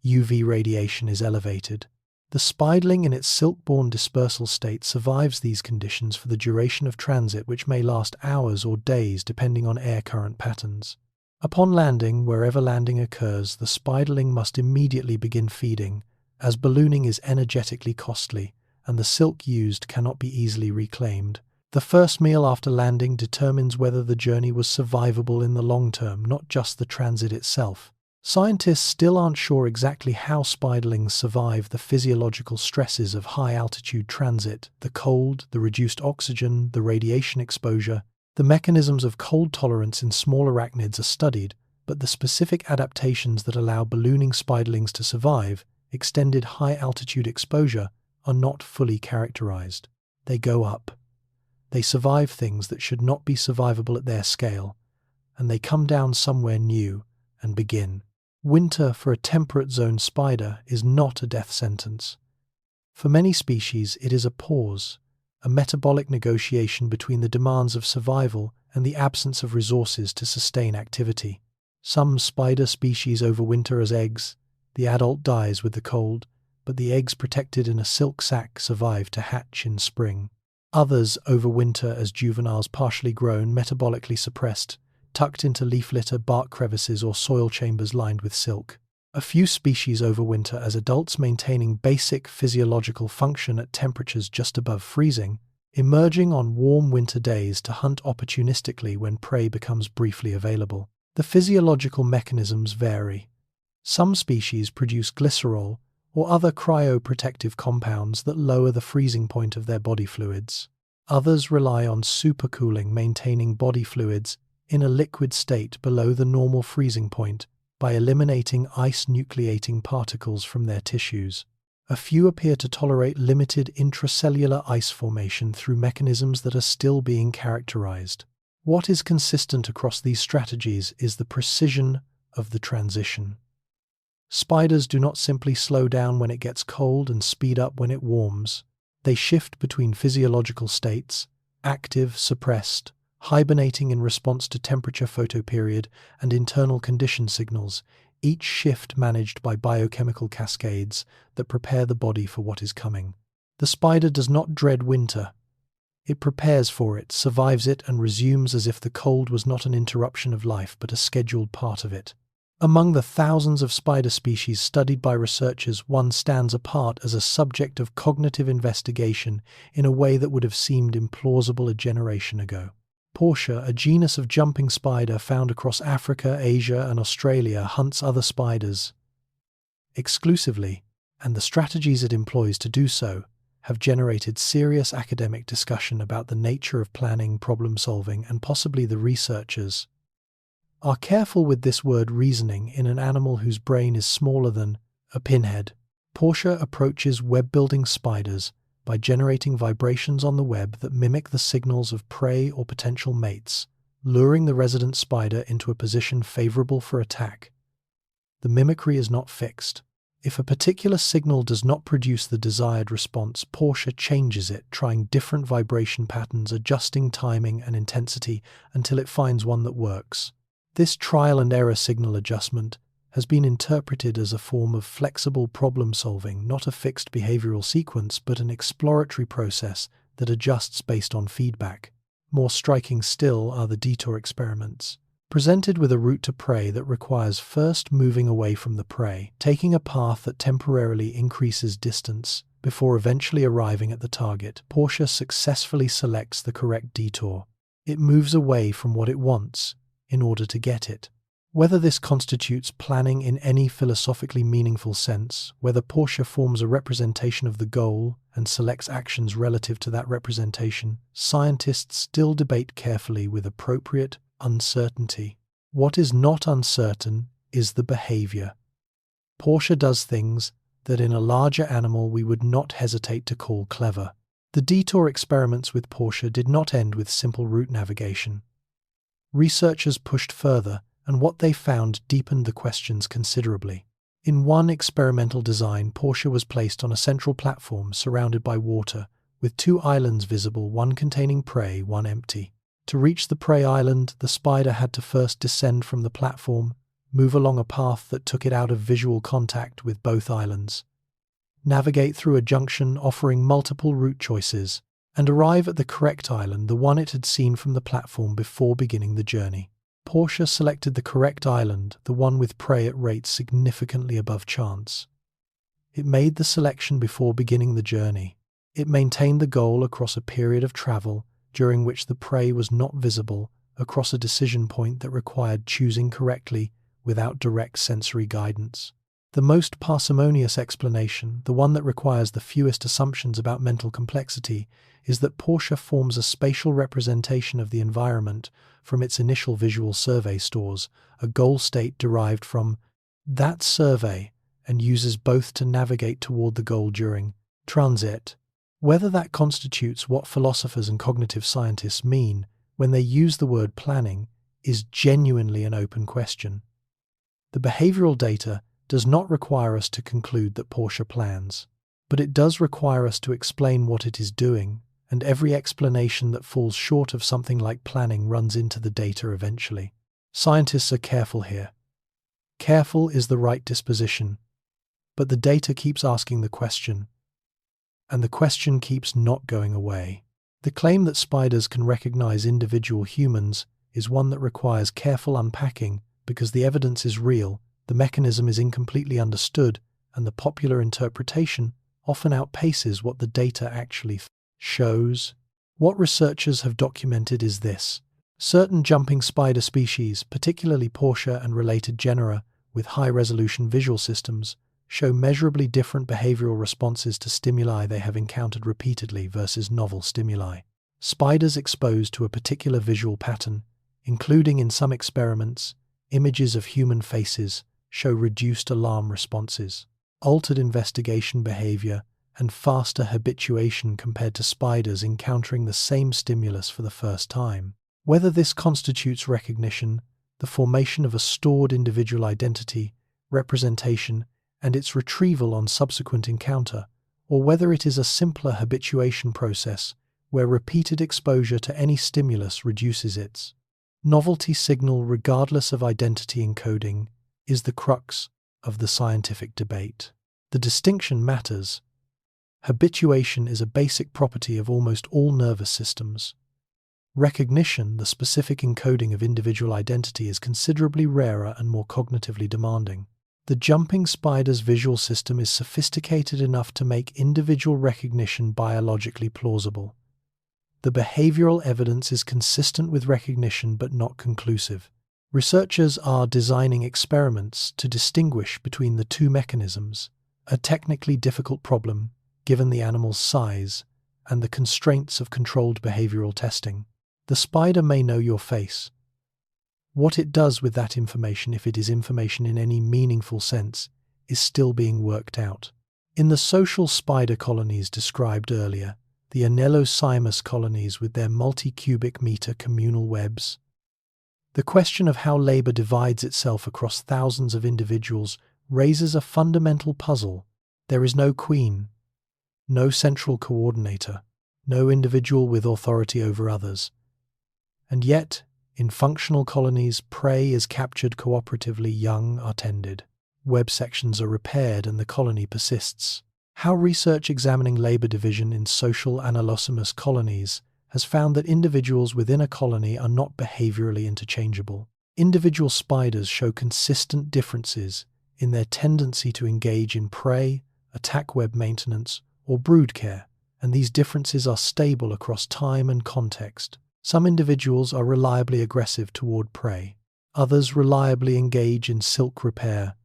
UV radiation is elevated. The spiderling in its silk-borne dispersal state survives these conditions for the duration of transit, which may last hours or days depending on air current patterns. Upon landing, wherever landing occurs, the spiderling must immediately begin feeding, as ballooning is energetically costly, and the silk used cannot be easily reclaimed. The first meal after landing determines whether the journey was survivable in the long term, not just the transit itself. Scientists still aren't sure exactly how spiderlings survive the physiological stresses of high-altitude transit: the cold, the reduced oxygen, the radiation exposure. The mechanisms of cold tolerance in small arachnids are studied, but the specific adaptations that allow ballooning spiderlings to survive extended high-altitude exposure are not fully characterized. They go up. They survive things that should not be survivable at their scale, and they come down somewhere new and begin. Winter for a temperate zone spider is not a death sentence. For many species, it is a pause, a metabolic negotiation between the demands of survival and the absence of resources to sustain activity. Some spider species overwinter as eggs. The adult dies with the cold, but the eggs protected in a silk sac survive to hatch in spring. Others overwinter as juveniles, partially grown, metabolically suppressed, tucked into leaf litter, bark crevices, or soil chambers lined with silk. A few species overwinter as adults, maintaining basic physiological function at temperatures just above freezing, emerging on warm winter days to hunt opportunistically when prey becomes briefly available. The physiological mechanisms vary. Some species produce glycerol or other cryoprotective compounds that lower the freezing point of their body fluids. Others rely on supercooling, maintaining body fluids in a liquid state below the normal freezing point by eliminating ice-nucleating particles from their tissues. A few appear to tolerate limited intracellular ice formation through mechanisms that are still being characterized. What is consistent across these strategies is the precision of the transition. Spiders do not simply slow down when it gets cold and speed up when it warms. They shift between physiological states: active, suppressed, hibernating in response to temperature photoperiod and internal condition signals, each shift managed by biochemical cascades that prepare the body for what is coming. The spider does not dread winter. It prepares for it, survives it, and resumes as if the cold was not an interruption of life but a scheduled part of it. Among the thousands of spider species studied by researchers, one stands apart as a subject of cognitive investigation in a way that would have seemed implausible a generation ago. Portia, a genus of jumping spider found across Africa, Asia, and Australia, hunts other spiders exclusively, and the strategies it employs to do so have generated serious academic discussion about the nature of planning, problem-solving, and possibly the researchers are careful with this word reasoning in an animal whose brain is smaller than a pinhead. Portia approaches web-building spiders by generating vibrations on the web that mimic the signals of prey or potential mates, luring the resident spider into a position favorable for attack. The mimicry is not fixed. If a particular signal does not produce the desired response, Portia changes it, trying different vibration patterns, adjusting timing and intensity until it finds one that works. This trial-and-error signal adjustment has been interpreted as a form of flexible problem-solving, not a fixed behavioral sequence, but an exploratory process that adjusts based on feedback. More striking still are the detour experiments. Presented with a route to prey that requires first moving away from the prey, taking a path that temporarily increases distance before eventually arriving at the target, Portia successfully selects the correct detour. It moves away from what it wants in order to get it. Whether this constitutes planning in any philosophically meaningful sense, whether Portia forms a representation of the goal and selects actions relative to that representation, scientists still debate carefully with appropriate uncertainty. What is not uncertain is the behavior. Portia does things that in a larger animal we would not hesitate to call clever. The detour experiments with Portia did not end with simple route navigation. Researchers pushed further, and what they found deepened the questions considerably. In one experimental design, Portia was placed on a central platform surrounded by water, with 2 islands visible, one containing prey, one empty. To reach the prey island, the spider had to first descend from the platform, move along a path that took it out of visual contact with both islands, navigate through a junction offering multiple route choices, and arrive at the correct island, the one it had seen from the platform before beginning the journey. Portia selected the correct island, the one with prey at rates significantly above chance. It made the selection before beginning the journey. It maintained the goal across a period of travel during which the prey was not visible, across a decision point that required choosing correctly without direct sensory guidance. The most parsimonious explanation, the one that requires the fewest assumptions about mental complexity, is that Portia forms a spatial representation of the environment from its initial visual survey stores, a goal state derived from that survey, and uses both to navigate toward the goal during transit. Whether that constitutes what philosophers and cognitive scientists mean when they use the word planning is genuinely an open question. The behavioral data does not require us to conclude that Portia plans, but it does require us to explain what it is doing, and every explanation that falls short of something like planning runs into the data eventually. Scientists are careful here. Careful is the right disposition, but the data keeps asking the question, and the question keeps not going away. The claim that spiders can recognize individual humans is one that requires careful unpacking because the evidence is real, the mechanism is incompletely understood, and the popular interpretation often outpaces what the data actually shows. What researchers have documented is this. Certain jumping spider species, particularly Portia and related genera with high-resolution visual systems, show measurably different behavioral responses to stimuli they have encountered repeatedly versus novel stimuli. Spiders exposed to a particular visual pattern, including in some experiments, images of human faces, show reduced alarm responses, altered investigation behavior, and faster habituation compared to spiders encountering the same stimulus for the first time. Whether this constitutes recognition, the formation of a stored individual identity, representation, and its retrieval on subsequent encounter, or whether it is a simpler habituation process where repeated exposure to any stimulus reduces its novelty signal regardless of identity encoding, is the crux of the scientific debate. The distinction matters. Habituation is a basic property of almost all nervous systems. Recognition, the specific encoding of individual identity, is considerably rarer and more cognitively demanding. The jumping spider's visual system is sophisticated enough to make individual recognition biologically plausible. The behavioral evidence is consistent with recognition but not conclusive. Researchers are designing experiments to distinguish between the two mechanisms, a technically difficult problem given the animal's size and the constraints of controlled behavioral testing. The spider may know your face. What it does with that information, if it is information in any meaningful sense, is still being worked out. In the social spider colonies described earlier, the Anelocymus colonies with their multi-cubic meter communal webs, the question of how labor divides itself across thousands of individuals raises a fundamental puzzle. There is no queen, no central coordinator, no individual with authority over others. And yet, in functional colonies, prey is captured cooperatively, young are tended, web sections are repaired, and the colony persists. How research examining labor division in social Anelocymus colonies has found that individuals within a colony are not behaviorally interchangeable. Individual spiders show consistent differences in their tendency to engage in prey, attack web maintenance, or brood care, and these differences are stable across time and context. Some individuals are reliably aggressive toward prey. Others reliably engage in silk repair.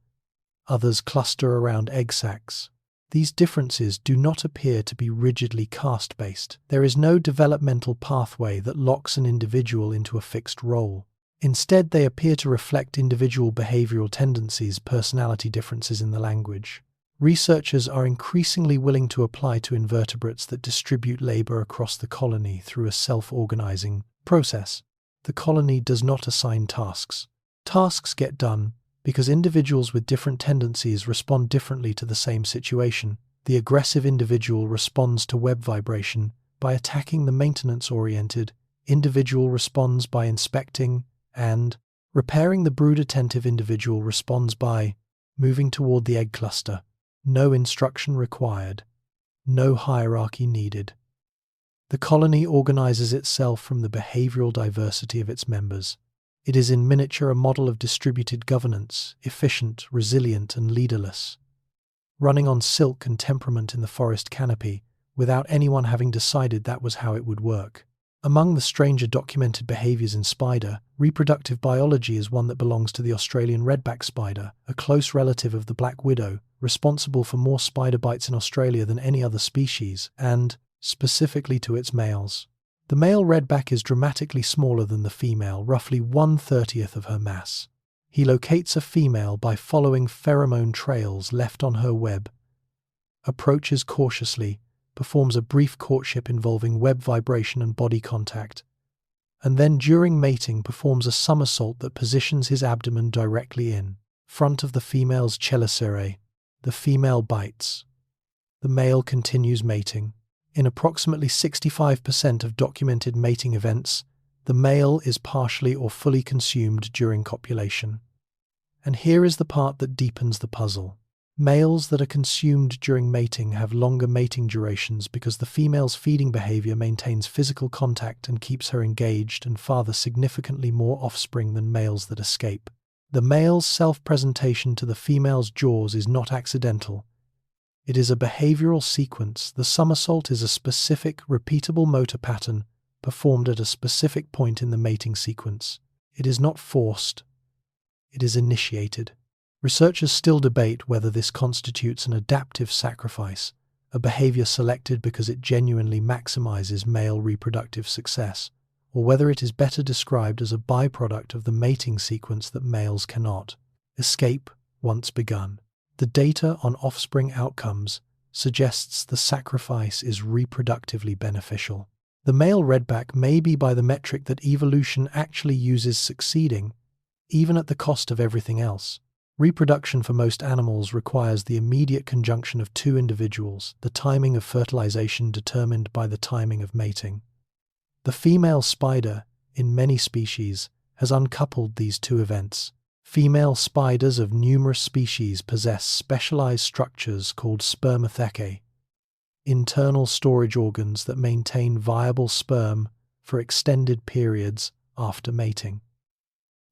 Others cluster around egg sacs. These differences do not appear to be rigidly caste-based. There is no developmental pathway that locks an individual into a fixed role. Instead, they appear to reflect individual behavioral tendencies, personality differences in the language. Researchers are increasingly willing to apply to invertebrates that distribute labor across the colony through a self-organizing process. The colony does not assign tasks. Tasks get done because individuals with different tendencies respond differently to the same situation, The aggressive individual responds to web vibration by attacking. The maintenance-oriented individual responds by inspecting and repairing. The brood-attentive individual responds by moving toward the egg cluster. No instruction required. No hierarchy needed. The colony organizes itself from the behavioral diversity of its members. It is in miniature a model of distributed governance, efficient, resilient, and leaderless, running on silk and temperament in the forest canopy, without anyone having decided that was how it would work. Among the stranger documented behaviors in spider, reproductive biology is one that belongs to the Australian redback spider, a close relative of the black widow, responsible for more spider bites in Australia than any other species, and, specifically to its males. The male redback is dramatically smaller than the female, roughly 1/30th of her mass. He locates a female by following pheromone trails left on her web, approaches cautiously, performs a brief courtship involving web vibration and body contact, and then during mating performs a somersault that positions his abdomen directly in front of the female's chelicerae. The female bites. The male continues mating. In approximately 65% of documented mating events, the male is partially or fully consumed during copulation. And here is the part that deepens the puzzle. Males that are consumed during mating have longer mating durations because the female's feeding behavior maintains physical contact and keeps her engaged and father significantly more offspring than males that escape. The male's self-presentation to the female's jaws is not accidental. It is a behavioral sequence. The somersault is a specific, repeatable motor pattern performed at a specific point in the mating sequence. It is not forced. It is initiated. Researchers still debate whether this constitutes an adaptive sacrifice, a behavior selected because it genuinely maximizes male reproductive success, or whether it is better described as a byproduct of the mating sequence that males cannot escape once begun. The data on offspring outcomes suggests the sacrifice is reproductively beneficial. The male redback may be by the metric that evolution actually uses succeeding, even at the cost of everything else. Reproduction for most animals requires the immediate conjunction of two individuals, the timing of fertilization determined by the timing of mating. The female spider, in many species, has uncoupled these two events. Female spiders of numerous species possess specialized structures called spermathecae, internal storage organs that maintain viable sperm for extended periods after mating.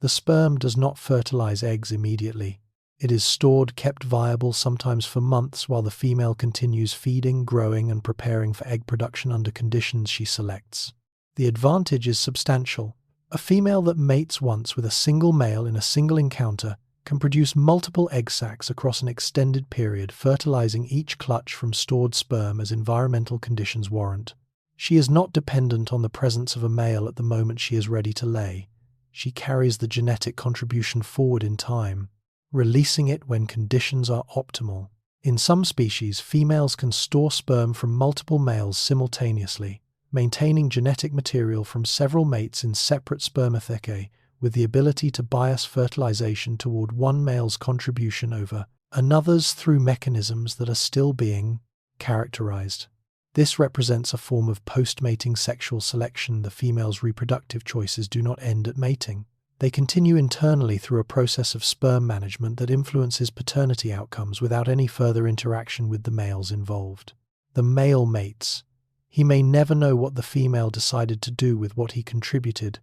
The sperm does not fertilize eggs immediately. It is stored, kept viable sometimes for months while the female continues feeding, growing, and preparing for egg production under conditions she selects. The advantage is substantial. A female that mates once with a single male in a single encounter can produce multiple egg sacs across an extended period, fertilizing each clutch from stored sperm as environmental conditions warrant. She is not dependent on the presence of a male at the moment she is ready to lay. She carries the genetic contribution forward in time, releasing it when conditions are optimal. In some species, females can store sperm from multiple males simultaneously, maintaining genetic material from several mates in separate spermathecae, with the ability to bias fertilization toward one male's contribution over another's through mechanisms that are still being characterized. This represents a form of post-mating sexual selection. The female's reproductive choices do not end at mating. They continue internally through a process of sperm management that influences paternity outcomes without any further interaction with the males involved. The male mates. He may never know what the female decided to do with what he contributed.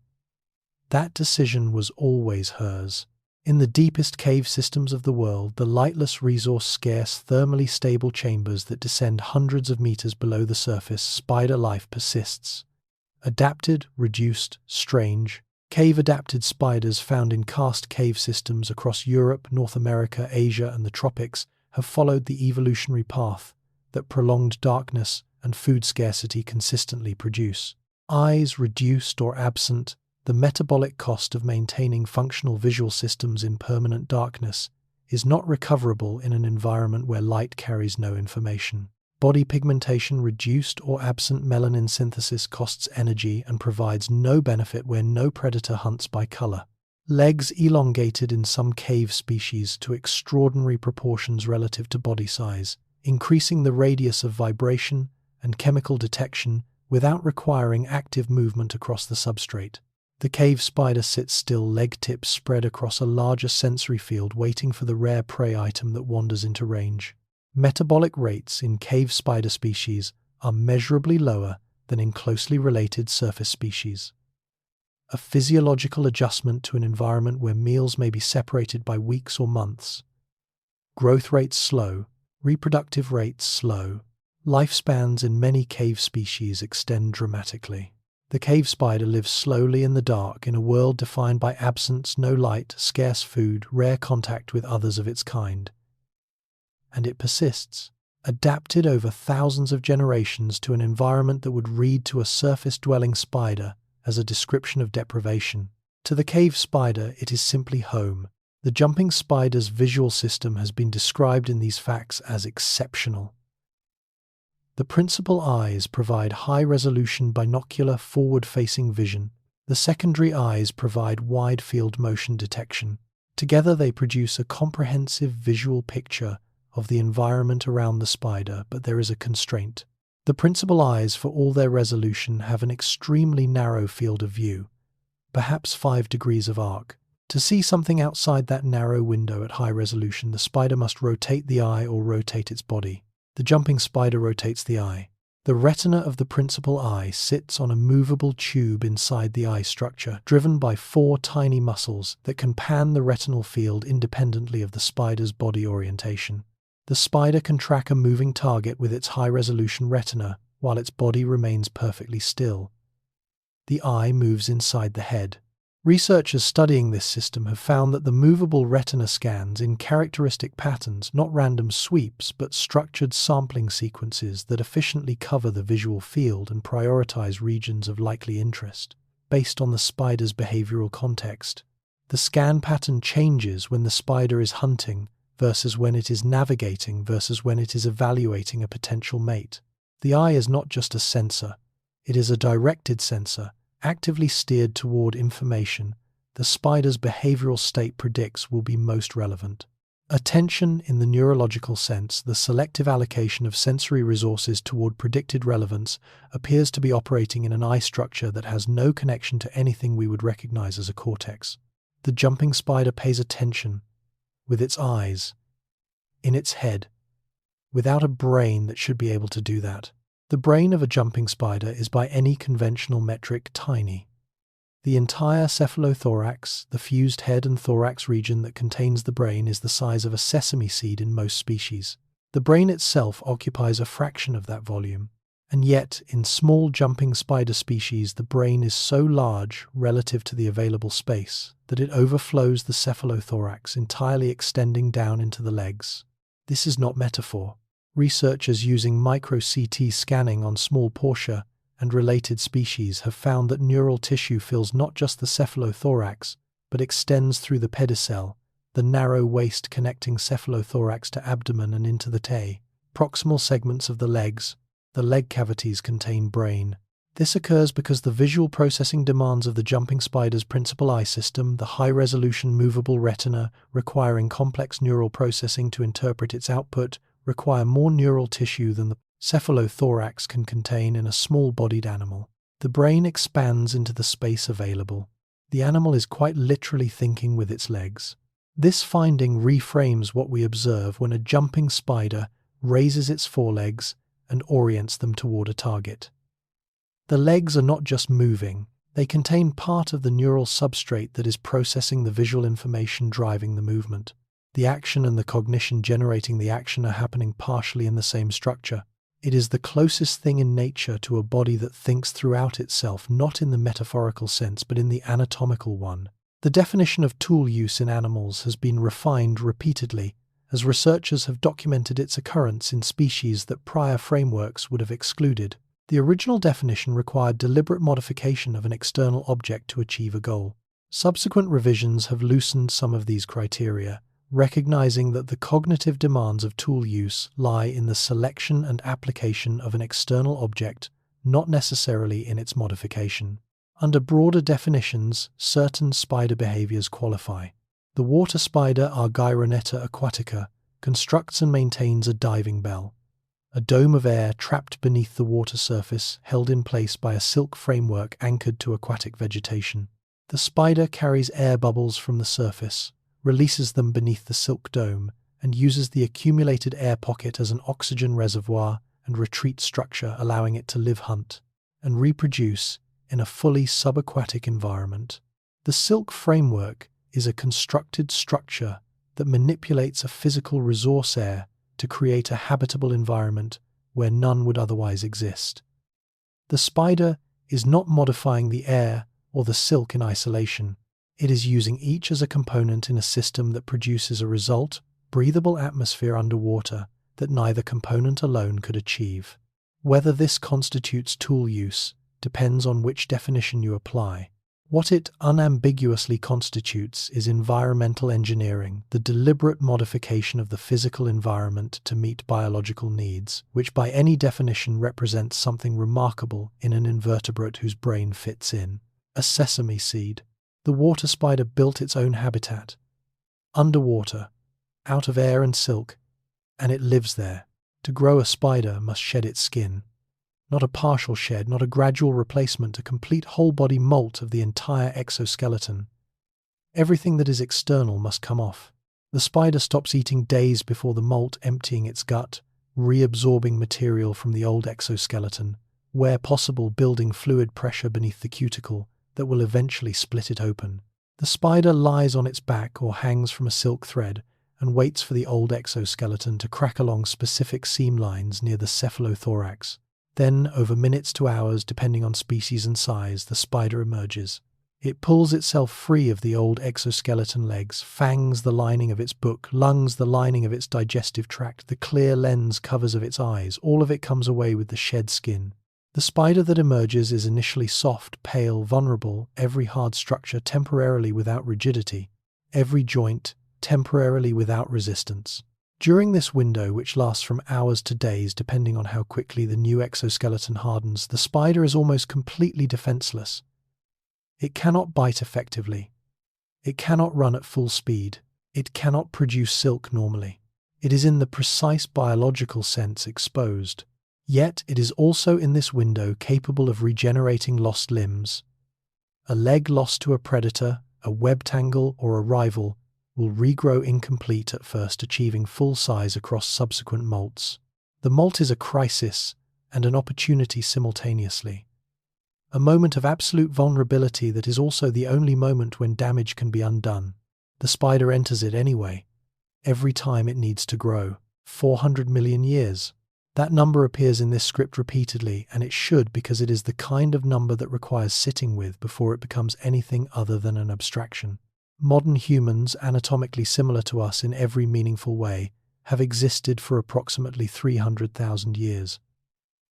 That decision was always hers. In the deepest cave systems of the world, the lightless, resource-scarce, thermally stable chambers that descend hundreds of meters below the surface, spider life persists. Adapted, reduced, strange, cave-adapted spiders found in karst cave systems across Europe, North America, Asia, and the tropics have followed the evolutionary path that prolonged darkness and food scarcity consistently produce. Eyes reduced or absent, the metabolic cost of maintaining functional visual systems in permanent darkness is not recoverable in an environment where light carries no information. Body pigmentation reduced or absent, melanin synthesis costs energy and provides no benefit where no predator hunts by color. Legs elongated in some cave species to extraordinary proportions relative to body size. increasing the radius of vibration and chemical detection without requiring active movement across the substrate. The cave spider sits still, leg tips spread across a larger sensory field, waiting for the rare prey item that wanders into range. Metabolic rates in cave spider species are measurably lower than in closely related surface species. A physiological adjustment to an environment where meals may be separated by weeks or months. Growth rates slow, reproductive rates slow. Lifespans in many cave species extend dramatically. The cave spider lives slowly in the dark in a world defined by absence, no light, scarce food, rare contact with others of its kind. And it persists, adapted over thousands of generations to an environment that would read to a surface-dwelling spider as a description of deprivation. To the cave spider, it is simply home. The jumping spider's visual system has been described in these facts as exceptional. The principal eyes provide high-resolution binocular forward-facing vision. The secondary eyes provide wide-field motion detection. Together they produce a comprehensive visual picture of the environment around the spider, but there is a constraint. The principal eyes, for all their resolution, have an extremely narrow field of view, perhaps 5 degrees of arc. To see something outside that narrow window at high resolution, the spider must rotate the eye or rotate its body. The jumping spider rotates the eye. The retina of the principal eye sits on a movable tube inside the eye structure, driven by 4 tiny muscles that can pan the retinal field independently of the spider's body orientation. The spider can track a moving target with its high-resolution retina while its body remains perfectly still. The eye moves inside the head. Researchers studying this system have found that the movable retina scans in characteristic patterns, not random sweeps, but structured sampling sequences that efficiently cover the visual field and prioritize regions of likely interest, based on the spider's behavioral context. The scan pattern changes when the spider is hunting versus when it is navigating versus when it is evaluating a potential mate. The eye is not just a sensor, it is a directed sensor, actively steered toward information the spider's behavioral state predicts will be most relevant. Attention in the neurological sense, the selective allocation of sensory resources toward predicted relevance, appears to be operating in an eye structure that has no connection to anything we would recognize as a cortex. The jumping spider pays attention with its eyes, in its head, without a brain that should be able to do that. The brain of a jumping spider is by any conventional metric tiny. The entire cephalothorax, the fused head and thorax region that contains the brain, is the size of a sesame seed in most species. The brain itself occupies a fraction of that volume. And yet, in small jumping spider species, the brain is so large relative to the available space that it overflows the cephalothorax, entirely extending down into the legs. This is not metaphor. Researchers using micro-CT scanning on small portia and related species have found that neural tissue fills not just the cephalothorax, but extends through the pedicel, the narrow waist connecting cephalothorax to abdomen and into the tae. Proximal segments of the legs, the leg cavities, contain brain. This occurs because the visual processing demands of the jumping spider's principal eye system, the high-resolution movable retina requiring complex neural processing to interpret its output, require more neural tissue than the cephalothorax can contain in a small-bodied animal. The brain expands into the space available. The animal is quite literally thinking with its legs. This finding reframes what we observe when a jumping spider raises its forelegs and orients them toward a target. The legs are not just moving, they contain part of the neural substrate that is processing the visual information driving the movement. The action and the cognition generating the action are happening partially in the same structure. It is the closest thing in nature to a body that thinks throughout itself, not in the metaphorical sense, but in the anatomical one. The definition of tool use in animals has been refined repeatedly, as researchers have documented its occurrence in species that prior frameworks would have excluded. The original definition required deliberate modification of an external object to achieve a goal. Subsequent revisions have loosened some of these criteria, recognizing that the cognitive demands of tool use lie in the selection and application of an external object, not necessarily in its modification. Under broader definitions, certain spider behaviors qualify. The water spider Argyroneta aquatica constructs and maintains a diving bell, a dome of air trapped beneath the water surface, held in place by a silk framework anchored to aquatic vegetation. The spider carries air bubbles from the surface, releases them beneath the silk dome, and uses the accumulated air pocket as an oxygen reservoir and retreat structure, allowing it to live, hunt, and reproduce in a fully subaquatic environment. The silk framework is a constructed structure that manipulates a physical resource, air, to create a habitable environment where none would otherwise exist. The spider is not modifying the air or the silk in isolation. It is using each as a component in a system that produces a result, breathable atmosphere underwater, that neither component alone could achieve. Whether this constitutes tool use depends on which definition you apply. What it unambiguously constitutes is environmental engineering, the deliberate modification of the physical environment to meet biological needs, which by any definition represents something remarkable in an invertebrate whose brain fits in a sesame seed. The water spider built its own habitat, underwater, out of air and silk, and it lives there. To grow, a spider must shed its skin. Not a partial shed, not a gradual replacement, a complete whole-body molt of the entire exoskeleton. Everything that is external must come off. The spider stops eating days before the molt, emptying its gut, reabsorbing material from the old exoskeleton, where possible building fluid pressure beneath the cuticle that will eventually split it open. The spider lies on its back or hangs from a silk thread and waits for the old exoskeleton to crack along specific seam lines near the cephalothorax. Then, over minutes to hours, depending on species and size, the spider emerges. It pulls itself free of the old exoskeleton legs, fangs the lining of its book, lungs the lining of its digestive tract, the clear lens covers of its eyes. All of it comes away with the shed skin. The spider that emerges is initially soft, pale, vulnerable, every hard structure temporarily without rigidity, every joint temporarily without resistance. During this window, which lasts from hours to days depending on how quickly the new exoskeleton hardens, the spider is almost completely defenseless. It cannot bite effectively. It cannot run at full speed. It cannot produce silk normally. It is in the precise biological sense exposed. Yet it is also in this window capable of regenerating lost limbs. A leg lost to a predator, a web tangle, or a rival will regrow incomplete at first, achieving full size across subsequent molts. The molt is a crisis and an opportunity simultaneously. A moment of absolute vulnerability that is also the only moment when damage can be undone. The spider enters it anyway, every time it needs to grow. 400 million years. That number appears in this script repeatedly, and it should, because it is the kind of number that requires sitting with before it becomes anything other than an abstraction. Modern humans, anatomically similar to us in every meaningful way, have existed for approximately 300,000 years.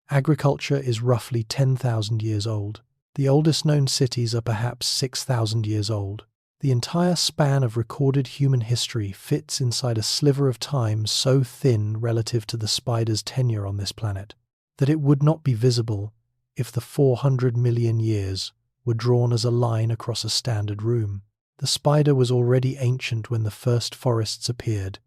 Agriculture is roughly 10,000 years old. The oldest known cities are perhaps 6,000 years old. The entire span of recorded human history fits inside a sliver of time so thin relative to the spider's tenure on this planet that it would not be visible if the 400 million years were drawn as a line across a standard room. The spider was already ancient when the first forests appeared.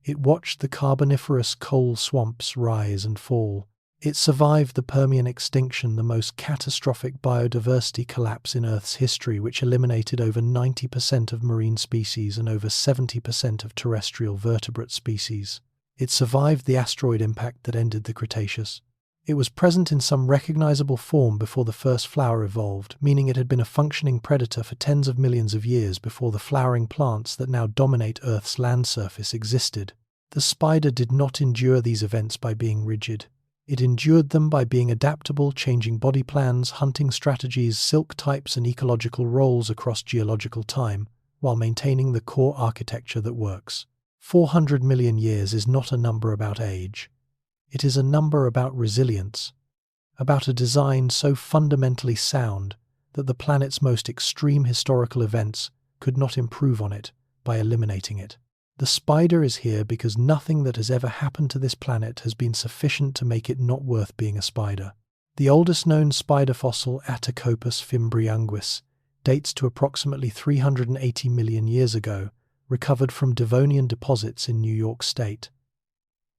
It watched the Carboniferous coal swamps rise and fall. It survived the Permian extinction, the most catastrophic biodiversity collapse in Earth's history, which eliminated over 90% of marine species and over 70% of terrestrial vertebrate species. It survived the asteroid impact that ended the Cretaceous. It was present in some recognizable form before the first flower evolved, meaning it had been a functioning predator for tens of millions of years before the flowering plants that now dominate Earth's land surface existed. The spider did not endure these events by being rigid. It endured them by being adaptable, changing body plans, hunting strategies, silk types, and ecological roles across geological time, while maintaining the core architecture that works. 400 million years is not a number about age. It is a number about resilience, about a design so fundamentally sound that the planet's most extreme historical events could not improve on it by eliminating it. The spider is here because nothing that has ever happened to this planet has been sufficient to make it not worth being a spider. The oldest known spider fossil, Attacopus fimbriunguis, dates to approximately 380 million years ago, recovered from Devonian deposits in New York State.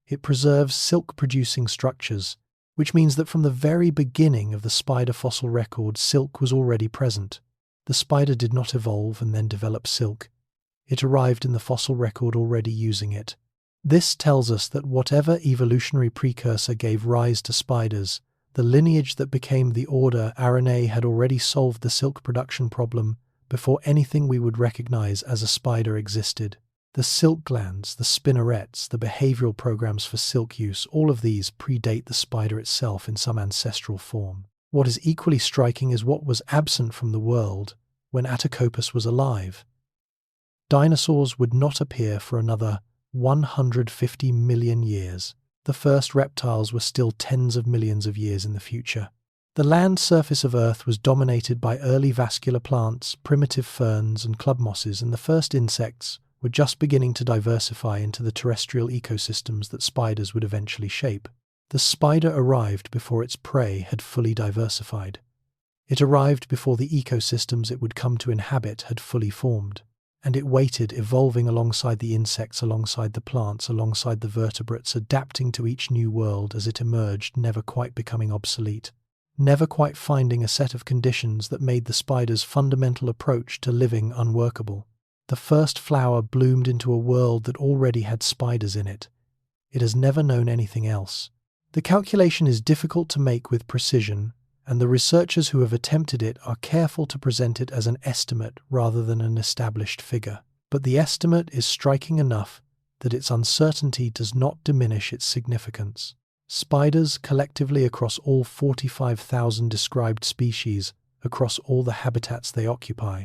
It preserves silk-producing structures, which means that from the very beginning of the spider fossil record, silk was already present. The spider did not evolve and then develop silk. It arrived in the fossil record already using it. This tells us that whatever evolutionary precursor gave rise to spiders, the lineage that became the order Arachnids had already solved the silk production problem before anything we would recognize as a spider existed. The silk glands, the spinnerets, the behavioral programs for silk use, all of these predate the spider itself in some ancestral form. What is equally striking is what was absent from the world when Atacopus was alive. Dinosaurs would not appear for another 150 million years. The first reptiles were still tens of millions of years in the future. The land surface of Earth was dominated by early vascular plants, primitive ferns, and club mosses, and the first insects were just beginning to diversify into the terrestrial ecosystems that spiders would eventually shape. The spider arrived before its prey had fully diversified. It arrived before the ecosystems it would come to inhabit had fully formed. And it waited, evolving alongside the insects, alongside the plants, alongside the vertebrates, adapting to each new world as it emerged, never quite becoming obsolete, never quite finding a set of conditions that made the spider's fundamental approach to living unworkable. The first flower bloomed into a world that already had spiders in it. It has never known anything else. The calculation is difficult to make with precision, and the researchers who have attempted it are careful to present it as an estimate rather than an established figure. But the estimate is striking enough that its uncertainty does not diminish its significance. Spiders, collectively across all 45,000 described species, across all the habitats they occupy,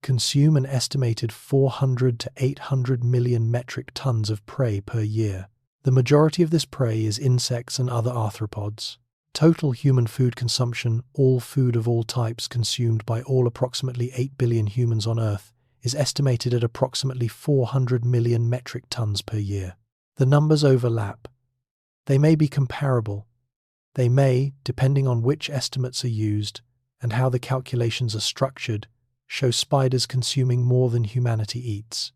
consume an estimated 400 to 800 million metric tons of prey per year. The majority of this prey is insects and other arthropods. Total human food consumption, all food of all types consumed by all approximately 8 billion humans on Earth, is estimated at approximately 400 million metric tons per year. The numbers overlap. They may be comparable. They may, depending on which estimates are used and how the calculations are structured, show spiders consuming more than humanity eats.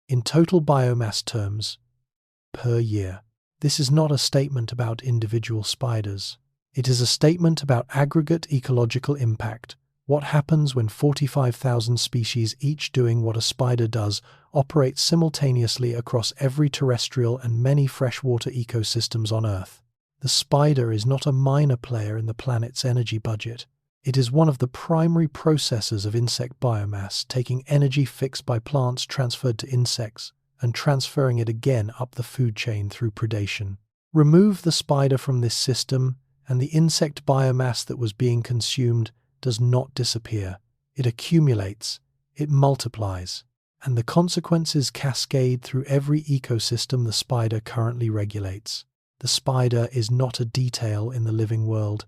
In total biomass terms, per year. This is not a statement about individual spiders. It is a statement about aggregate ecological impact. What happens when 45,000 species, each doing what a spider does, operate simultaneously across every terrestrial and many freshwater ecosystems on Earth? The spider is not a minor player in the planet's energy budget. It is one of the primary processors of insect biomass, taking energy fixed by plants transferred to insects and transferring it again up the food chain through predation. Remove the spider from this system, and the insect biomass that was being consumed does not disappear. It accumulates, it multiplies, and the consequences cascade through every ecosystem the spider currently regulates. The spider is not a detail in the living world.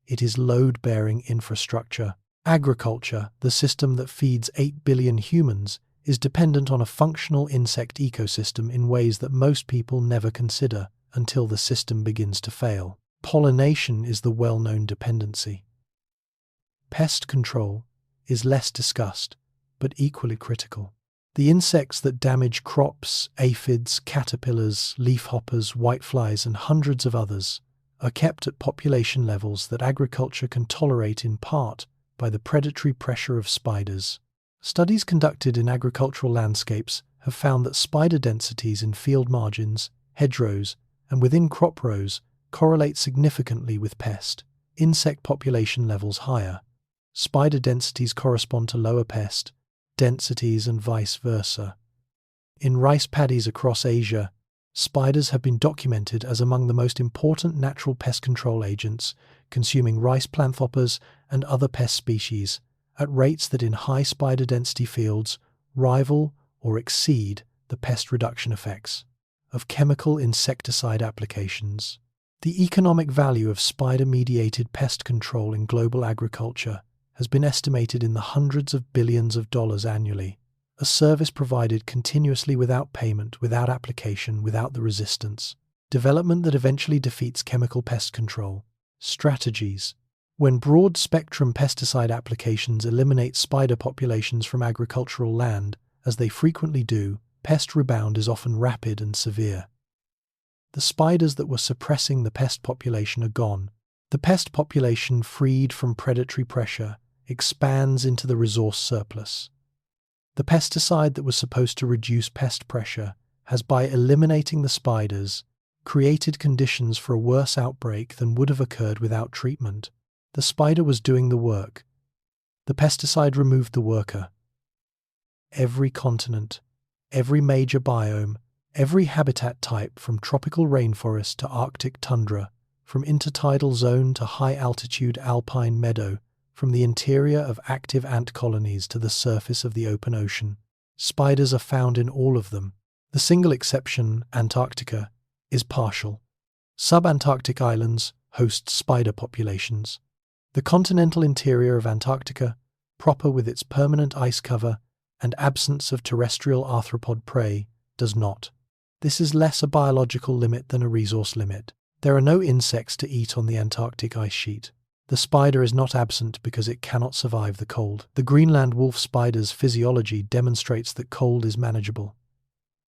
It is load-bearing infrastructure. Agriculture, the system that feeds 8 billion humans, is dependent on a functional insect ecosystem in ways that most people never consider until the system begins to fail. Pollination is the well-known dependency. Pest control is less discussed, but equally critical. The insects that damage crops, aphids, caterpillars, leafhoppers, whiteflies, and hundreds of others are kept at population levels that agriculture can tolerate in part by the predatory pressure of spiders. Studies conducted in agricultural landscapes have found that spider densities in field margins, hedgerows, and within crop rows correlate significantly with pest. Insect population levels higher. Spider densities correspond to lower pest densities and vice versa. In rice paddies across Asia, spiders have been documented as among the most important natural pest control agents, consuming rice planthopers and other pest species at rates that in high spider density fields rival or exceed the pest reduction effects of chemical insecticide applications. The economic value of spider-mediated pest control in global agriculture has been estimated in the hundreds of billions of dollars annually, a service provided continuously without payment, without application, without the resistance. Development that eventually defeats chemical pest control. Strategies. When broad-spectrum pesticide applications eliminate spider populations from agricultural land, as they frequently do, pest rebound is often rapid and severe. The spiders that were suppressing the pest population are gone. The pest population, freed from predatory pressure, expands into the resource surplus. The pesticide that was supposed to reduce pest pressure has, by eliminating the spiders, created conditions for a worse outbreak than would have occurred without treatment. The spider was doing the work. The pesticide removed the worker. Every continent, every major biome, every habitat type from tropical rainforest to Arctic tundra, from intertidal zone to high-altitude alpine meadow, from the interior of active ant colonies to the surface of the open ocean, spiders are found in all of them. The single exception, Antarctica, is partial. Subantarctic islands host spider populations. The continental interior of Antarctica, proper with its permanent ice cover and absence of terrestrial arthropod prey, does not. This is less a biological limit than a resource limit. There are no insects to eat on the Antarctic ice sheet. The spider is not absent because it cannot survive the cold. The Greenland wolf spider's physiology demonstrates that cold is manageable.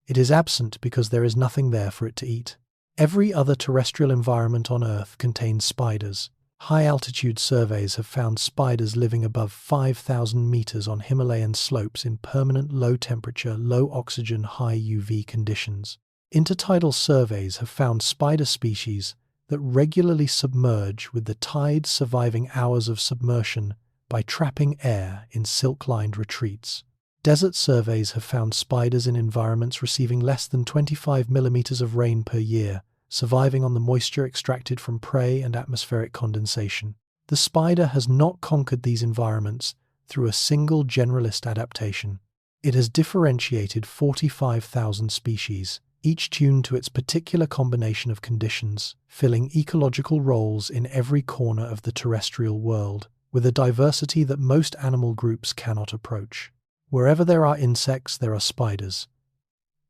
It is absent because there is nothing there for it to eat. Every other terrestrial environment on Earth contains spiders. High-altitude surveys have found spiders living above 5,000 meters on Himalayan slopes in permanent low-temperature, low-oxygen, high UV conditions. Intertidal surveys have found spider species that regularly submerge with the tide surviving hours of submersion by trapping air in silk-lined retreats. Desert surveys have found spiders in environments receiving less than 25 millimeters of rain per year, surviving on the moisture extracted from prey and atmospheric condensation. The spider has not conquered these environments through a single generalist adaptation. It has differentiated 45,000 species, each tuned to its particular combination of conditions, filling ecological roles in every corner of the terrestrial world, with a diversity that most animal groups cannot approach. Wherever there are insects, there are spiders.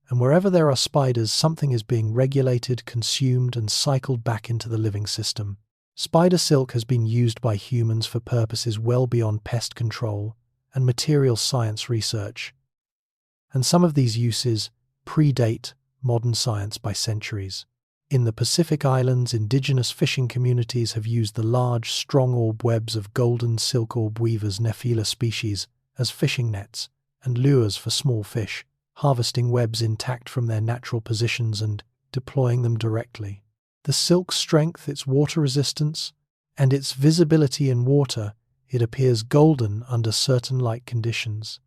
And wherever there are spiders, something is being regulated, consumed, and cycled back into the living system. Spider silk has been used by humans for purposes well beyond pest control and material science research. And some of these uses predate modern science by centuries. In the Pacific Islands, indigenous fishing communities have used the large, strong orb webs of golden silk orb weavers Nephila species as fishing nets and lures for small fish, harvesting webs intact from their natural positions and deploying them directly. The silk's strength, its water resistance, and its visibility in water, it appears golden under certain light conditions,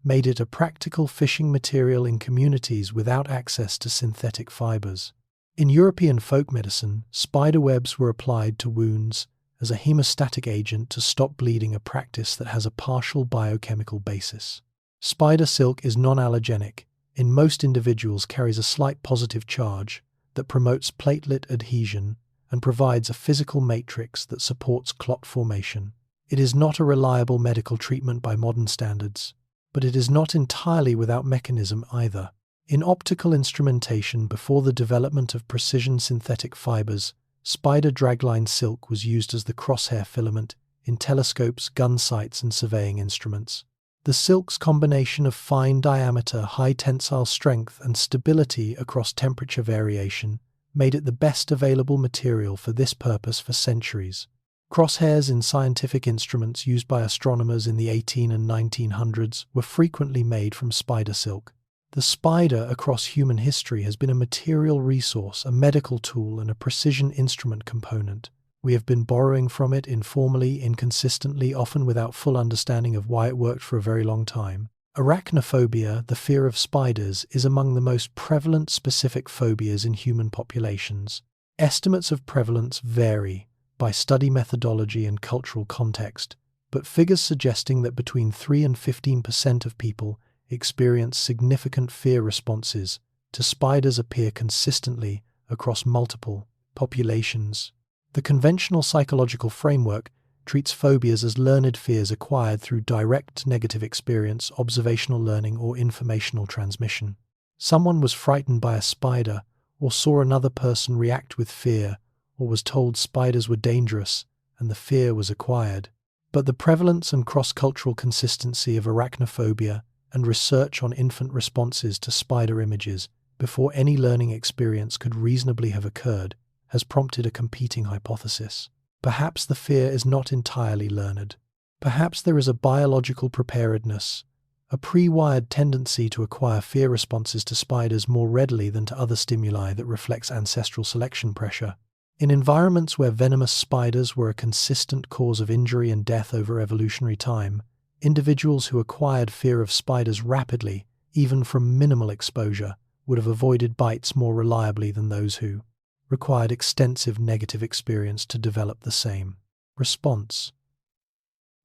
made it a practical fishing material in communities without access to synthetic fibers. In European folk medicine, spider webs were applied to wounds as a hemostatic agent to stop bleeding, a practice that has a partial biochemical basis. Spider silk is non-allergenic. In most individuals carries a slight positive charge that promotes platelet adhesion and provides a physical matrix that supports clot formation. It is not a reliable medical treatment by modern standards, but it is not entirely without mechanism either. In optical instrumentation before the development of precision synthetic fibers, spider dragline silk was used as the crosshair filament in telescopes, gun sights, and surveying instruments. The silk's combination of fine diameter, high tensile strength, and stability across temperature variation made it the best available material for this purpose for centuries. Crosshairs in scientific instruments used by astronomers in the 1800s and 1900s were frequently made from spider silk. The spider across human history has been a material resource, a medical tool, and a precision instrument component. We have been borrowing from it informally, inconsistently, often without full understanding of why it worked for a very long time. Arachnophobia, the fear of spiders, is among the most prevalent specific phobias in human populations. Estimates of prevalence vary by study methodology and cultural context, but figures suggesting that between 3 and 15% of people experience significant fear responses to spiders appear consistently across multiple populations. The conventional psychological framework treats phobias as learned fears acquired through direct negative experience, observational learning, or informational transmission. Someone was frightened by a spider, or saw another person react with fear, or was told spiders were dangerous, and the fear was acquired. But the prevalence and cross-cultural consistency of arachnophobia and research on infant responses to spider images before any learning experience could reasonably have occurred has prompted a competing hypothesis. Perhaps the fear is not entirely learned. Perhaps there is a biological preparedness, a pre-wired tendency to acquire fear responses to spiders more readily than to other stimuli that reflects ancestral selection pressure. In environments where venomous spiders were a consistent cause of injury and death over evolutionary time, individuals who acquired fear of spiders rapidly, even from minimal exposure, would have avoided bites more reliably than those who required extensive negative experience to develop the same response.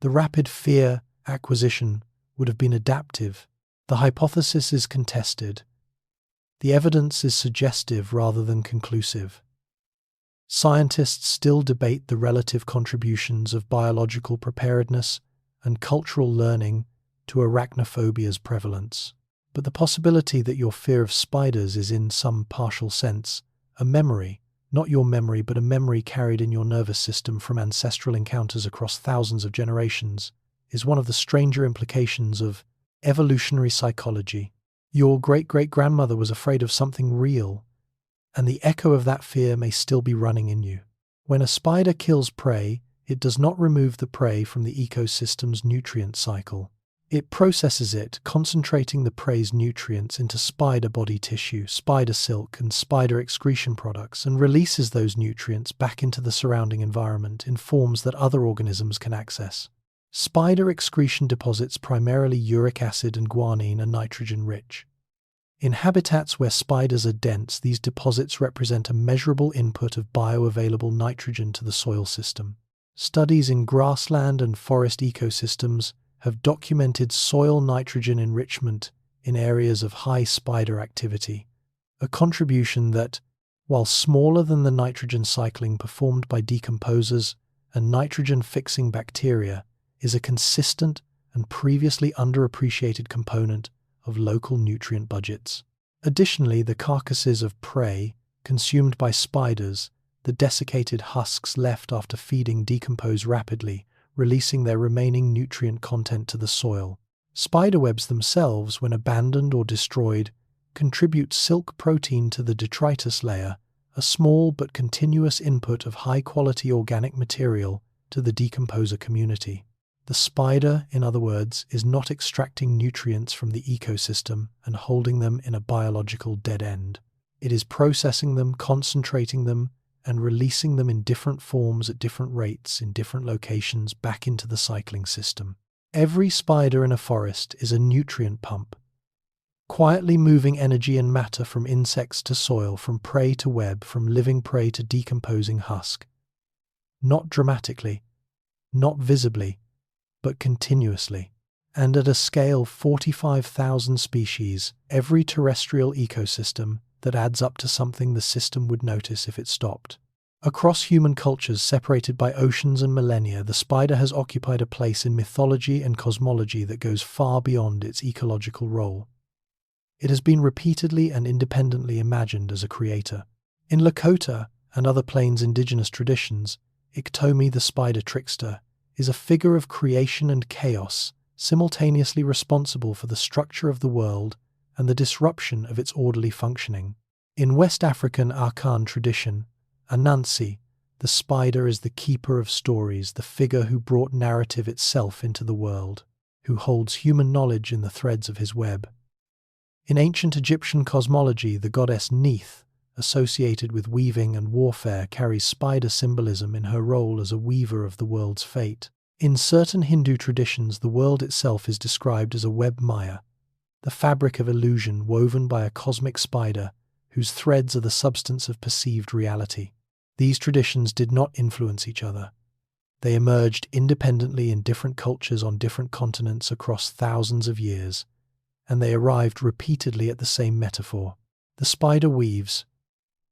The rapid fear acquisition would have been adaptive. The hypothesis is contested. The evidence is suggestive rather than conclusive. Scientists still debate the relative contributions of biological preparedness and cultural learning to arachnophobia's prevalence. But the possibility that your fear of spiders is in some partial sense a memory, not your memory but a memory carried in your nervous system from ancestral encounters across thousands of generations, is one of the stranger implications of evolutionary psychology. Your great-great-grandmother was afraid of something real, and the echo of that fear may still be running in you. When a spider kills prey, it does not remove the prey from the ecosystem's nutrient cycle. It processes it, concentrating the prey's nutrients into spider body tissue, spider silk, and spider excretion products, and releases those nutrients back into the surrounding environment in forms that other organisms can access. Spider excretion deposits, primarily uric acid and guanine, are nitrogen-rich. In habitats where spiders are dense, these deposits represent a measurable input of bioavailable nitrogen to the soil system. Studies in grassland and forest ecosystems have documented soil nitrogen enrichment in areas of high spider activity, a contribution that, while smaller than the nitrogen cycling performed by decomposers and nitrogen-fixing bacteria, is a consistent and previously underappreciated component of local nutrient budgets. Additionally, the carcasses of prey consumed by spiders, the desiccated husks left after feeding, decompose rapidly, releasing their remaining nutrient content to the soil. Spiderwebs themselves, when abandoned or destroyed, contribute silk protein to the detritus layer, a small but continuous input of high-quality organic material to the decomposer community. The spider, in other words, is not extracting nutrients from the ecosystem and holding them in a biological dead end. It is processing them, concentrating them, and releasing them in different forms at different rates in different locations back into the cycling system. Every spider in a forest is a nutrient pump, quietly moving energy and matter from insects to soil, from prey to web, from living prey to decomposing husk. Not dramatically, not visibly, but continuously. And at a scale 45,000 species, every terrestrial ecosystem, that adds up to something the system would notice if it stopped. Across human cultures separated by oceans and millennia, the spider has occupied a place in mythology and cosmology that goes far beyond its ecological role. It has been repeatedly and independently imagined as a creator. In Lakota and other plains indigenous traditions, Iktomi the spider trickster is a figure of creation and chaos, simultaneously responsible for the structure of the world and the disruption of its orderly functioning. In West African Akan tradition, Anansi, the spider is the keeper of stories, the figure who brought narrative itself into the world, who holds human knowledge in the threads of his web. In ancient Egyptian cosmology, the goddess Neith, associated with weaving and warfare, carries spider symbolism in her role as a weaver of the world's fate. In certain Hindu traditions, the world itself is described as a web maya, the fabric of illusion woven by a cosmic spider whose threads are the substance of perceived reality. These traditions did not influence each other. They emerged independently in different cultures on different continents across thousands of years, and they arrived repeatedly at the same metaphor. The spider weaves.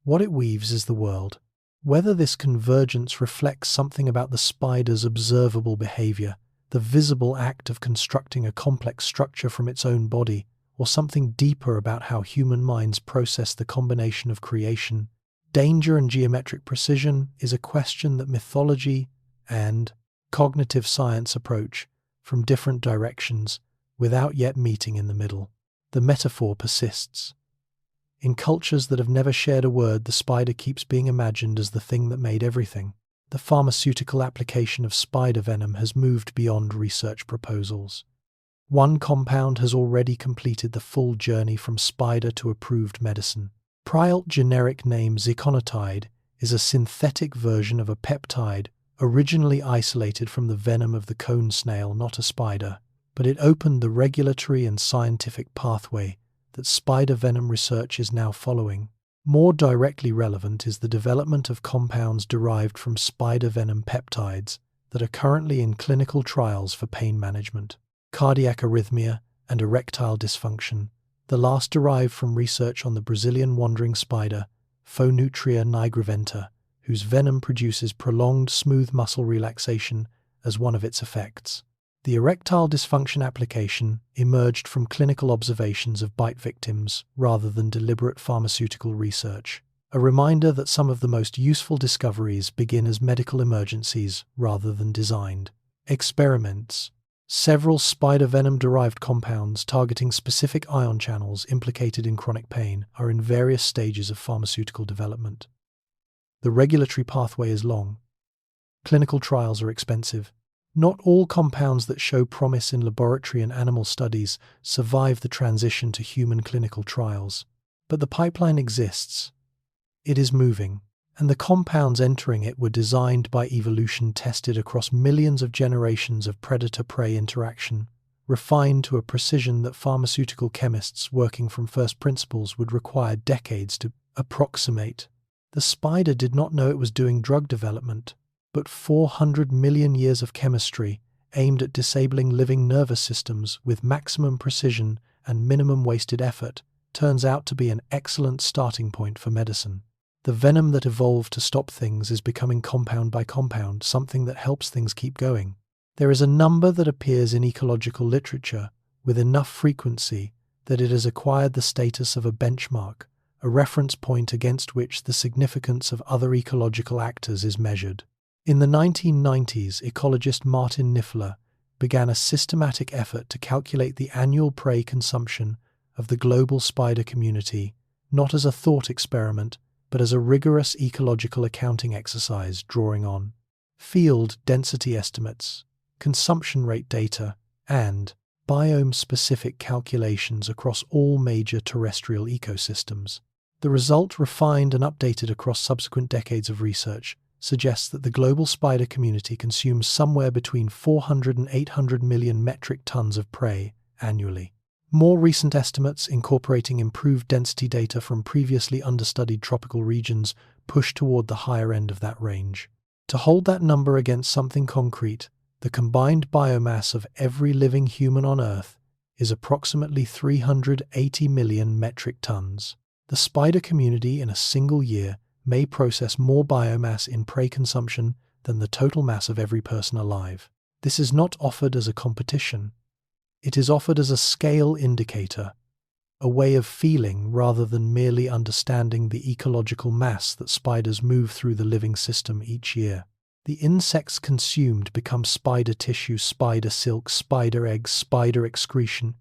What it weaves is the world. Whether this convergence reflects something about the spider's observable behavior, the visible act of constructing a complex structure from its own body, or something deeper about how human minds process the combination of creation, danger and geometric precision, is a question that mythology and cognitive science approach from different directions without yet meeting in the middle. The metaphor persists. In cultures that have never shared a word, the spider keeps being imagined as the thing that made everything. The pharmaceutical application of spider venom has moved beyond research proposals. One compound has already completed the full journey from spider to approved medicine. Prialt, generic name ziconotide, is a synthetic version of a peptide originally isolated from the venom of the cone snail, not a spider, but it opened the regulatory and scientific pathway that spider venom research is now following. More directly relevant is the development of compounds derived from spider venom peptides that are currently in clinical trials for pain management, cardiac arrhythmia, and erectile dysfunction, the last derived from research on the Brazilian wandering spider, Phonutria nigriventa, whose venom produces prolonged smooth muscle relaxation as one of its effects. The erectile dysfunction application emerged from clinical observations of bite victims rather than deliberate pharmaceutical research, a reminder that some of the most useful discoveries begin as medical emergencies rather than designed experiments. Several spider venom-derived compounds targeting specific ion channels implicated in chronic pain are in various stages of pharmaceutical development. The regulatory pathway is long. Clinical trials are expensive. Not all compounds that show promise in laboratory and animal studies survive the transition to human clinical trials. But the pipeline exists. It is moving, and the compounds entering it were designed by evolution, tested across millions of generations of predator-prey interaction, refined to a precision that pharmaceutical chemists working from first principles would require decades to approximate. The spider did not know it was doing drug development, but 400 million years of chemistry aimed at disabling living nervous systems with maximum precision and minimum wasted effort turns out to be an excellent starting point for medicine. The venom that evolved to stop things is becoming compound by compound, something that helps things keep going. There is a number that appears in ecological literature with enough frequency that it has acquired the status of a benchmark, a reference point against which the significance of other ecological actors is measured. In the 1990s, ecologist Martin Niffler began a systematic effort to calculate the annual prey consumption of the global spider community, not as a thought experiment, but as a rigorous ecological accounting exercise drawing on field density estimates, consumption rate data, and biome-specific calculations across all major terrestrial ecosystems. The result, refined and updated across subsequent decades of research, suggests that the global spider community consumes somewhere between 400 and 800 million metric tons of prey annually. More recent estimates, incorporating improved density data from previously understudied tropical regions, push toward the higher end of that range. To hold that number against something concrete, the combined biomass of every living human on Earth is approximately 380 million metric tons. The spider community in a single year may process more biomass in prey consumption than the total mass of every person alive. This is not offered as a competition. It is offered as a scale indicator, a way of feeling rather than merely understanding the ecological mass that spiders move through the living system each year. The insects consumed become spider tissue, spider silk, spider eggs, spider excretion.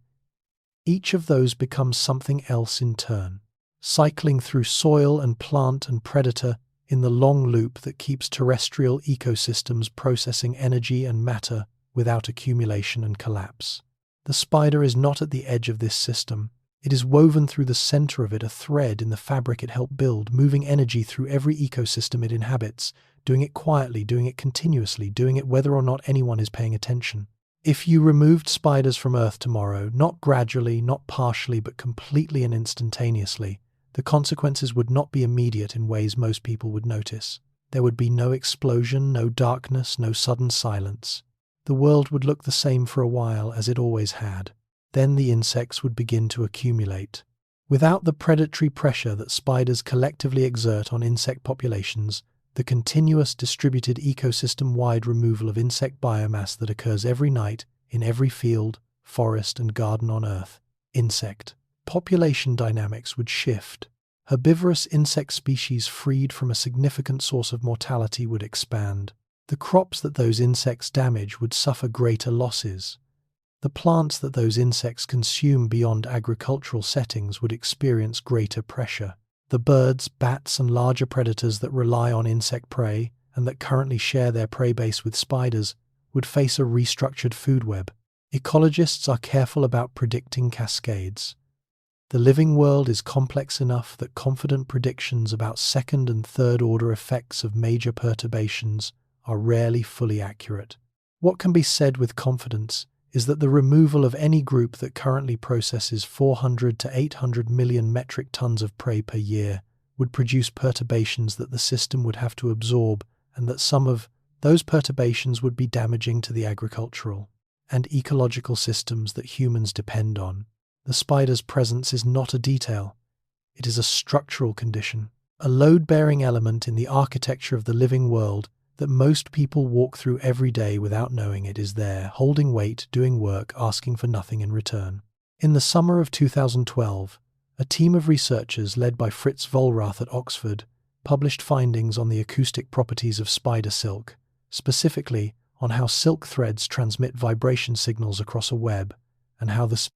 Each of those becomes something else in turn, cycling through soil and plant and predator in the long loop that keeps terrestrial ecosystems processing energy and matter without accumulation and collapse. The spider is not at the edge of this system. It is woven through the center of it, a thread in the fabric it helped build, moving energy through every ecosystem it inhabits, doing it quietly, doing it continuously, doing it whether or not anyone is paying attention. If you removed spiders from Earth tomorrow, not gradually, not partially, but completely and instantaneously, the consequences would not be immediate in ways most people would notice. There would be no explosion, no darkness, no sudden silence. The world would look the same for a while, as it always had. Then the insects would begin to accumulate. Without the predatory pressure that spiders collectively exert on insect populations, the continuous distributed ecosystem-wide removal of insect biomass that occurs every night in every field, forest, and garden on Earth, insect population dynamics would shift. Herbivorous insect species freed from a significant source of mortality would expand. The crops that those insects damage would suffer greater losses. The plants that those insects consume beyond agricultural settings would experience greater pressure. The birds, bats, and larger predators that rely on insect prey and that currently share their prey base with spiders would face a restructured food web. Ecologists are careful about predicting cascades. The living world is complex enough that confident predictions about second and third order effects of major perturbations are rarely fully accurate. What can be said with confidence is that the removal of any group that currently processes 400 to 800 million metric tons of prey per year would produce perturbations that the system would have to absorb, and that some of those perturbations would be damaging to the agricultural and ecological systems that humans depend on. The spider's presence is not a detail. It is a structural condition, a load-bearing element in the architecture of the living world that most people walk through every day without knowing it is there, holding weight, doing work, asking for nothing in return. In the summer of 2012, a team of researchers led by Fritz Vollrath at Oxford published findings on the acoustic properties of spider silk, specifically on how silk threads transmit vibration signals across a web, and how the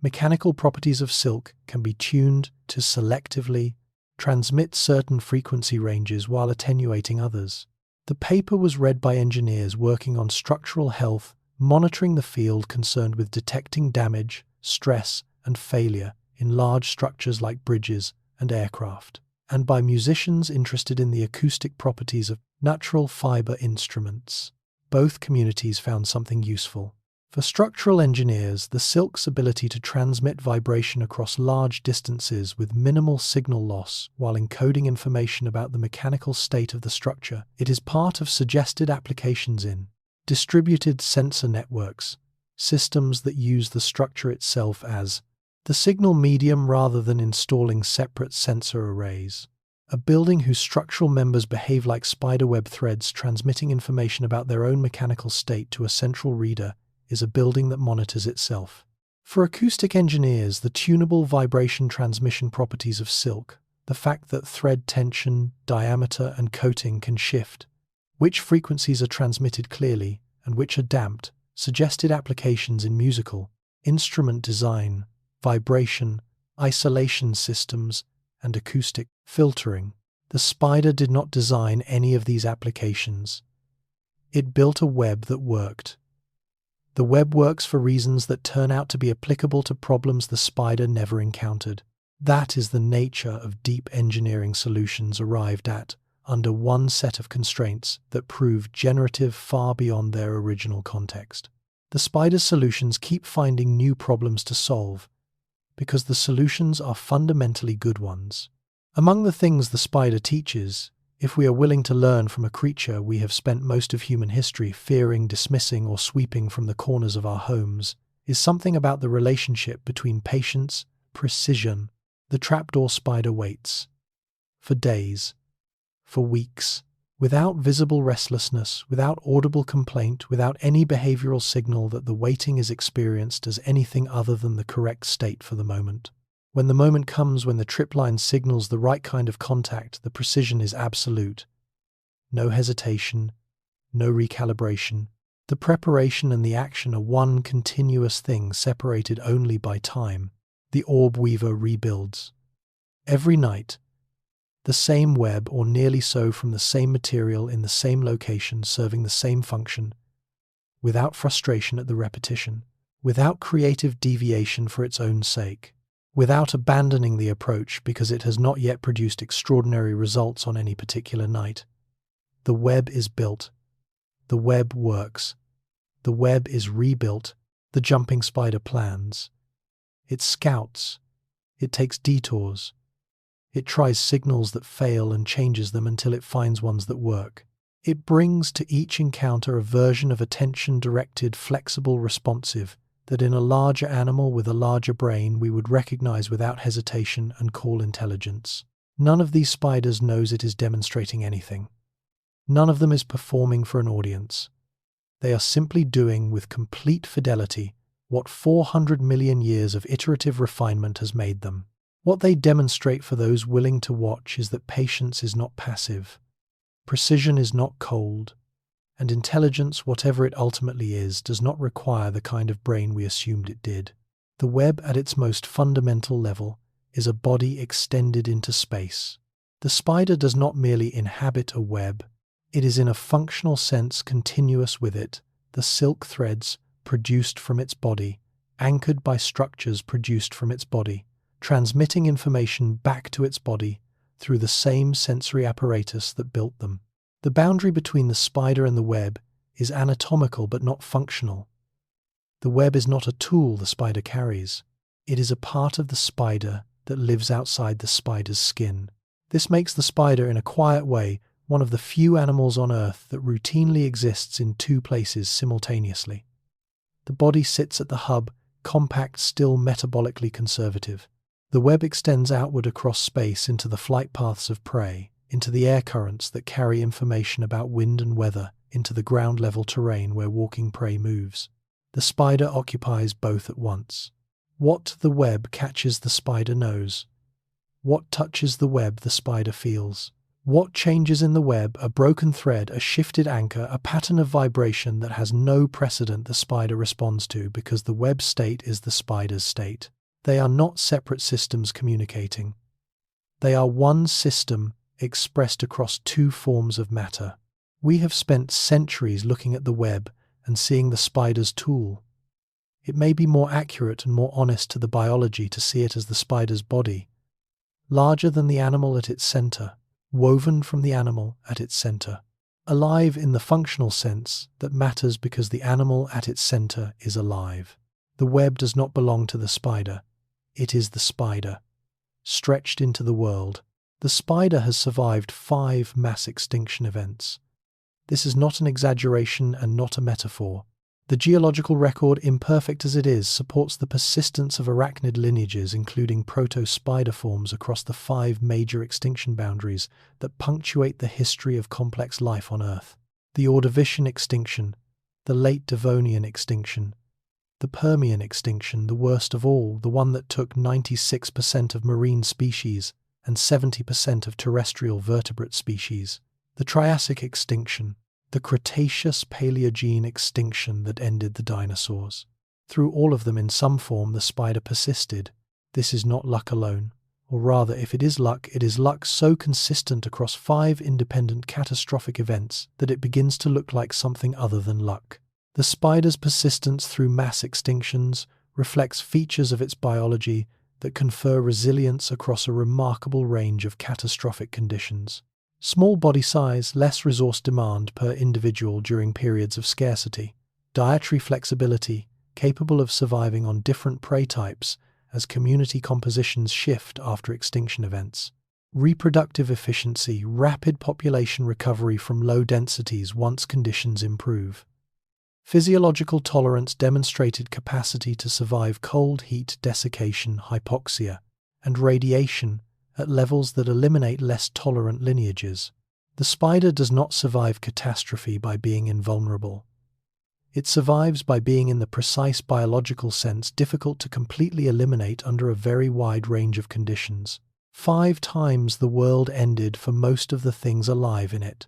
mechanical properties of silk can be tuned to selectively transmit certain frequency ranges while attenuating others. The paper was read by engineers working on structural health, monitoring the field concerned with detecting damage, stress, and failure in large structures like bridges and aircraft, and by musicians interested in the acoustic properties of natural fiber instruments. Both communities found something useful. For structural engineers, the silk's ability to transmit vibration across large distances with minimal signal loss while encoding information about the mechanical state of the structure. It is part of suggested applications in distributed sensor networks, systems that use the structure itself as the signal medium rather than installing separate sensor arrays. A building whose structural members behave like spiderweb threads transmitting information about their own mechanical state to a central reader is a building that monitors itself. For acoustic engineers, the tunable vibration transmission properties of silk, the fact that thread tension, diameter, and coating can shift, which frequencies are transmitted clearly and which are damped, suggested applications in musical, instrument design, vibration, isolation systems, and acoustic filtering. The spider did not design any of these applications. It built a web that worked. The web works for reasons that turn out to be applicable to problems the spider never encountered. That is the nature of deep engineering solutions arrived at under one set of constraints that prove generative far beyond their original context. The spider's solutions keep finding new problems to solve because the solutions are fundamentally good ones. Among the things the spider teaches, if we are willing to learn from a creature we have spent most of human history fearing, dismissing, or sweeping from the corners of our homes, is something about the relationship between patience, precision. The trapdoor spider waits. For days. For weeks. Without visible restlessness, without audible complaint, without any behavioral signal that the waiting is experienced as anything other than the correct state for the moment. When the moment comes when the tripline signals the right kind of contact, the precision is absolute. No hesitation, no recalibration. The preparation and the action are one continuous thing separated only by time. The orb weaver rebuilds. Every night, the same web or nearly so from the same material in the same location serving the same function, without frustration at the repetition, without creative deviation for its own sake. Without abandoning the approach because it has not yet produced extraordinary results on any particular night. The web is built. The web works. The web is rebuilt. The jumping spider plans. It scouts. It takes detours. It tries signals that fail and changes them until it finds ones that work. It brings to each encounter a version of attention-directed, flexible, responsive, that in a larger animal with a larger brain we would recognize without hesitation and call intelligence. None of these spiders knows it is demonstrating anything. None of them is performing for an audience. They are simply doing with complete fidelity what 400 million years of iterative refinement has made them. What they demonstrate for those willing to watch is that patience is not passive, precision is not cold, And intelligence, whatever it ultimately is, does not require the kind of brain we assumed it did. The web, at its most fundamental level, is a body extended into space. The spider does not merely inhabit a web, it is in a functional sense continuous with it, the silk threads produced from its body, anchored by structures produced from its body, transmitting information back to its body through the same sensory apparatus that built them. The boundary between the spider and the web is anatomical but not functional. The web is not a tool the spider carries. It is a part of the spider that lives outside the spider's skin. This makes the spider, in a quiet way, one of the few animals on Earth that routinely exists in two places simultaneously. The body sits at the hub, compact, still metabolically conservative. The web extends outward across space into the flight paths of prey, into the air currents that carry information about wind and weather, into the ground-level terrain where walking prey moves. The spider occupies both at once. What the web catches the spider knows. What touches the web the spider feels. What changes in the web, a broken thread, a shifted anchor, a pattern of vibration that has no precedent the spider responds to because the web state is the spider's state. They are not separate systems communicating. They are one system expressed across two forms of matter. We have spent centuries looking at the web and seeing the spider's tool. It may be more accurate and more honest to the biology to see it as the spider's body, larger than the animal at its center, woven from the animal at its center, alive in the functional sense that matters because the animal at its center is alive. The web does not belong to the spider. It is the spider, stretched into the world. The spider has survived 5 mass extinction events. This is not an exaggeration and not a metaphor. The geological record, imperfect as it is, supports the persistence of arachnid lineages, including proto-spider forms across the 5 major extinction boundaries that punctuate the history of complex life on Earth. The Ordovician extinction, the late Devonian extinction, the Permian extinction, the worst of all, the one that took 96% of marine species and 70% of terrestrial vertebrate species, the Triassic extinction, the Cretaceous-Paleogene extinction that ended the dinosaurs. Through all of them, in some form, the spider persisted. This is not luck alone, or rather, if it is luck so consistent across 5 independent catastrophic events that it begins to look like something other than luck. The spider's persistence through mass extinctions reflects features of its biology that confer resilience across a remarkable range of catastrophic conditions. Small body size, less resource demand per individual during periods of scarcity. Dietary flexibility, capable of surviving on different prey types as community compositions shift after extinction events. Reproductive efficiency, rapid population recovery from low densities once conditions improve. Physiological tolerance, demonstrated capacity to survive cold, heat, desiccation, hypoxia, and radiation at levels that eliminate less tolerant lineages. The spider does not survive catastrophe by being invulnerable. It survives by being, in the precise biological sense, difficult to completely eliminate under a very wide range of conditions. 5 times the world ended for most of the things alive in it.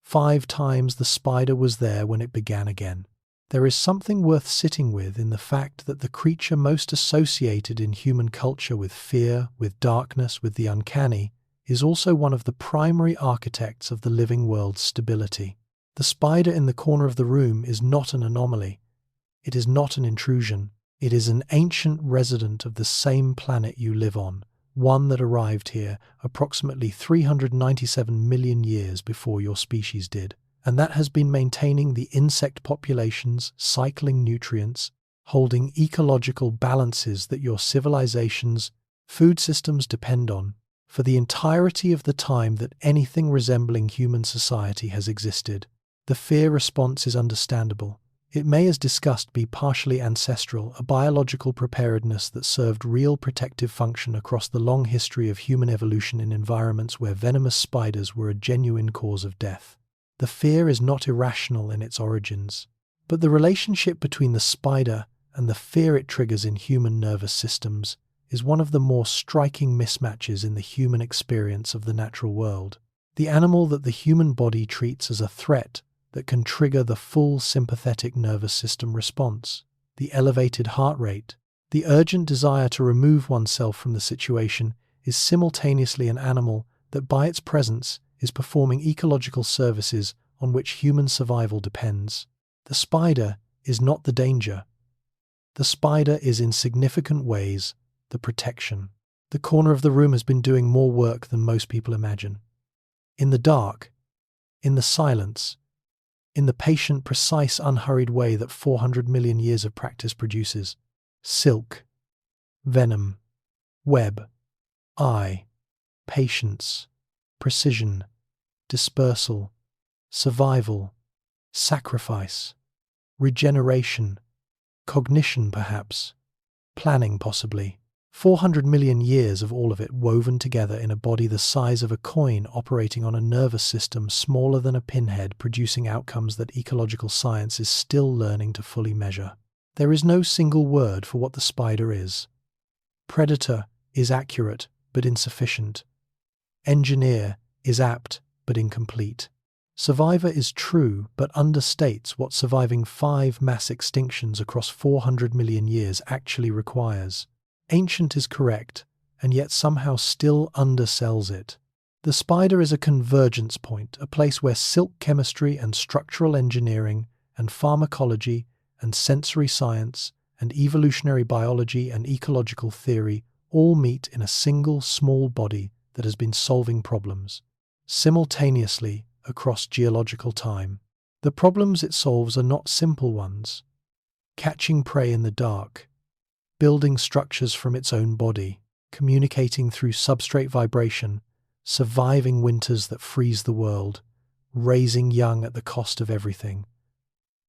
5 times the spider was there when it began again. There is something worth sitting with in the fact that the creature most associated in human culture with fear, with darkness, with the uncanny, is also one of the primary architects of the living world's stability. The spider in the corner of the room is not an anomaly. It is not an intrusion. It is an ancient resident of the same planet you live on, one that arrived here approximately 397 million years before your species did, and that has been maintaining the insect populations, cycling nutrients, holding ecological balances that your civilization's food systems depend on, for the entirety of the time that anything resembling human society has existed. The fear response is understandable. It may, as discussed, be partially ancestral, a biological preparedness that served real protective function across the long history of human evolution in environments where venomous spiders were a genuine cause of death. The fear is not irrational in its origins, but the relationship between the spider and the fear it triggers in human nervous systems is one of the more striking mismatches in the human experience of the natural world. The animal that the human body treats as a threat that can trigger the full sympathetic nervous system response, the elevated heart rate. The urgent desire to remove oneself from the situation is simultaneously an animal that by its presence is performing ecological services on which human survival depends. The spider is not the danger. The spider is in significant ways the protection. The corner of the room has been doing more work than most people imagine. In the dark, in the silence, in the patient, precise, unhurried way that 400 million years of practice produces. Silk, venom, web, eye, patience, precision, dispersal, survival, sacrifice, regeneration, cognition perhaps, planning possibly. 400 million years of all of it woven together in a body the size of a coin, operating on a nervous system smaller than a pinhead, producing outcomes that ecological science is still learning to fully measure. There is no single word for what the spider is. Predator is accurate but insufficient. Engineer is apt but incomplete. Survivor is true but understates what surviving 5 mass extinctions across 400 million years actually requires. Ancient is correct, and yet somehow still undersells it. The spider is a convergence point, a place where silk chemistry and structural engineering and pharmacology and sensory science and evolutionary biology and ecological theory all meet in a single small body that has been solving problems simultaneously across geological time. The problems it solves are not simple ones. Catching prey in the dark, building structures from its own body, communicating through substrate vibration, surviving winters that freeze the world, raising young at the cost of everything,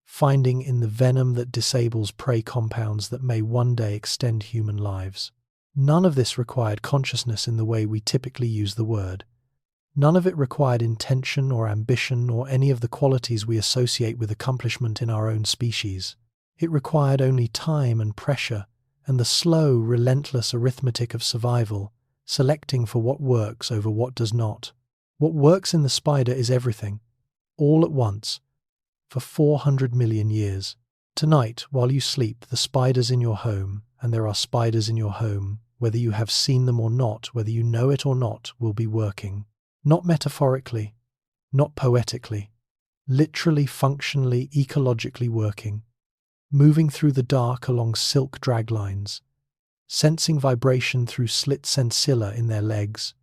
finding in the venom that disables prey compounds that may one day extend human lives. None of this required consciousness in the way we typically use the word. None of it required intention or ambition or any of the qualities we associate with accomplishment in our own species. It required only time and pressure and the slow, relentless arithmetic of survival, selecting for what works over what does not. What works in the spider is everything, all at once, for 400 million years. Tonight, while you sleep, the spider's in your home, and there are spiders in your home, whether you have seen them or not, whether you know it or not, will be working. Not metaphorically, not poetically, literally, functionally, ecologically working. Moving through the dark along silk drag lines, sensing vibration through slit sensilla in their legs,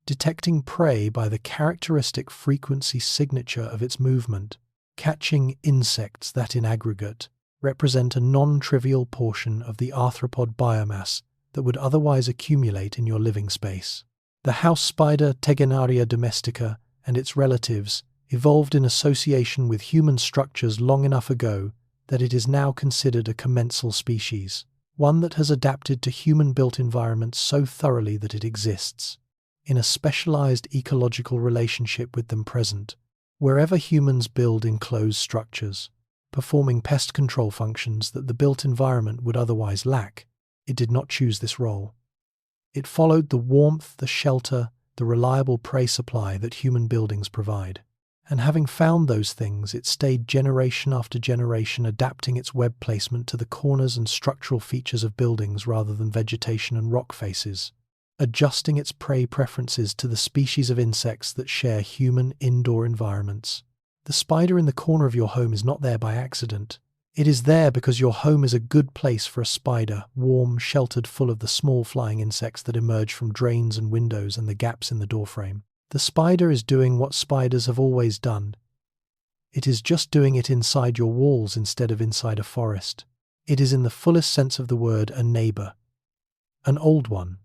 detecting prey by the characteristic frequency signature of its movement, catching insects that in aggregate represent a non-trivial portion of the arthropod biomass that would otherwise accumulate in your living space. The house spider Tegenaria domestica and its relatives evolved in association with human structures long enough ago that it is now considered a commensal species, one that has adapted to human-built environments so thoroughly that it exists, in a specialized ecological relationship with them present, wherever humans build enclosed structures, performing pest control functions that the built environment would otherwise lack. It did not choose this role. It followed the warmth, the shelter, the reliable prey supply that human buildings provide. And having found those things, it stayed generation after generation, adapting its web placement to the corners and structural features of buildings rather than vegetation and rock faces, adjusting its prey preferences to the species of insects that share human indoor environments. The spider in the corner of your home is not there by accident. It is there because your home is a good place for a spider, warm, sheltered, full of the small flying insects that emerge from drains and windows and the gaps in the doorframe. The spider is doing what spiders have always done. It is just doing it inside your walls instead of inside a forest. It is, in the fullest sense of the word, a neighbor, an old one.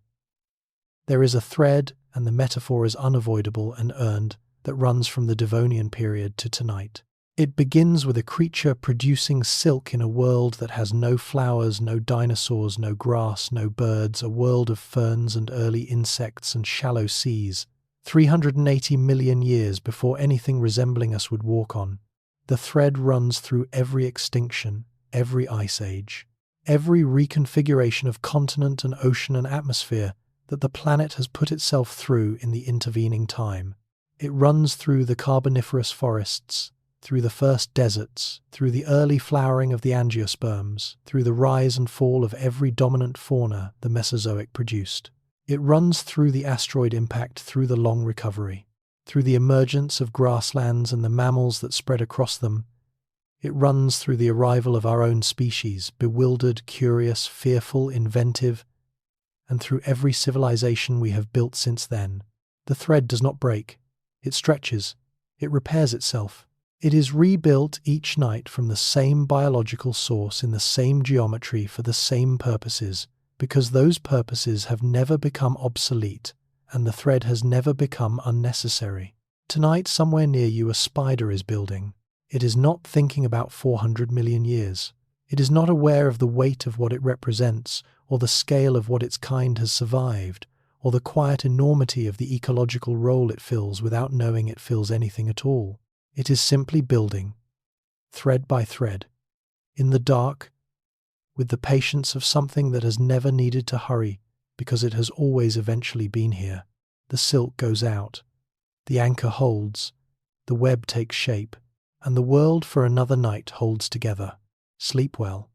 There is a thread, and the metaphor is unavoidable and earned, that runs from the Devonian period to tonight. It begins with a creature producing silk in a world that has no flowers, no dinosaurs, no grass, no birds, a world of ferns and early insects and shallow seas, 380 million years before anything resembling us would walk on. The thread runs through every extinction, every ice age, every reconfiguration of continent and ocean and atmosphere that the planet has put itself through in the intervening time. It runs through the Carboniferous forests, through the first deserts, through the early flowering of the angiosperms, through the rise and fall of every dominant fauna the Mesozoic produced. It runs through the asteroid impact, through the long recovery, through the emergence of grasslands and the mammals that spread across them. It runs through the arrival of our own species, bewildered, curious, fearful, inventive, and through every civilization we have built since then. The thread does not break. It stretches. It repairs itself. It is rebuilt each night from the same biological source in the same geometry for the same purposes, because those purposes have never become obsolete and the thread has never become unnecessary. Tonight, somewhere near you, a spider is building. It is not thinking about 400 million years. It is not aware of the weight of what it represents, or the scale of what its kind has survived, or the quiet enormity of the ecological role it fills without knowing it fills anything at all. It is simply building, thread by thread, in the dark, with the patience of something that has never needed to hurry because it has always eventually been here. The silk goes out, the anchor holds, the web takes shape, and the world for another night holds together. Sleep well.